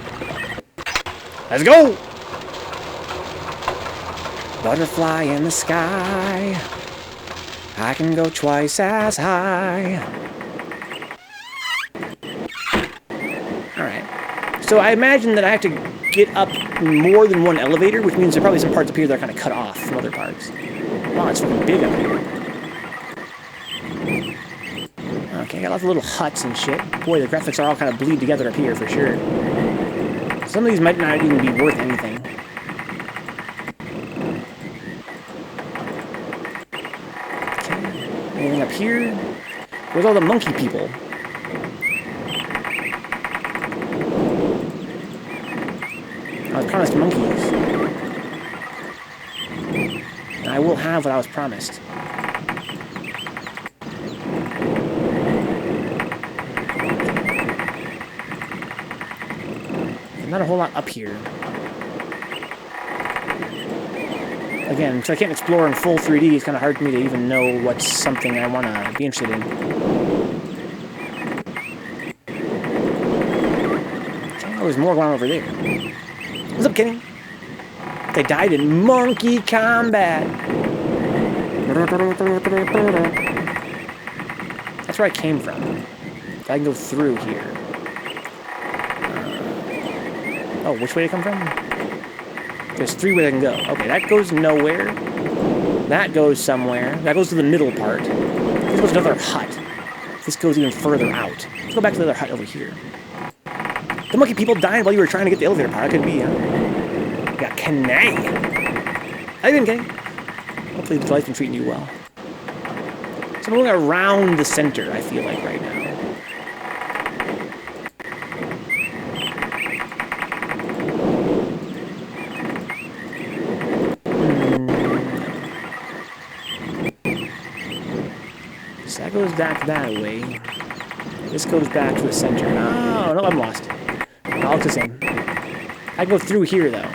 Let's go! Butterfly in the sky. I can go twice as high. Alright. So I imagine that I have to get up more than one elevator, which means there are probably some parts up here that are kind of cut off from other parts. Wow, it's fucking big up here. Okay, got lots of little huts and shit. Boy, the graphics are all kind of bleed together up here for sure. Some of these might not even be worth anything. Okay. Anything up here? Where's all the monkey people? I was promised monkeys. And I will have what I was promised. Not a whole lot up here. Again, because I can't explore in full 3D, it's kind of hard for me to even know what's something I want to be interested in. Okay, oh, there's more going on over there. What's up, Kenny? They died in monkey combat. That's where I came from. I can go through here. Oh, which way to come from? There's three ways I can go. Okay, that goes nowhere. That goes somewhere. That goes to the middle part. This goes to another hut. this goes even further out. Let's go back to the other hut over here. The monkey people died while you were trying to get the elevator power. That could be, huh? We got Kanay. How you been, Kenny? Hopefully the life's been treating you well. So I'm going around the center, I feel like, right now. So that goes back that way. This goes back to the center. Oh, no, I'm lost. All the same. I can go through here, though.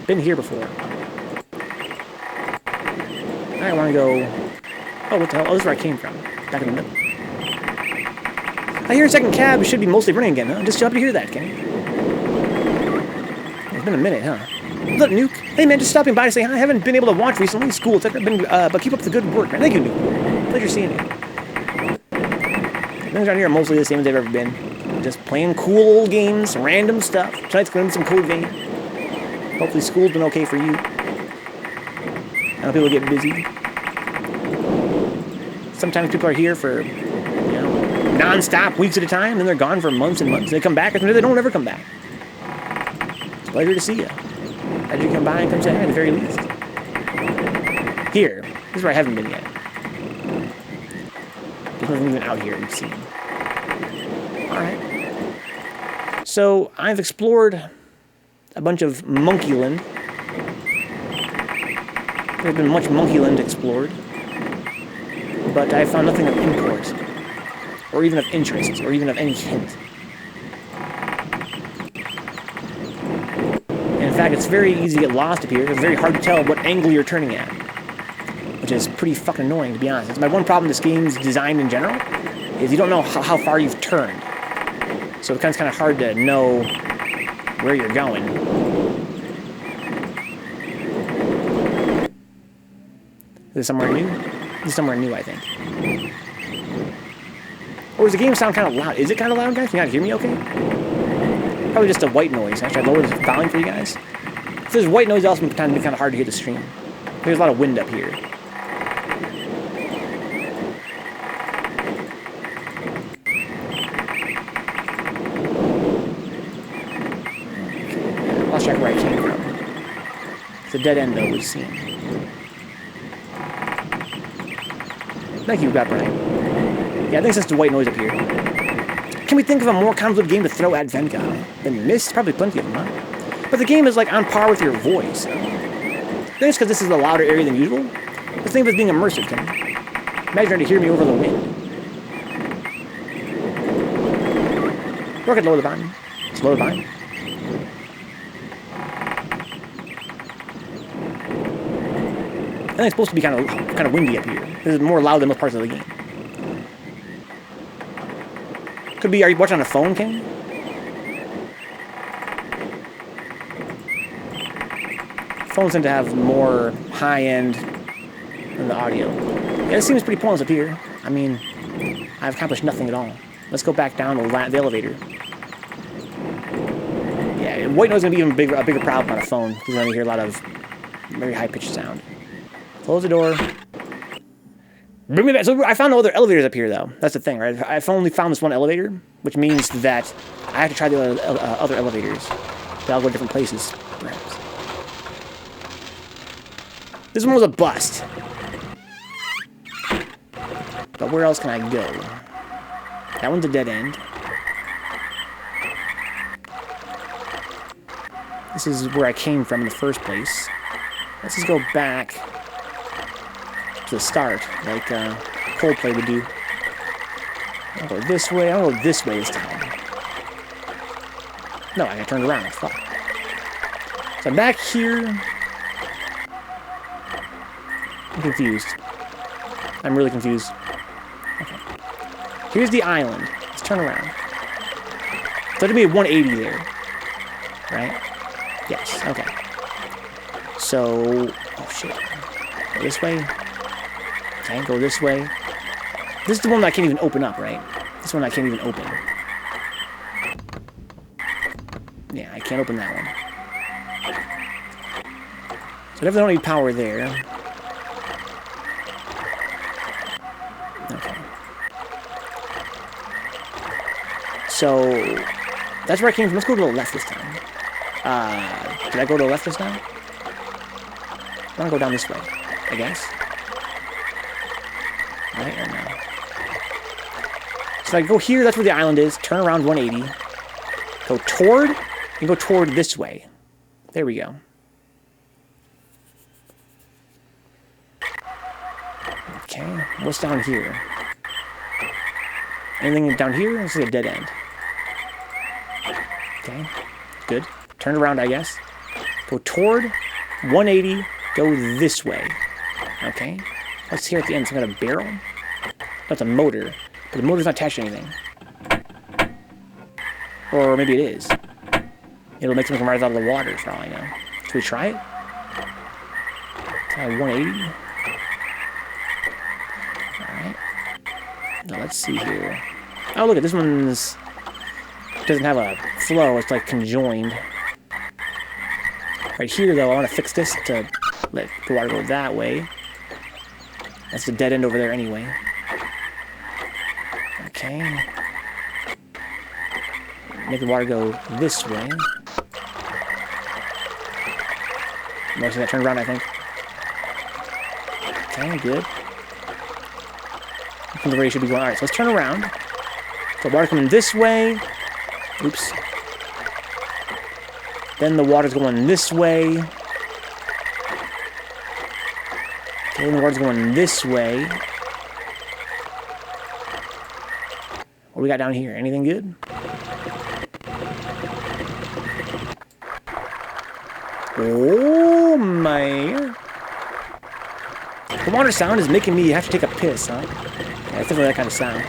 Been here before. I want to go... Oh, what the hell? Oh, this is where I came from. Back in the middle. I hear a second cab should be mostly running again, huh? Just happy to hear that, Kenny. It's been a minute, huh? Look, Nuke. Hey, man, just stopping by to say hi. I haven't been able to watch recently. School, etc. But keep up the good work, man. Thank you, Nuke. Pleasure seeing you. Things around here are mostly the same as they've ever been. Just playing cool old games, random stuff. Tonight's going to be some cool game. Hopefully school's been okay for you. I know people get busy. Sometimes people are here for, you know, non-stop, weeks at a time, and they're gone for months and months. They come back, or they don't ever come back. It's a pleasure to see you. Glad you come by and come say hi at the very least. Here. This is where I haven't been yet. There's nothing even out here we've seen. Alright. So, I've explored a bunch of Monkeyland. There's been much Monkeyland explored. But I found nothing of import. Or even of interest. Or even of any hint. And in fact, it's very easy to get lost up here. It's very hard to tell what angle you're turning at. Which is pretty fucking annoying, to be honest. It's my one problem with this game's design in general, is you don't know how far you've turned. So it becomes kind of hard to know where you're going. Is this somewhere new? This is somewhere new, I think. Or does the game sound kind of loud? Is it kind of loud, guys? Can you not hear me okay? Probably just a white noise. Should I lower the volume for you guys? If there's white noise, it also can be kind of hard to hear the stream. There's a lot of wind up here. Lost track of where I came from. It's a dead end, though, we've seen. Thank you, Brian. Yeah, I think it's just the white noise up here. Can we think of a more convoluted game to throw at Vencabot than Myst? Probably plenty of them, huh? But the game is, like, on par with your voice. I think it's because this is a louder area than usual. Let's think of it as being immersive, Tim. Imagine trying to hear me over the wind. Or I could lower the volume. Just lower the volume. I think it's supposed to be kind of windy up here. This is more loud than most parts of the game. Could be, are you watching on a phone, Ken? Phones tend to have more high-end than the audio. Yeah, it seems pretty pointless up here. I mean, I've accomplished nothing at all. Let's go back down the elevator. Yeah, white noise is going to be even a bigger problem on a phone, because you're going to hear a lot of very high-pitched sound. Close the door. Bring me back. So I found no other elevators up here, though. That's the thing, right? I've only found this one elevator, which means that I have to try the other elevators. They'll go to different places, perhaps. This one was a bust. But where else can I go? That one's a dead end. This is where I came from in the first place. Let's just go back to the start, like Coldplay would do. I'll go this way. I'll go this way this time. No, I got turned around. Fuck. So I'm back here. I'm confused. I'm really confused. Okay. Here's the island. Let's turn around. So it'll be a 180 there. Right? Yes. Okay. So... Oh, shit. Go this way. Okay, go this way. This is the one that I can't even open up, right? This one I can't even open. Yeah, I can't open that one. So definitely don't need power there. Okay. So, that's where I came from. Let's go to the left this time. Did I go to the left this time? I want to go down this way, I guess. Right or no? So if I go here, that's where the island is. Turn around 180. Go toward, and go toward this way. There we go. Okay, what's down here? Anything down here? This is a dead end. Okay, good. Turn around, I guess. Go toward 180. Go this way. Okay. What's here at the end? Some kind of barrel? That's a motor. But the motor's not attached to anything. Or maybe it is. It'll make something rise out of the water, for all I know. Should we try it? Try 180. Alright. Now let's see here. Oh, look at this one's... doesn't have a flow. It's like conjoined. Right here, though, I want to fix this to let the water go that way. That's the dead end over there anyway. Okay. Make the water go this way. Most of that turned around, I think. Okay, good. I think the way should be going. Alright, so let's turn around. So water coming this way. Oops. Then the water's going this way. Okay, then the water's going this way. What do we got down here? Anything good? Oh, man. The water sound is making me have to take a piss, huh? Yeah, it's definitely that kind of sound.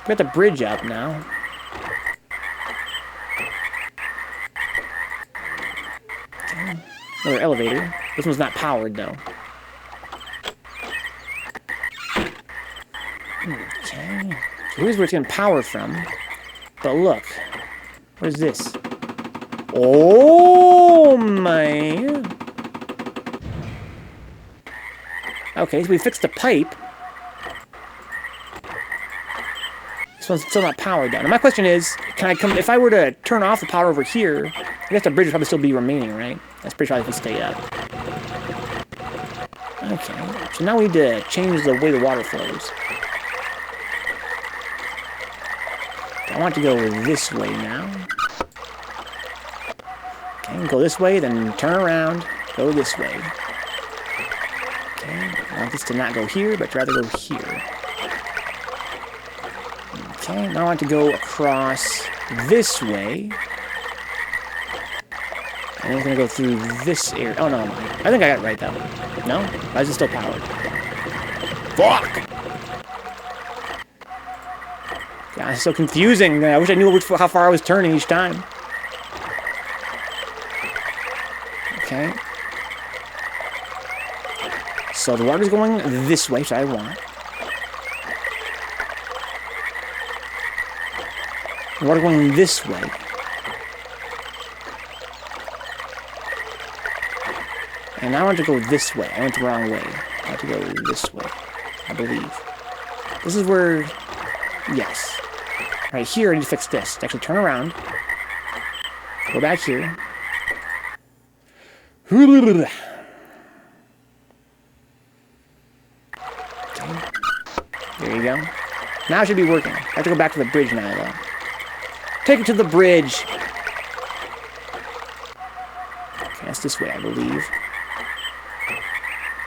We got the bridge up now. Okay. Another elevator. This one's not powered, though. Okay. So here's where it's getting power from. But look. What is this? Oh, man. Okay, so we fixed the pipe. This one's still not powered though. Now my question is, can I come, if I were to turn off the power over here, I guess the bridge would probably still be remaining, right? That's pretty probably if it stay up. Okay, so now we need to change the way the water flows. I want to go this way now. Okay, go this way, then turn around, go this way. Okay, I want this to not go here, but rather go here. Okay, now I want to go across this way. And it's going to go through this area. Oh, no, I think I got it right, though. No? Why is it still powered? Fuck! God, it's so confusing. I wish I knew how far I was turning each time. Okay. So the water's going this way, so I want. The water going this way. And I want to go this way. I went the wrong way. I have to go this way, I believe. This is where... Yes. Right here, I need to fix this. Actually, turn around. Go back here. Okay. There you go. Now it should be working. I have to go back to the bridge now, though. Take it to the bridge! Okay, that's this way, I believe.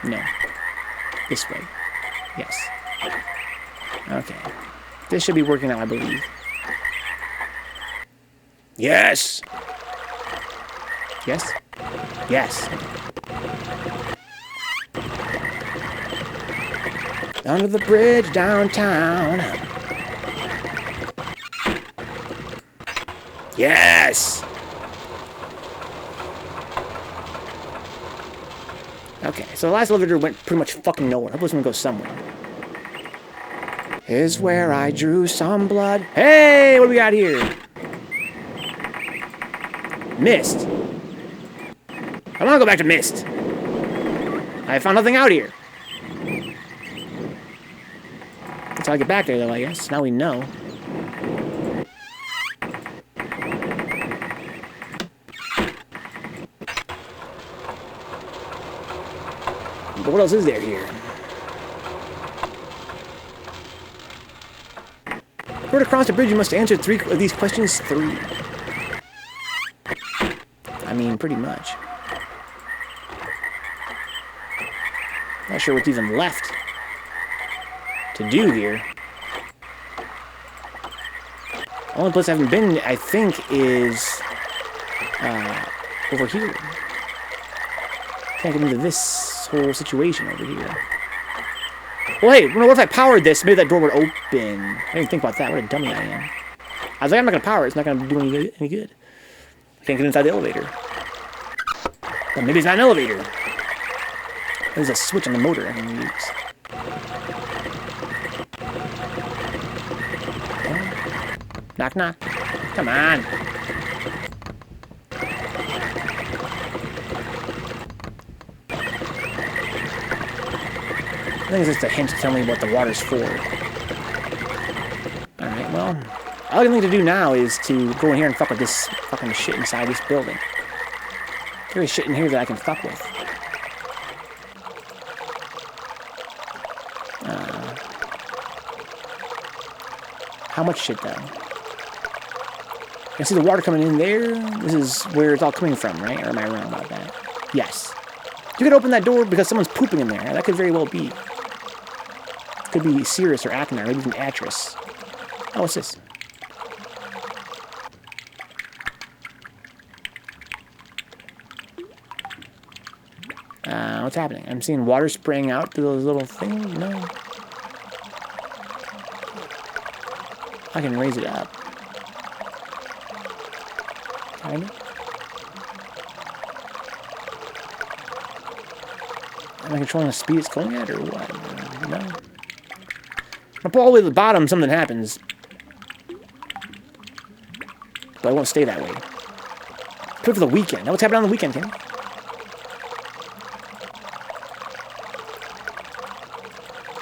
No. This way. Yes. Okay. This should be working now, I believe. Yes! Yes? Yes. Under the bridge downtown. Yes! Okay, so the last elevator went pretty much fucking nowhere. I hope this one goes somewhere. Is where I drew some blood. Hey, what do we got here? Myst. I want to go back to Myst. I found nothing out here. That's how I get back there, though, I guess. Now we know. But what else is there here? In order to cross the bridge, you must answer 3 of these questions. 3. I mean, pretty much. Not sure what's even left to do here. Only place I haven't been, I think, is over here. Can't get into this whole situation over here. Well, hey, what if I powered this? Maybe that door would open. I didn't think about that. What a dummy I am. I was like, I'm not going to power it. It's not going to do any good. I can't get inside the elevator. But maybe it's not an elevator. There's a switch on the motor I can use. Knock, knock. Come on. I think it's just a hint to tell me what the water's for. Alright, well, all I can think to do now is to go in here and fuck with this fucking shit inside this building. There is shit in here that I can fuck with. How much shit, though? I see the water coming in there. This is where it's all coming from, right? Or am I wrong about that? Yes. You could open that door because someone's pooping in there. That could very well be. Could be Sirrus or Achenar, maybe even Atris. Oh, what's this? What's happening? I'm seeing water spraying out through those little things? No. I can raise it up. Kinda. Am I controlling the speed it's going at, or what? No. If I pull all the way to the bottom, something happens. But I won't stay that way. Put it for the weekend. Now what's happening on the weekend, Tim?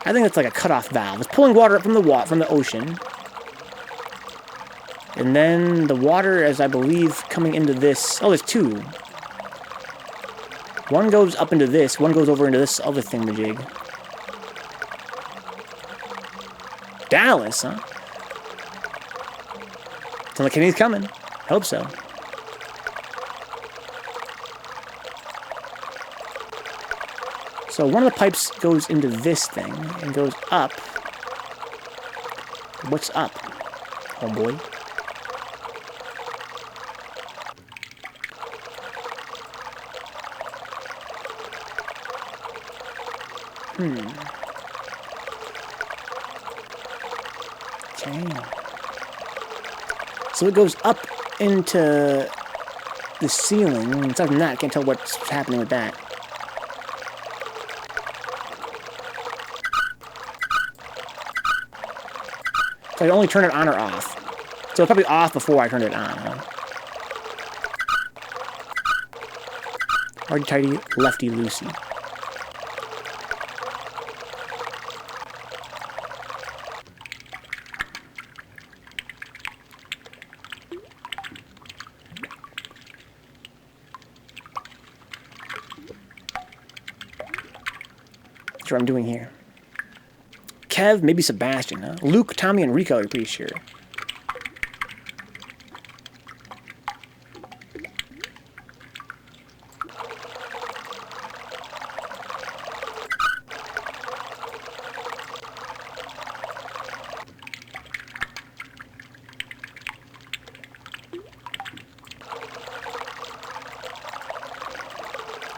I think it's like a cutoff valve. It's pulling water up from the ocean. And then the water, as I believe, coming into this... Oh, there's 2. One goes up into this. One goes over into this other thingamajig. Dallas, huh? Sounds like Kenny's coming. Hope so. So one of the pipes goes into this thing and goes up. What's up, homeboy? Okay. So it goes up into the ceiling. Aside from that, I can't tell what's happening with that. So I only turn it on or off. So it's probably off before I turn it on, huh? Righty-tighty, lefty-loosey. That's what I'm doing here. Kev, maybe Sebastian, huh? Luke, Tommy, and Rico, you're pretty sure.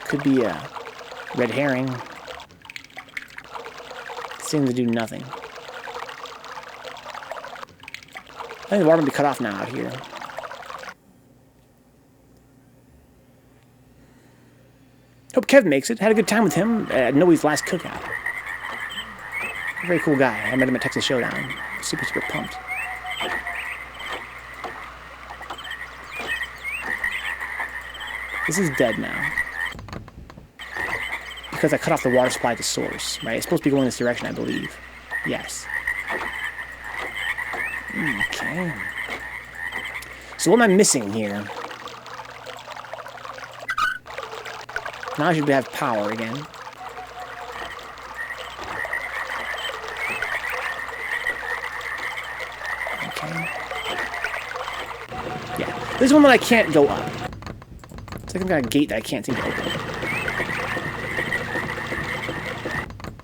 Could be a red herring. Seems to do nothing. I think the water will be cut off now out here. Hope Kev makes it. Had a good time with him at Noe's last cookout. Very cool guy. I met him at Texas Showdown. Super, super pumped. This is dead now. Because I cut off the water supply at the source, right? It's supposed to be going this direction, I believe. Yes. Okay. So what am I missing here? Now I should have power again. This is one that I can't go up. It's like some kind of gate that I can't seem to open.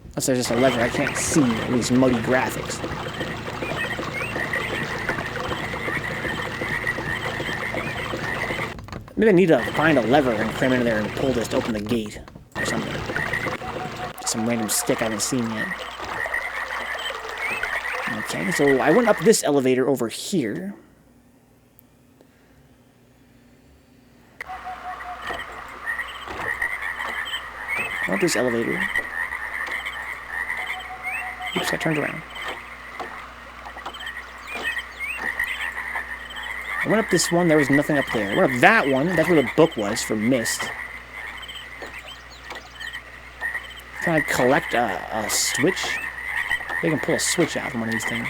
Unless there's just a lever I can't see in these muddy graphics. Maybe I need to find a lever and cram into there and pull this to open the gate. Or something. Just some random stick I haven't seen yet. Okay, so I went up this elevator over here. I want this elevator. Oops, I turned around. I went up this one, there was nothing up there. I went up that one, that's where the book was for Myst. Can I collect a switch? They can pull a switch out from one of these things.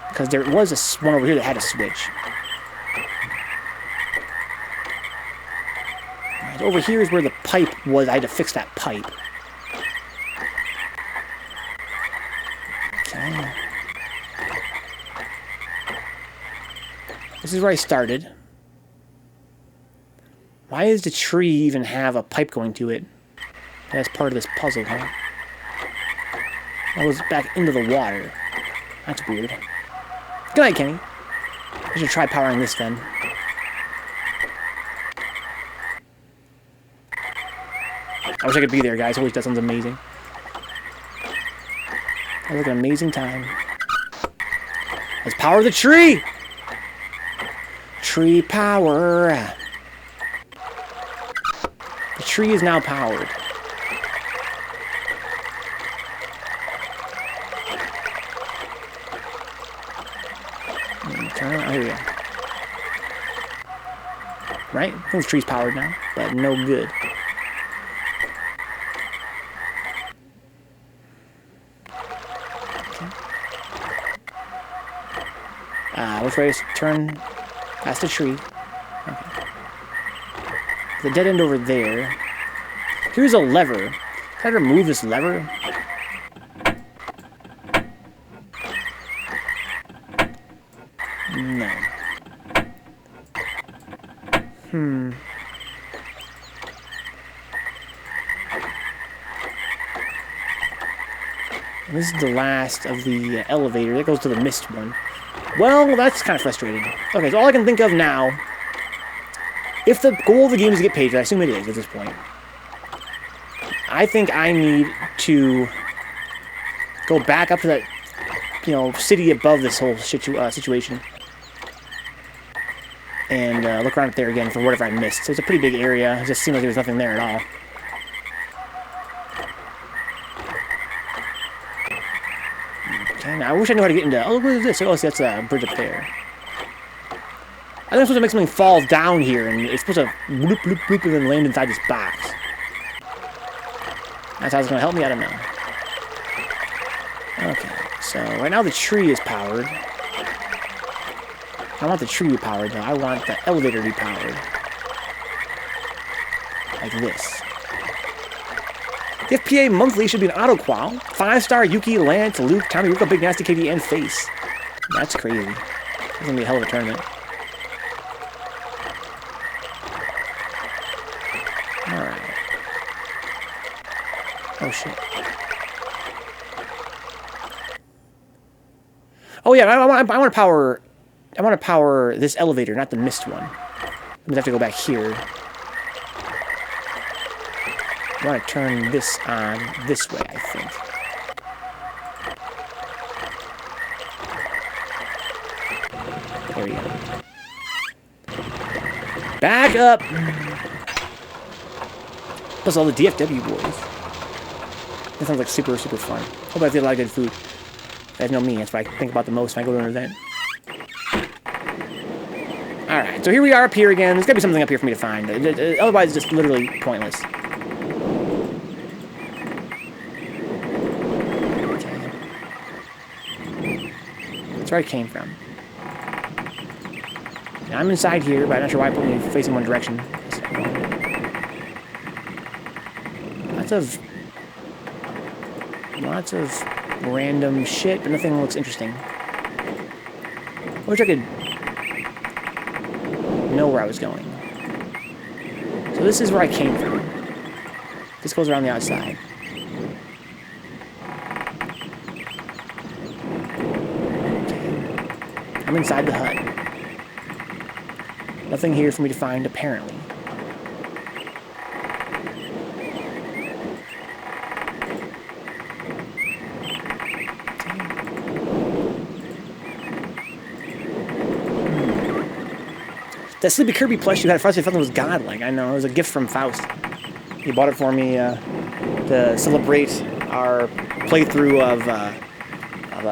Because there was one over here that had a switch. Right, over here is where the pipe was. I had to fix that pipe. Okay. This is where I started. Why does the tree even have a pipe going to it? That's part of this puzzle, huh? That goes back into the water. That's weird. Good night, Kenny. I should try powering this then. I wish I could be there, guys. Holy, that sounds amazing. That was like an amazing time. Let's power the tree! Tree power. The tree is now powered. Turn around. Here we go. Right? I think the tree's powered now, but no good. Okay. Which way is turn past the tree? Okay. The dead end over there. Here's a lever. Try to remove this lever. No. This is the last of the elevator. That goes to the Myst one. Well, that's kind of frustrating. Okay, so all I can think of now... If the goal of the game is to get pages, I assume it is at this point. I think I need to go back up to that, you know, city above this whole situation. And look around up there again for whatever I missed. So it's a pretty big area. It just seemed like there was nothing there at all. Okay, now I wish I knew how to get into... Oh, what is this? Oh, see, that's a bridge up there. I think I'm supposed to make something fall down here, and it's supposed to bloop, bloop, bloop, and then land inside this box. That's how it's going to help me? I don't know. Okay, so right now the tree is powered. I want the tree to be powered, though. I want the elevator to be powered. Like this. The FPA monthly should be an auto-qual. 5-star Yuki, Lance, Luke, Tommy, Ruka, Big Nasty, KD, and Face. That's crazy. It's going to be a hell of a tournament. Alright. Oh, shit. Oh, yeah, I want to power... I want to power this elevator, not the Myst one. I'm going to have to go back here. I want to turn this on this way, I think. There we go. Back up! Plus all the DFW boys. That sounds like super, super fun. Hope I did a lot of good food. You guys know me, that's what I think about the most when I go to an event. Alright, so here we are up here again. There's gotta be something up here for me to find. Otherwise, it's just literally pointless. Okay. That's where I came from. Now, I'm inside here, but I'm not sure why I put me facing one direction. Lots of random shit, but nothing looks interesting. I wish I could know where I was going. So this is where I came from. This goes around the outside. Okay. I'm inside the hut. Nothing here for me to find, apparently. That Sleepy Kirby plush you had at first, I felt it was godlike. I know, it was a gift from Faust. He bought it for me to celebrate our playthrough of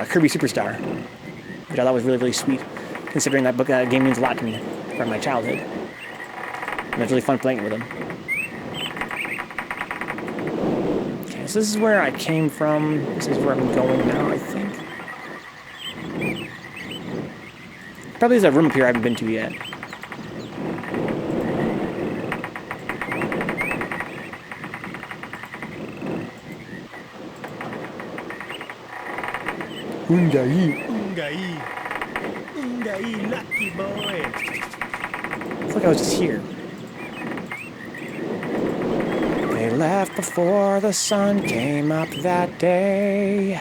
Kirby Superstar, which I thought was really, really sweet, considering that game means a lot to me from my childhood. And it was really fun playing it with him. Okay, so this is where I came from. This is where I'm going now, I think. Probably there's a room up here I haven't been to yet. Ungai, lucky boy. I feel like I was just here. They left before the sun came up that day.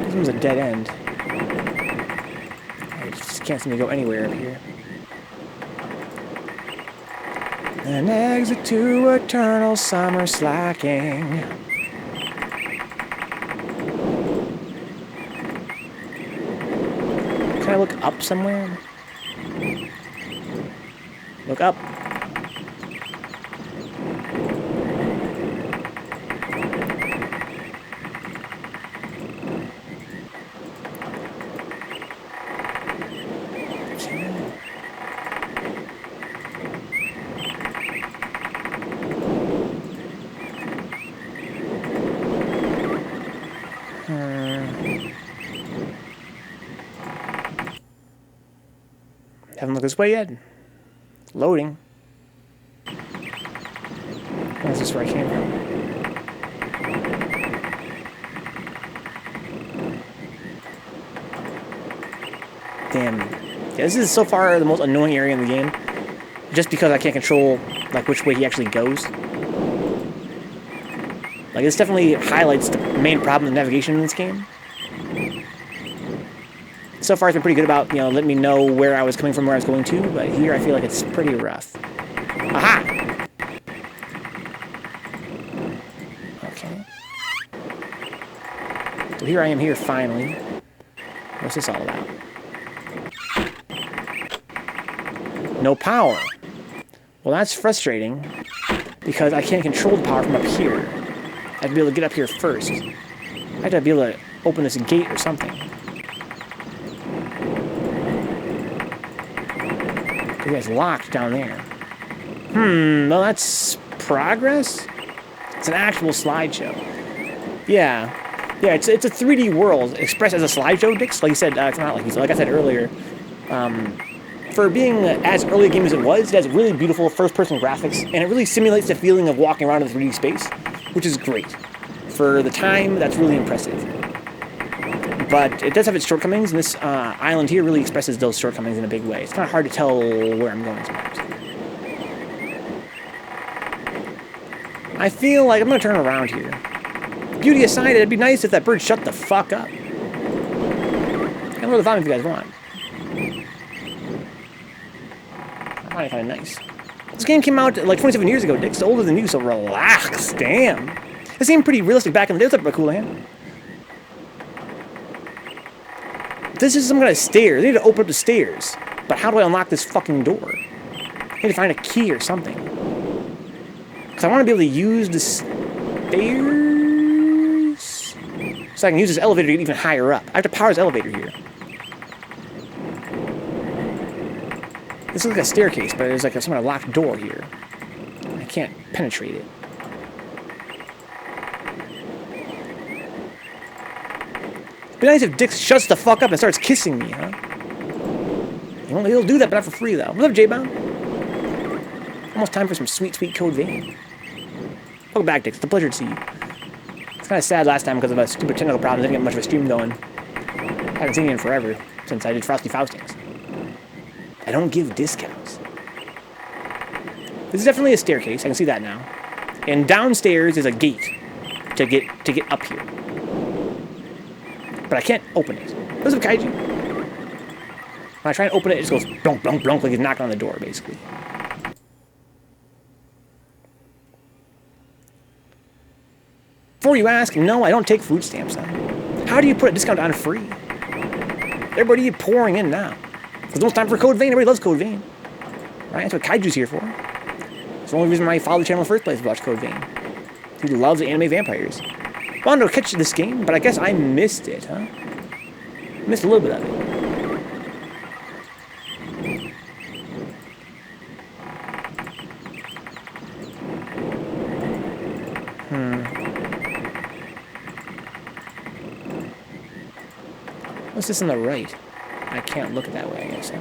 This one's a dead end. I just can't seem to go anywhere up here. An exit to eternal summer slacking. Can I look up somewhere? Look up. Haven't looked this way yet. Loading. This is where I came from. Damn. Yeah, this is so far the most annoying area in the game. Just because I can't control like which way he actually goes. Like this definitely highlights the main problem of navigation in this game. So far, it's been pretty good about, letting me know where I was coming from, where I was going to, but here I feel like it's pretty rough. Aha! Okay. So here I am here, finally. What's this all about? No power. Well, that's frustrating, because I can't control the power from up here. I have to be able to get up here first. I have to be able to open this gate or something. It's locked down there. Well, that's progress? It's an actual slideshow. Yeah, it's a 3D world expressed as a slideshow, Dix. Like you said, it's not like I said earlier. For being as early a game as it has really beautiful first-person graphics, and it really simulates the feeling of walking around in 3D space, which is great. For the time, that's really impressive. But it does have its shortcomings, and this island here really expresses those shortcomings in a big way. It's kind of hard to tell where I'm going sometimes. I feel like I'm going to turn around here. Beauty aside, it'd be nice if that bird shut the fuck up. I can roll the volume if you guys want. I find it kind of nice. This game came out like 27 years ago, Dick. It's older than you, so relax. Damn. It seemed pretty realistic back in the day. It was up a cool hand. This is some kind of stairs. I need to open up the stairs. But how do I unlock this fucking door? I need to find a key or something. Because I want to be able to use the stairs so I can use this elevator to get even higher up. I have to power this elevator here. This looks like a staircase, but there's like some kind of locked door here. I can't penetrate it. It'd be nice if Dick shuts the fuck up and starts kissing me, huh? He'll do that, but not for free, though. What's up, J-Bound? Almost time for some sweet, sweet Code Vein. Welcome back, Dick. It's a pleasure to see you. It's kind of sad last time because of a stupid technical problem. I didn't get much of a stream going. I haven't seen you in forever since I did Frosty Faustings. I don't give discounts. This is definitely a staircase. I can see that now. And downstairs is a gate to get up here. But I can't open it. What's up, Kaiju? When I try and open it, it just goes blunk, blunk, blunk, like it's knocking on the door, basically. Before you ask, no, I don't take food stamps now. How do you put a discount on free? Everybody pouring in now. Because it's time for Code Vein. Everybody loves Code Vein. Right? That's what Kaiju's here for. It's the only reason why I followed the channel in the first place to watch Code Vein. He loves anime vampires. Wanted to catch this game, but I guess I missed it, huh? Missed a little bit of it. What's this on the right? I can't look at that way, I guess. Huh?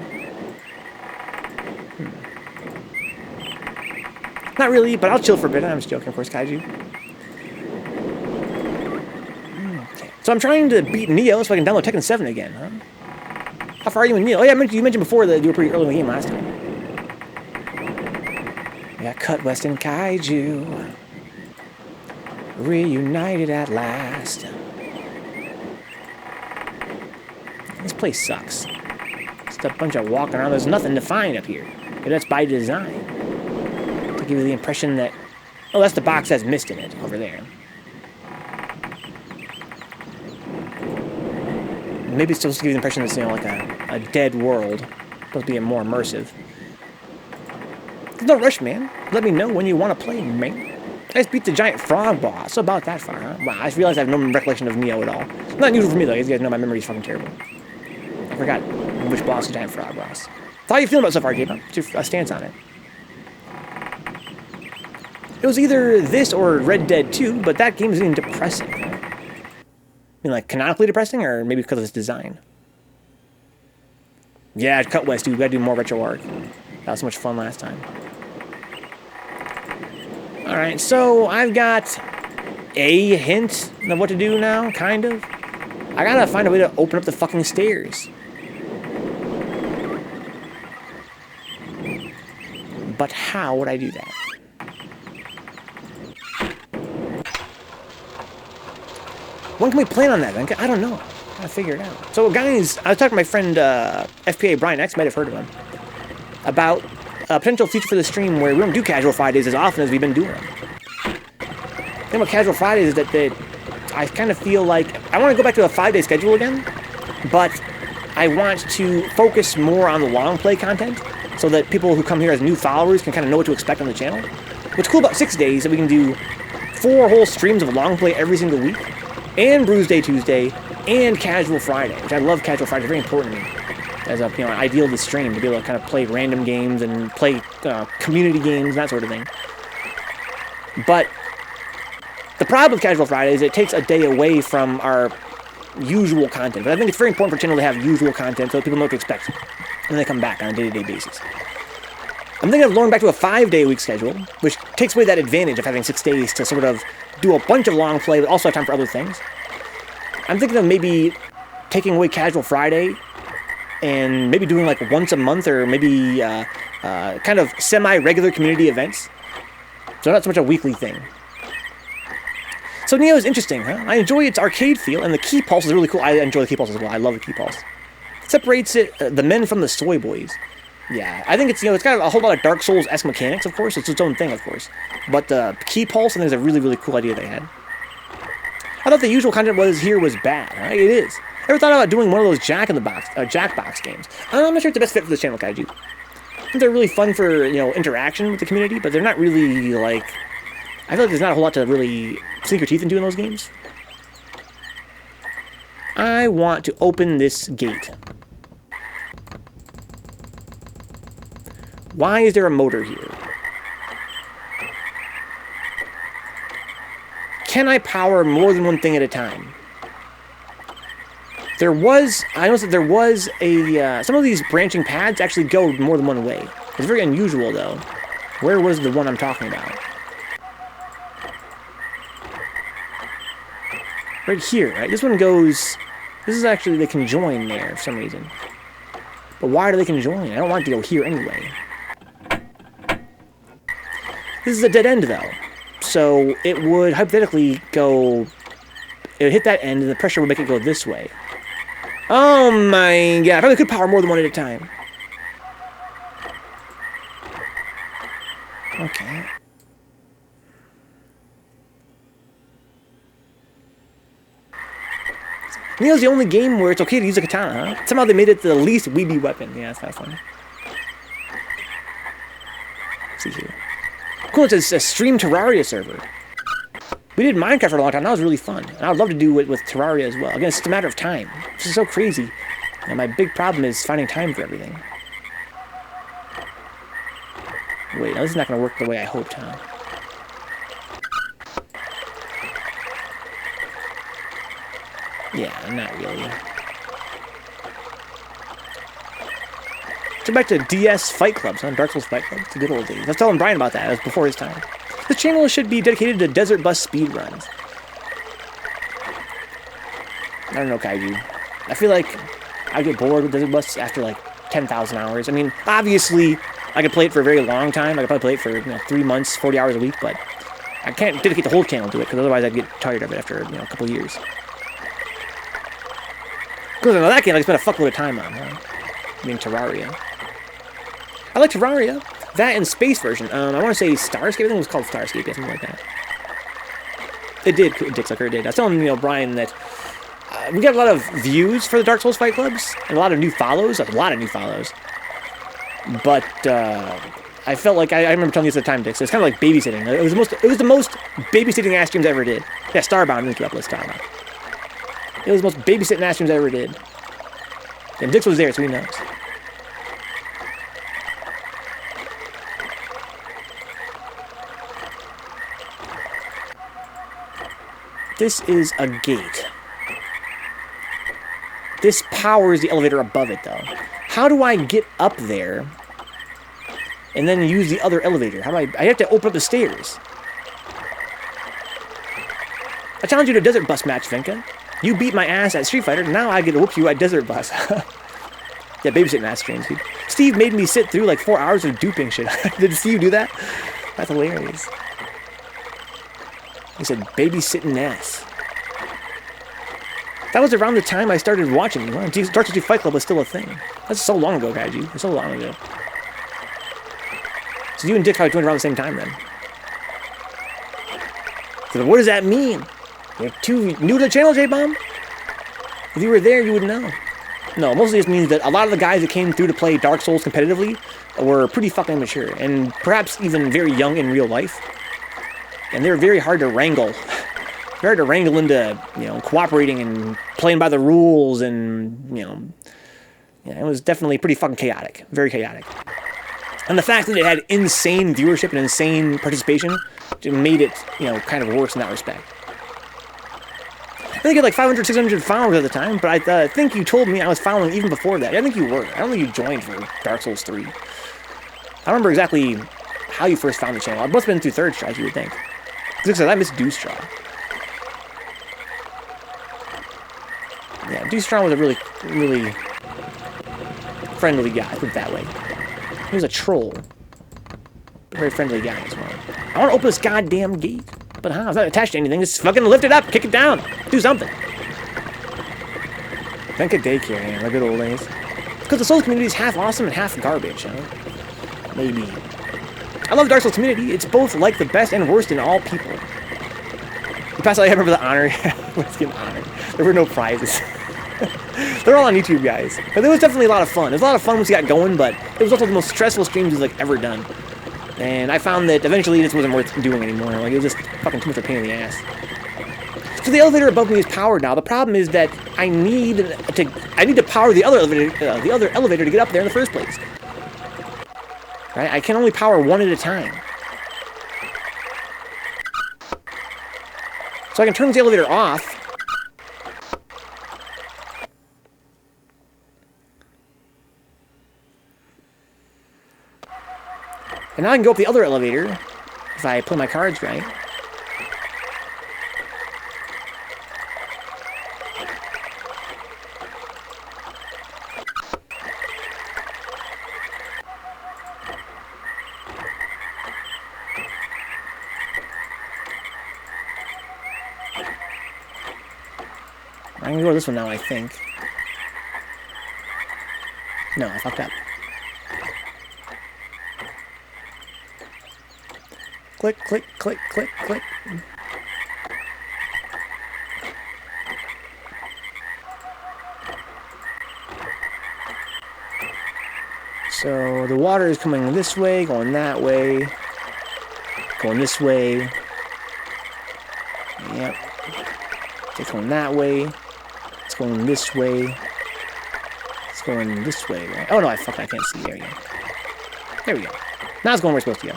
Not really, but I'll chill for a bit. I'm just joking, of course, Kaiju. Okay. So I'm trying to beat Neo so I can download Tekken 7 again, huh? How far are you in Neo? Oh yeah, you mentioned before that you were pretty early in the game last time. We got Cutwest and Kaiju reunited at last. This place sucks. Just a bunch of walking around. There's nothing to find up here. But that's by design. To give you the impression that... Oh, that's the box that has Myst in it, over there. Maybe it's supposed to give you the impression that it's, you know, like a dead world. Supposed to be more immersive. There's no rush, man. Let me know when you want to play, man. I just beat the giant frog boss. So about that far, huh? Wow, I just realized I have no recollection of Neo at all. It's not unusual for me, though. You guys know my memory is fucking terrible. I forgot which boss the giant frog boss. So how are you feeling about it so far, Gabe? What's your stance on it? It was either this or Red Dead 2, but that game is getting depressing. I mean, like, canonically depressing, or maybe because of its design? Yeah, Cutwest, dude. We gotta do more retro art. That was so much fun last time. Alright, so I've got a hint of what to do now, kind of. I gotta find a way to open up the fucking stairs. But how would I do that? When can we plan on that? I don't know. I gotta figure it out. So, guys, I was talking to my friend FPA Brian X, might have heard of him, about a potential future for the stream where we don't do Casual Fridays as often as we've been doing them. The thing about Casual Fridays is that I kind of feel like I want to go back to a 5-day schedule again, but I want to focus more on the long play content so that people who come here as new followers can kind of know what to expect on the channel. What's cool about 6 days is that we can do 4 whole streams of long play every single week, and Brews Day Tuesday, and Casual Friday, which I love. Casual Friday is very important to me as a ideal of the stream, to be able to kind of play random games and play community games, that sort of thing. But the problem with Casual Friday is it takes a day away from our usual content. But I think it's very important for a channel to have usual content so that people know what to expect when they come back on a day-to-day basis. I'm thinking of going back to a 5-day-a-week schedule, which takes away that advantage of having 6 days to sort of do a bunch of long play, but also have time for other things. I'm thinking of maybe taking away Casual Friday and maybe doing like once a month, or maybe kind of semi-regular community events. So not so much a weekly thing. So Neo is interesting, huh? I enjoy its arcade feel, and the key pulse is really cool. I enjoy the key pulse as well. I love the key pulse. Separates it, the men from the soy boys. Yeah, I think it's, it's got a whole lot of Dark Souls-esque mechanics, of course. It's its own thing, of course. But the key pulse, I think, is a really, really cool idea they had. I thought the usual content was bad. Right? It is. Ever thought about doing one of those Jackbox games? I'm not sure it's the best fit for this channel, Kaiju. I think they're really fun for, interaction with the community, but they're not really, I feel like there's not a whole lot to really sink your teeth into in those games. I want to open this gate. Why is there a motor here? Can I power more than one thing at a time? I noticed that there was some of these branching pads actually go more than one way. It's very unusual, though. Where was the one I'm talking about? Right here, right? This one goes... This is actually, they can join there for some reason. But why do they can join? I don't want to go here anyway. This is a dead end, though. So it would hypothetically go... It would hit that end, and the pressure would make it go this way. Oh my god. I probably could power more than one at a time. Okay. Neo's the only game where it's okay to use a katana, huh? Somehow they made it the least weeby weapon. Yeah, that's kind of funny. Let's see here. Cool, it's a Stream Terraria server. We did Minecraft for a long time. That was really fun. And I would love to do it with Terraria as well. Again, it's just a matter of time. This is so crazy. And my big problem is finding time for everything. Wait, no, this is not going to work the way I hoped, huh? Yeah, not really. So back to DS Fight Clubs, huh? Dark Souls Fight Club. It's the good old days. I was telling Brian about that. It was before his time. This channel should be dedicated to desert bus speedruns. I don't know, Kaiju. I feel like I get bored with desert bus after like 10,000 hours. I mean, obviously, I could play it for a very long time. I could probably play it for 3 months, 40 hours a week, but I can't dedicate the whole channel to it because otherwise I'd get tired of it after a couple of years. Because in that game, I spent a fuckload of time on, huh? I mean, Terraria. I like Terraria. That and Space version. I want to say Starscape. I think it was called Starscape, or something like that. It did. Dick Sucker, it did. I was telling Brian that we got a lot of views for the Dark Souls Fight Clubs and a lot of new follows. A lot of new follows. But I felt like I remember telling you this at the time, Dick. So it's kind of like babysitting. It was the most babysitting ass streams I ever did. Yeah, Starbound. Link you up. Let's Starbound. It was the most babysitting ass streams I ever did. And Dix was there, so he knows. This is a gate. This powers the elevator above it, though. How do I get up there and then use the other elevator? How do I have to open up the stairs. I challenge you to a desert bus match, Venka. You beat my ass at Street Fighter, now I get to whoop you at Desert Bus. Yeah, babysitting ass streams, dude. Steve made me sit through like 4 hours of duping shit. Did Steve do that? That's hilarious. He said, babysitting ass. That was around the time I started watching you. Dark Souls Fight Club was still a thing. That's so long ago, Kaiju. That's so long ago. So you and Dick probably joined around the same time then. So what does that mean? You're too new to the channel, J-Bomb? If you were there, you would know. No, mostly just means that a lot of the guys that came through to play Dark Souls competitively were pretty fucking immature, and perhaps even very young in real life. And they were very hard to wrangle. Very hard to wrangle into, cooperating and playing by the rules, and, it was definitely pretty fucking chaotic. Very chaotic. And the fact that it had insane viewership and insane participation made it, kind of worse in that respect. I think you had like 500, 600 followers at the time, but I think you told me I was following even before that. I think you were. I don't think you joined for Dark Souls 3. I don't remember exactly how you first found the channel. It must have been through Third Strike, you would think. Because I miss Dewstraw. Yeah, Dewstraw was a really, really friendly guy, put it that way. He was a troll. A very friendly guy as well. I want to open this goddamn gate. But how? It's not attached to anything. Just fucking lift it up. Kick it down. Do something. Think of daycare, man. The good old days. Because the Souls community is half awesome and half garbage, Maybe. I love Dark Souls community. It's both like the best and worst in all people. The past I remember the honor. Let's get honor. There were no prizes. They're all on YouTube, guys. But it was definitely a lot of fun. It was a lot of fun once you got going, but it was also the most stressful streams we've ever done. And I found that eventually this wasn't worth doing anymore. Like, it was just fucking too much of a pain in the ass. So the elevator above me is powered now. The problem is that I need to power the other elevator to get up there in the first place. Right? I can only power one at a time. So I can turn the elevator off. And now I can go up the other elevator if I play my cards right. I can go to this one now, I think. No, I fucked up. Click, click, click, click, click. So the water is coming this way, going that way, going this way. Yep. It's going that way. It's going this way. It's going this way. Right? Oh no, I can't see. There we go. There we go. Now it's going where it's supposed to go.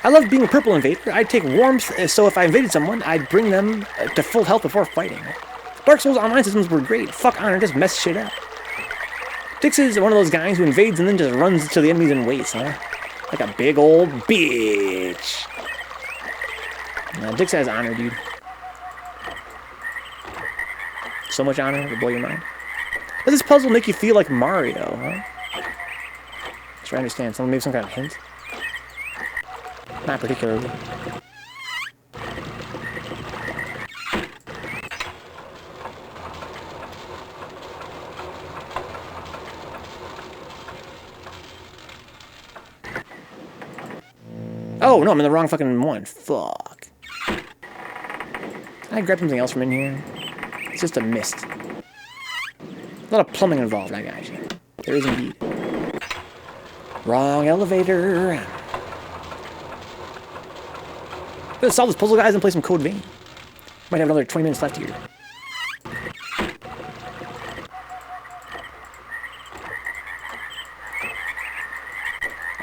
I love being a purple invader. I'd take warmth, so if I invaded someone, I'd bring them to full health before fighting. Dark Souls online systems were great. Fuck Honor, just mess shit up. Dix is one of those guys who invades and then just runs to the enemies and waits, huh? Like a big old bitch. Nah, Dix has honor, dude. So much honor, it'll blow your mind. Does this puzzle make you feel like Mario, huh? Try to understand. Maybe some kind of hint? Not particularly. Oh, no, I'm in the wrong fucking one. Fuck. Can I grab something else from in here? It's just a mist. A lot of plumbing involved, I got you. There is indeed. Wrong elevator. Let's solve this puzzle, guys, and play some Code Vein. Might have another 20 minutes left here.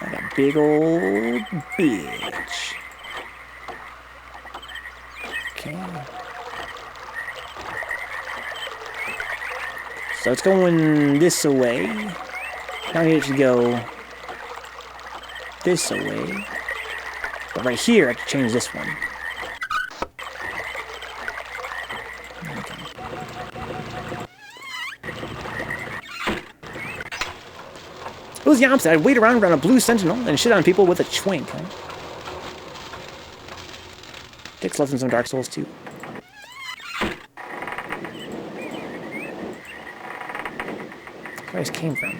Like a big old bitch. Okay. So it's going this way. Now I need it to go this way. But right here, I have to change this one. Okay. It was the opposite. I'd wait around a blue sentinel and shit on people with a twink. Huh? Dix loves in some Dark Souls too. Where this came from?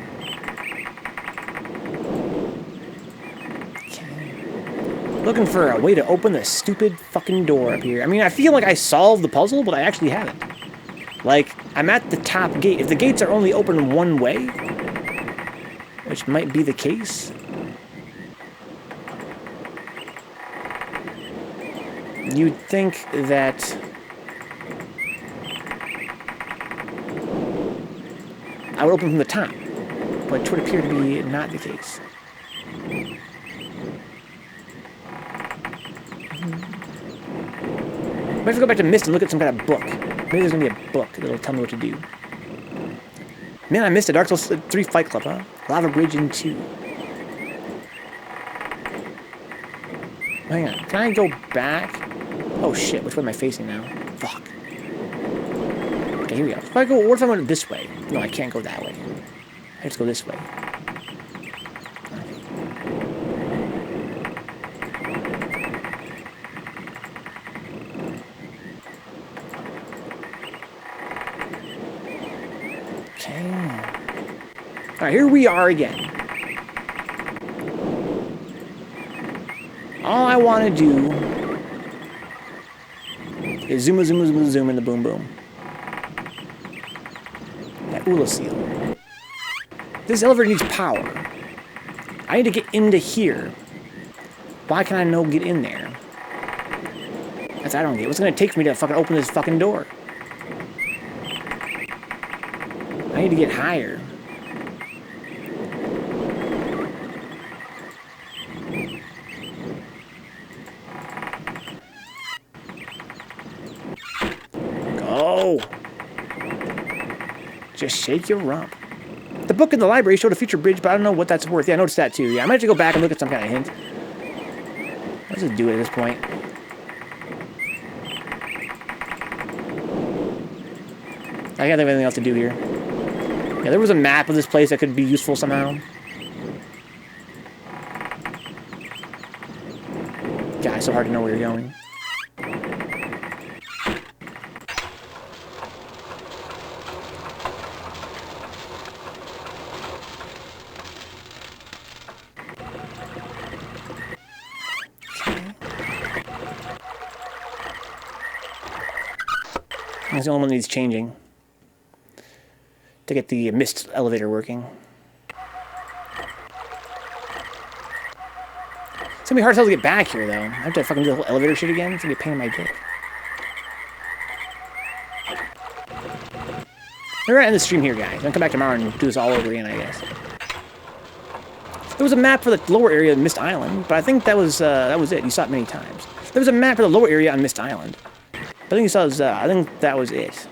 Looking for a way to open this stupid fucking door up here. I mean, I feel like I solved the puzzle, but I actually haven't. Like, I'm at the top gate. If the gates are only open one way, which might be the case, you'd think that I would open from the top, but it would appear to be not the case. I have to go back to Myst and look at some kind of book. Maybe there's going to be a book that'll tell me what to do. Man, I missed a Dark Souls 3 Fight Club, huh? Lava Bridge in 2. Hang on. Can I go back? Oh, shit. Which way am I facing now? Fuck. Okay, here we go. What if I went this way? No, I can't go that way. I have to go this way. Alright, here we are again. All I want to do is zoom, zoom, zoom, zoom, and the boom, boom. That Ula seal. This elevator needs power. I need to get into here. Why can I no get in there? That's I don't get. What's it going to take for me to fucking open this fucking door? I need to get higher. Go! Just shake your rump. The book in the library showed a future bridge, but I don't know what that's worth. Yeah, I noticed that too. Yeah, I might have to go back and look at some kind of hint. Let's just do it at this point. I can't think of anything else to do here. Yeah, there was a map of this place that could be useful somehow. God, it's so hard to know where you're going. It's the only one that needs changing to get the Myst elevator working. It's gonna be hard as hell to get back here, though. I have to fucking do the whole elevator shit again. It's gonna be a pain in my dick. We're gonna end the stream here, guys. I'm gonna come back tomorrow and do this all over again, I guess. There was a map for the lower area of Myst Island, but I think that was it. You saw it many times. There was a map for the lower area on Myst Island. I think you saw this, I think that was it.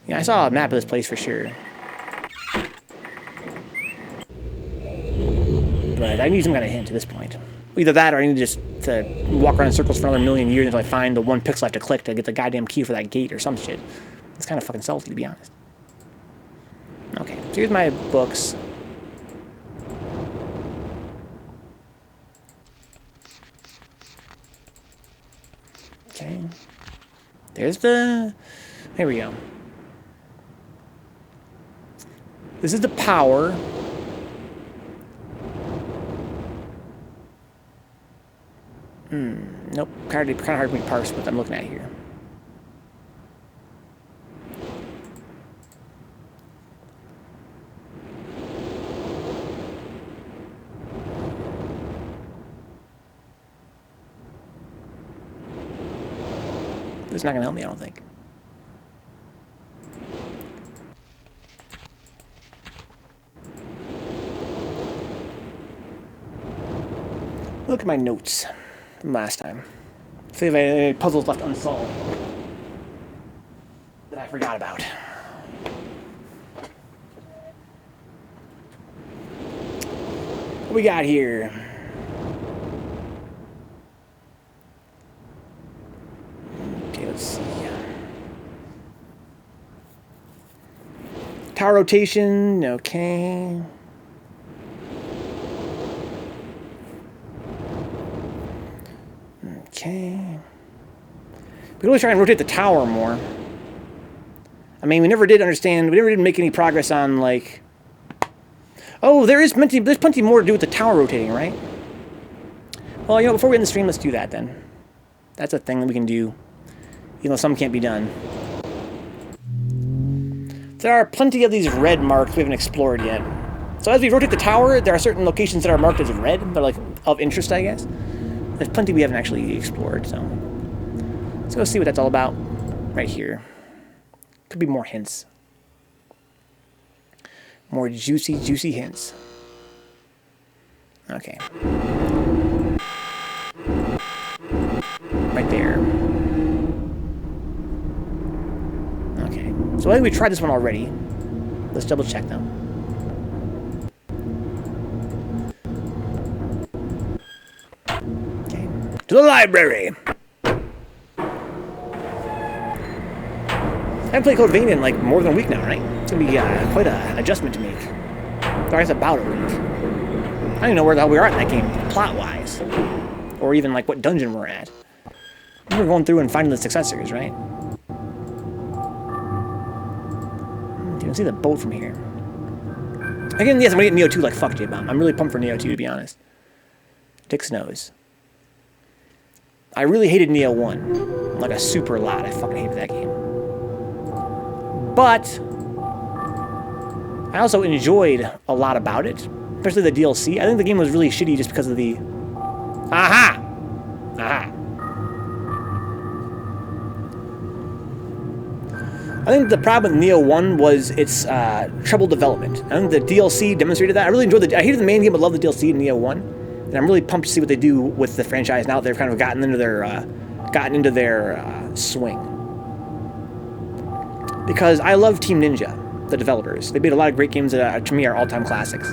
Yeah, I saw a map of this place for sure. But I need some kind of hint at this point. Either that or I need just to walk around in circles for another million years until I find the one pixel I have to click to get the goddamn key for that gate or some shit. It's kind of fucking salty, to be honest. Okay, so here's my books. Okay. There's the... Here we go. This is the power. Nope. Kind of hard for me to parse what I'm looking at here. It's not going to help me, I don't think. Look at my notes from last time. See if I have any puzzles left unsolved that I forgot about. What we got here? Okay, let's see. Tower rotation, okay. Okay. We could always try and rotate the tower more. I mean, we never did make any progress on, like... Oh, there's plenty more to do with the tower rotating, right? Well, you know, before we end the stream, let's do that, then. That's a thing that we can do, even though some can't be done. There are plenty of these red marks we haven't explored yet. So as we rotate the tower, there are certain locations that are marked as red, but like of interest, I guess. There's plenty we haven't actually explored, so let's go see what that's all about right here. Could be more hints. More juicy, juicy hints. Okay. Right there. Okay. So I think we tried this one already. Let's double check though. Okay. To the library! I haven't played Code Vein in like more than a week now, right? It's gonna be quite an adjustment to make. Or I guess about a week. I don't even know where the hell we are in that game, plot-wise. Or even like what dungeon we're at. We're going through and finding the successors, right? You can see the boat from here. Again, yes, I'm gonna get Neo 2 like fuck J-Bomb. I'm really pumped for Neo 2, to be honest. Dick Snows. I really hated Neo 1. Like a super lot. I fucking hated that game. But I also enjoyed a lot about it, especially the DLC. I think the game was really shitty just because of the... Aha! Aha! I think the problem with Neo 1 was its trouble development. I think the DLC demonstrated that. I really enjoyed I hated the main game, but loved the DLC in Neo 1. And I'm really pumped to see what they do with the franchise now that they've kind of gotten into their swing. Because I love Team Ninja, the developers. They made a lot of great games that, to me, are all-time classics.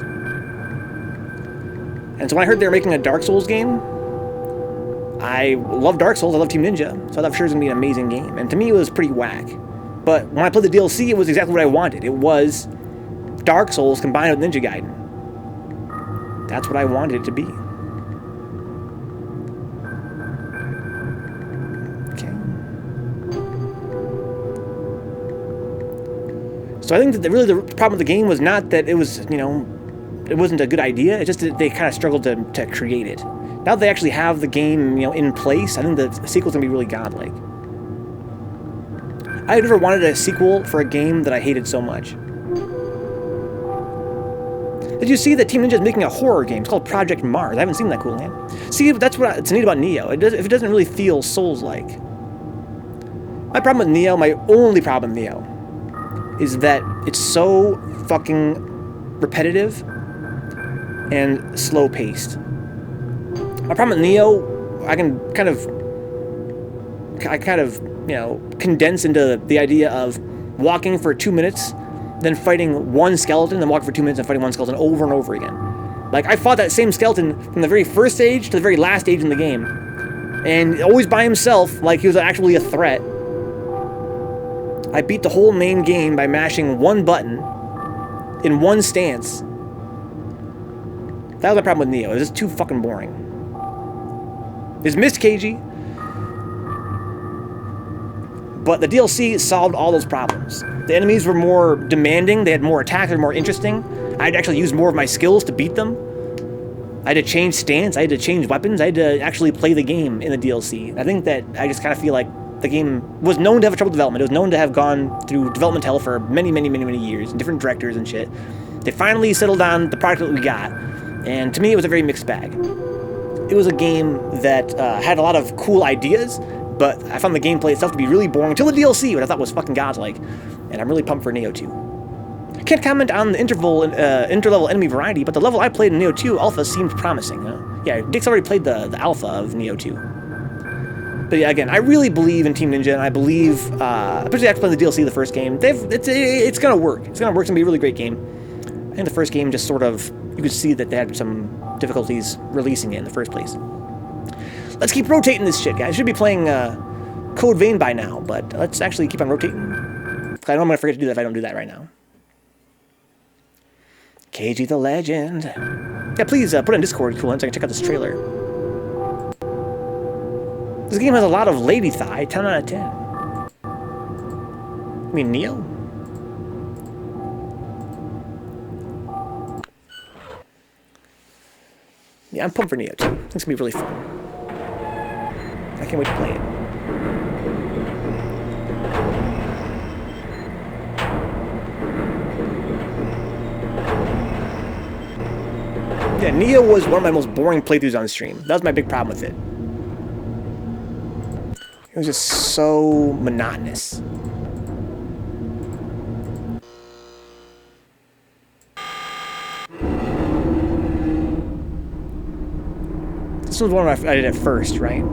And so when I heard they were making a Dark Souls game, I love Dark Souls, I love Team Ninja, so I thought for sure it was going to be an amazing game. And to me, it was pretty whack. But when I played the DLC, it was exactly what I wanted. It was Dark Souls combined with Ninja Gaiden. That's what I wanted it to be. So I think that really the problem with the game was not that it was, you know, it wasn't a good idea. It's just that they kind of struggled to create it. Now that they actually have the game, you know, in place, I think the sequel's gonna be really godlike. I never wanted a sequel for a game that I hated so much. Did you see that Team Ninja is making a horror game? It's called Project Mars. I haven't seen that cool name. See, that's it's neat about Neo. If it doesn't really feel Souls-like. My problem with Neo, my only problem with Neo, is that it's so fucking repetitive and slow-paced. My problem with Neo, I kind of, you know, condense into the idea of walking for 2 minutes, then fighting one skeleton, then walking for 2 minutes and fighting one skeleton over and over again. Like, I fought that same skeleton from the very first stage to the very last stage in the game. And always by himself, like he was actually a threat. I beat the whole main game by mashing one button in one stance. That was my problem with Neo. It was just too fucking boring. There's Myst KG, but the DLC solved all those problems. The enemies were more demanding, they had more attacks, they were more interesting. I had to actually use more of my skills to beat them. I had to change stance, I had to change weapons, I had to actually play the game in the DLC. I think that I just kind of feel like the game was known to have a trouble development. It was known to have gone through development hell for many, many, many, many years, different directors and shit. They finally settled on the product that we got, and to me it was a very mixed bag. It was a game that had a lot of cool ideas, but I found the gameplay itself to be really boring until the DLC, which I thought was fucking godlike. And I'm really pumped for Neo 2. I can't comment on the interlevel enemy variety, but the level I played in Neo 2 Alpha seemed promising. Yeah, Dick's already played the Alpha of Neo 2. But yeah, again, I really believe in Team Ninja, and I believe, especially after playing the DLC of the first game, it's gonna work. It's gonna work. It's gonna be a really great game. I think the first game just sort of, you could see that they had some difficulties releasing it in the first place. Let's keep rotating this shit, guys. I should be playing Code Vein by now, but let's actually keep on rotating. I know I'm gonna forget to do that if I don't do that right now. KG the Legend. Yeah, please put it in Discord, cool, so I can check out this trailer. This game has a lot of lady thigh, 10 out of 10. I mean, Neo? Yeah, I'm pumped for Neo 2. I think it's gonna be really fun. I can't wait to play it. Yeah, Neo was one of my most boring playthroughs on stream. That was my big problem with it. It was just so monotonous. This was one I did at first, right?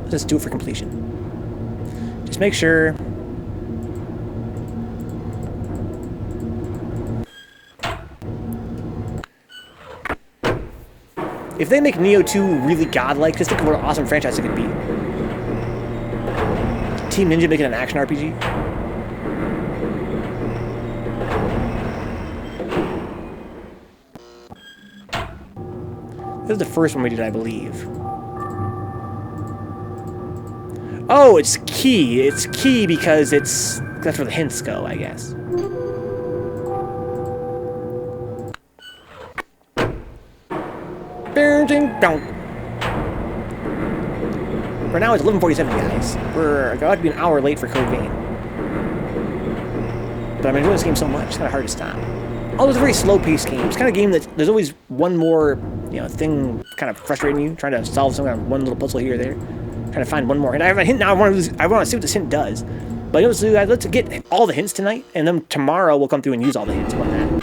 Let's just do it for completion. Just make sure. If they make Neo 2 really godlike, just think of what an awesome franchise it could be. Team Ninja making an action RPG. This is the first one we did, I believe. Oh, it's key. It's key because that's where the hints go, I guess. For now, it's 11:47, guys. We're about to be an hour late for Code Vein. But I'm enjoying this game so much, it's kind of hard to stop. Although it's a very slow-paced game. It's kind of a game that there's always one more, thing kind of frustrating you, trying to solve some kind of one little puzzle here or there, trying to find one more. And I have a hint now. I want to see what this hint does. But let's get all the hints tonight, and then tomorrow we'll come through and use all the hints. About that.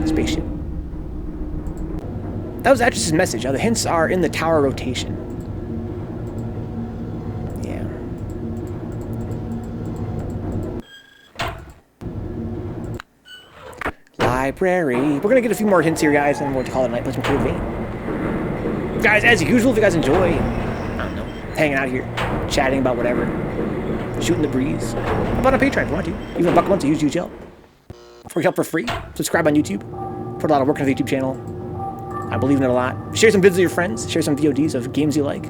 Spaceship. That was Atris's message. The hints are in the tower rotation. Yeah. Library. We're gonna get a few more hints here, guys, and we'll call it a night. Play some Code Vein. Guys, as usual, if you guys enjoy, I don't know, hanging out here, chatting about whatever, shooting the breeze, how about on Patreon if you want to? Even $1 a month to use help. For help for free, subscribe on YouTube. Put a lot of work on the YouTube channel. I believe in it a lot. Share some vids with your friends. Share some VODs of games you like.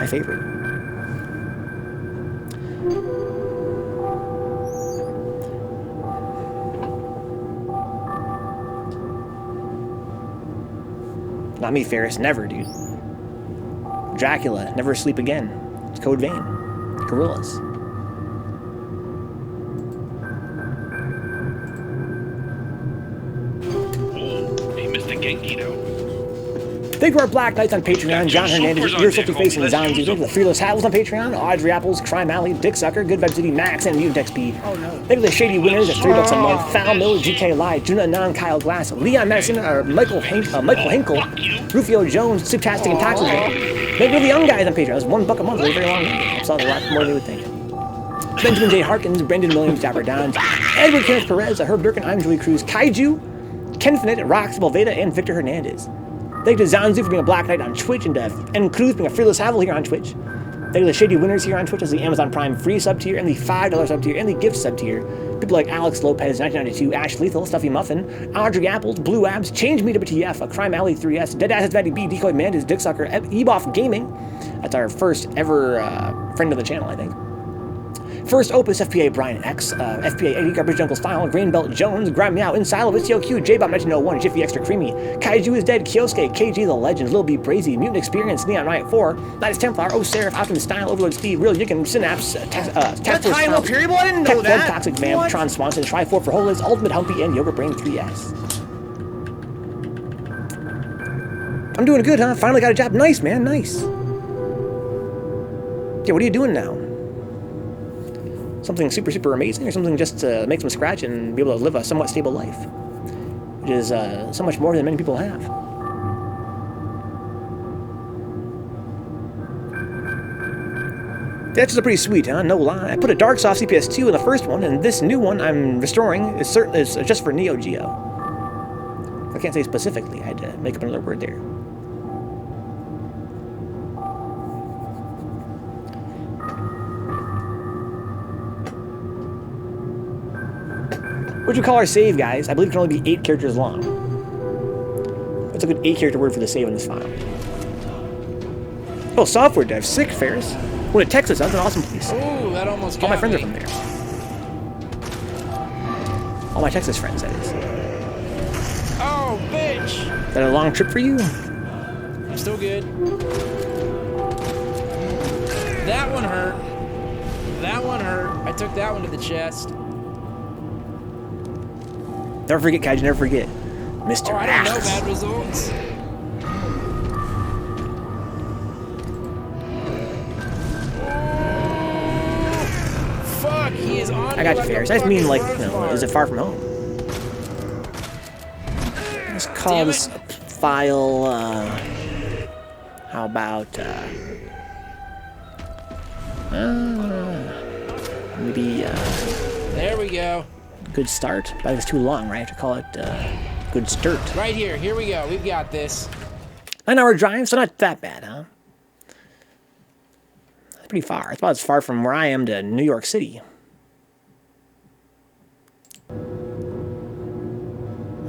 My favorite. Not me, Ferris. Never, dude. Dracula. Never sleep again. It's Code Vein. Gorillas. Oh, he missed a Genki though. Thank you to our Black Knights on Patreon, John Hernandez, Ear Filthy Face, and Zonzi. Thank you to the Fearless Havels on Patreon, Audrey Apples, Crime Alley, Dick Sucker, Good Vibe City, Max, and Mutant XP. Oh no. Thank you to the Shady Winners at $3 a month, Foul Miller, GK Live, Juna Anon, Kyle Glass, Leon Madison, Michael Hinkle, Rufio Jones, Subtastic, and Toxic. Thank you to the young guys on Patreon. That's $1 a month, very, very long. It's a lot more than you would think. Benjamin J. Harkins, Brendan Williams, Dapper Dons, Edward Kenneth Perez, Herb Durkin, I'm Julie Cruz, Kaiju, Ken Finette, Rox, Velveda, and Victor Hernandez. Thank you to Zanzu for being a Black Knight on Twitch, and Cruz being a Fearless Havel here on Twitch. Thank you to the Shady Winners here on Twitch, as the Amazon Prime free sub tier, and the $5 sub tier, and the gift sub tier. People like Alex Lopez, 1992, Ash Lethal, Stuffy Muffin, Audrey Apples, Blue Abs, Change Me to WTF, a Crime Alley 3S, Dead Asses Fatty B, Decoy Mantis, Dick Sucker, Eboff Gaming. That's our first ever friend of the channel, I think. First Opus, FPA Brian X, FPA Eddie, Garbage Uncle Style, Grain Belt Jones, Grime Meow, Insilo, Q, J-Bot 1901, Jiffy Extra Creamy, Kaiju is Dead, Kyosuke, KG the Legend, Lil B Brazy, Mutant Experience, Neon Riot 4, Lattice Templar, Seraph, Optimus Style, Overlord Speed, Real Yicken, Synapse, Task Force Tom, period? I didn't know that. Toxic Man, Tron Swanson, Try4 for Holis, Ultimate Humpy, and Yoga Brain 3S. I'm doing good, huh? Finally got a job. Nice, man, nice. Yeah, what are you doing now? Something super, super amazing, or something just to make some scratch and be able to live a somewhat stable life, which is so much more than many people have. That's just pretty sweet, huh? No lie. I put a Dark Soft CPS2 in the first one, and this new one I'm restoring is just for Neo Geo. I can't say specifically. I had to make up another word there. What'd you call our save, guys? I believe it can only be 8 characters long. What's a good 8-character word for the save in this file? Oh, software dev. Sick, Ferris. When it Texas, that's an awesome place. Ooh, that almost got All my friends me. are from there. All my Texas friends, that is. Oh, bitch! Is that a long trip for you? I'm still good. That one hurt. That one hurt. I took that one to the chest. Never forget, Kaiju, never forget. Mr. Oh, I don't know Axe. bad results. Fuck, he is on I got you, like Ferris. a I just mean, like, fucking you know, road is it far from home? Let's call Damn this it. file, how about, maybe, There we go. good start? But it's too long, right? I have to call it, good start. Right here. Here we go. We've got this. 9-hour drive, so not that bad, huh? That's pretty far. It's about as far from where I am to New York City.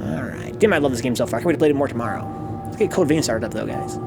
Alright. Damn, I love this game so far. I can't wait to play it more tomorrow. Let's get Code Vein started up, though, guys.